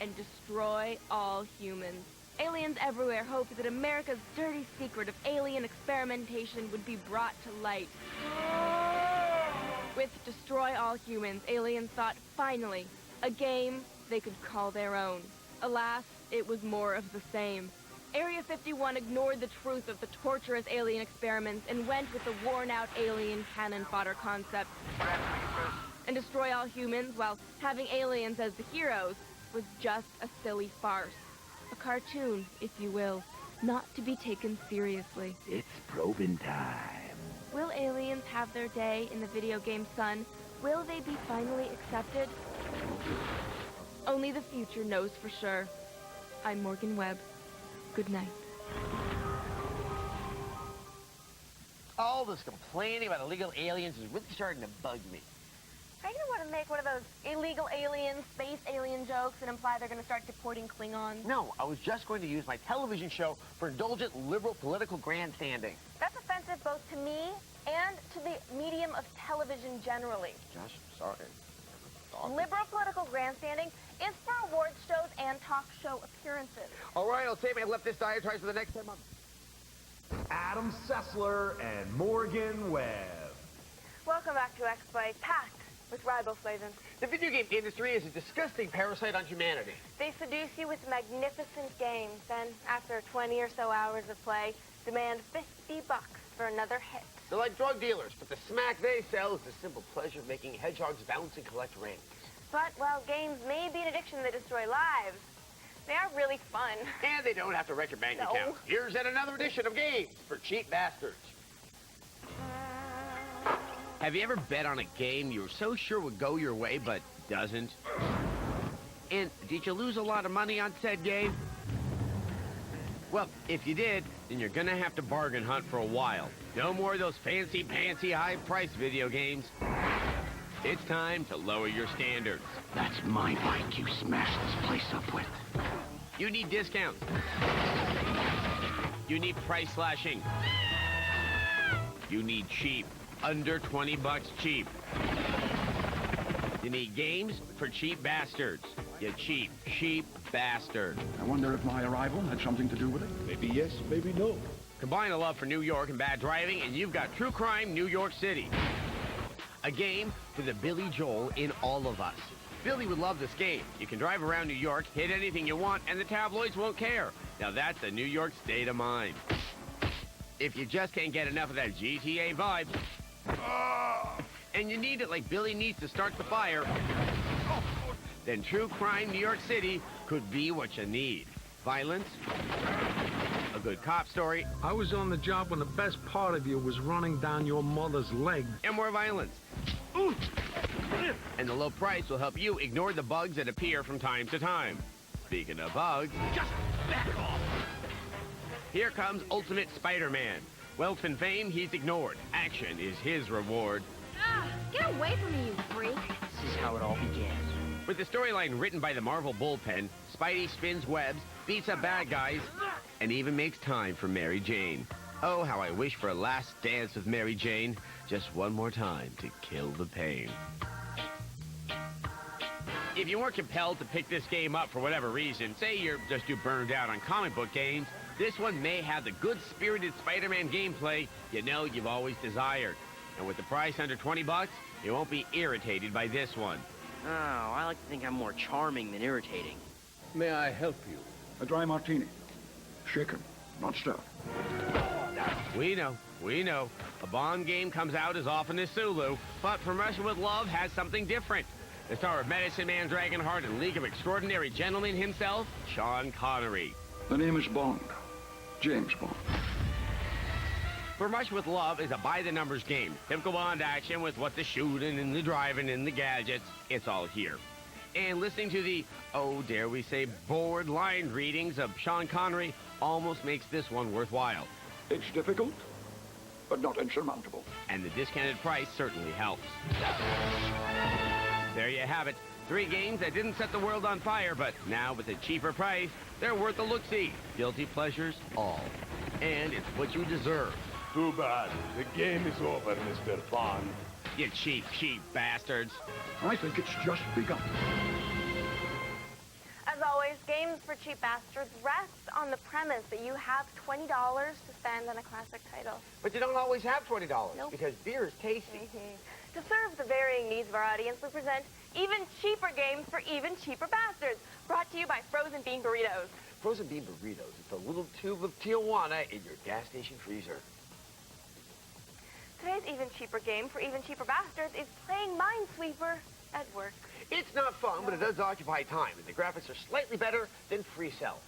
and Destroy All Humans. Aliens everywhere hoped that America's dirty secret of alien experimentation would be brought to light. With Destroy All Humans, aliens thought, finally, a game they could call their own. Alas, it was more of the same. Area 51 ignored the truth of the torturous alien experiments and went with the worn-out alien cannon fodder concept. And Destroy All Humans, while having aliens as the heroes, was just a silly farce. A cartoon, if you will, not to be taken seriously. It's probing time. Will aliens have their day in the video game sun? Will they be finally accepted? Only the future knows for sure. I'm Morgan Webb. Good night. All this complaining about illegal aliens is really starting to bug me. Are you going to want to make one of those illegal alien, space alien jokes and imply they're going to start deporting Klingons? No, I was just going to use my television show for indulgent liberal political grandstanding. That's offensive both to me and to the medium of television generally. Josh, I'm sorry. Liberal political grandstanding is for awards shows and talk show appearances. All right, I'll save my leftist diatribes for the next 10 months. Adam Sessler and Morgan Webb. Welcome back to X-Play, packed with riboflavin. The video game industry is a disgusting parasite on humanity. They seduce you with magnificent games, and after 20 or so hours of play, demand $50 for another hit. They're like drug dealers, but the smack they sell is the simple pleasure of making hedgehogs bounce and collect rings. But while games may be an addiction that destroy lives, they are really fun. And they don't have to wreck your bank account. Here's yet another edition of Games for Cheap Bastards. Have you ever bet on a game you were so sure would go your way, but doesn't? And did you lose a lot of money on said game? Well, if you did, then you're gonna have to bargain hunt for a while. No more of those fancy-pantsy, high-priced video games. It's time to lower your standards. That's my bike you smashed this place up with. You need discounts. You need price slashing. You need cheap. Under 20 bucks cheap. You need games for cheap bastards. You cheap bastard. I wonder if my arrival had something to do with it. Maybe yes, maybe no. Combine a love for New York and bad driving, and you've got True Crime New York City. A game for the Billy Joel in all of us. Billy would love this game. You can drive around New York, hit anything you want, and the tabloids won't care. Now that's a New York state of mind. If you just can't get enough of that GTA vibe, and you need it like Billy needs to start the fire, then True Crime New York City could be what you need. Violence, a good cop story. I was on the job when the best part of you was running down your mother's leg. And more violence. And the low price will help you ignore the bugs that appear from time to time. Speaking of bugs, just back off. Here comes Ultimate Spider-Man. Wealth and fame, he's ignored. Action is his reward. Get away from me, you freak. This is how it all began. With the storyline written by the Marvel bullpen, Spidey spins webs, beats up bad guys, and even makes time for Mary Jane. Oh, how I wish for a last dance with Mary Jane. Just one more time to kill the pain. If you weren't compelled to pick this game up for whatever reason, say you're just too burned out on comic book games, this one may have the good-spirited Spider-Man gameplay you know you've always desired. And with the price under 20 bucks, you won't be irritated by this one. Oh, I like to think I'm more charming than irritating. May I help you? A dry martini. Shaken, not stirred. We know. A Bond game comes out as often as Sulu, but From Russia with Love has something different. The star of Medicine Man, Dragonheart, and League of Extraordinary Gentlemen himself, Sean Connery. The name is Bond. James Bond. From Russia with Love is a by-the-numbers game. Typical Bond action with what the shooting and the driving and the gadgets. It's all here. And listening to the, oh, dare we say, bored line readings of Sean Connery almost makes this one worthwhile. It's difficult, but not insurmountable. And the discounted price certainly helps. There you have it. 3 games that didn't set the world on fire, but now with a cheaper price, they're worth a look-see. Guilty pleasures, all. And it's what you deserve. Too bad. The game is over, Mr. Bond. You cheap bastards. I think it's just begun. As always, Games for Cheap Bastards rests on the premise that you have $20 to spend on a classic title. But you don't always have $20, Nope. because beer is tasty. To serve the varying needs of our audience, we present even cheaper games for even cheaper bastards, brought to you by Frozen Bean Burritos. Frozen Bean Burritos. It's a little tube of Tijuana in your gas station freezer. Today's even cheaper game for even cheaper bastards is playing Minesweeper at work. It's not fun, but it does occupy time, and the graphics are slightly better than Free Cell.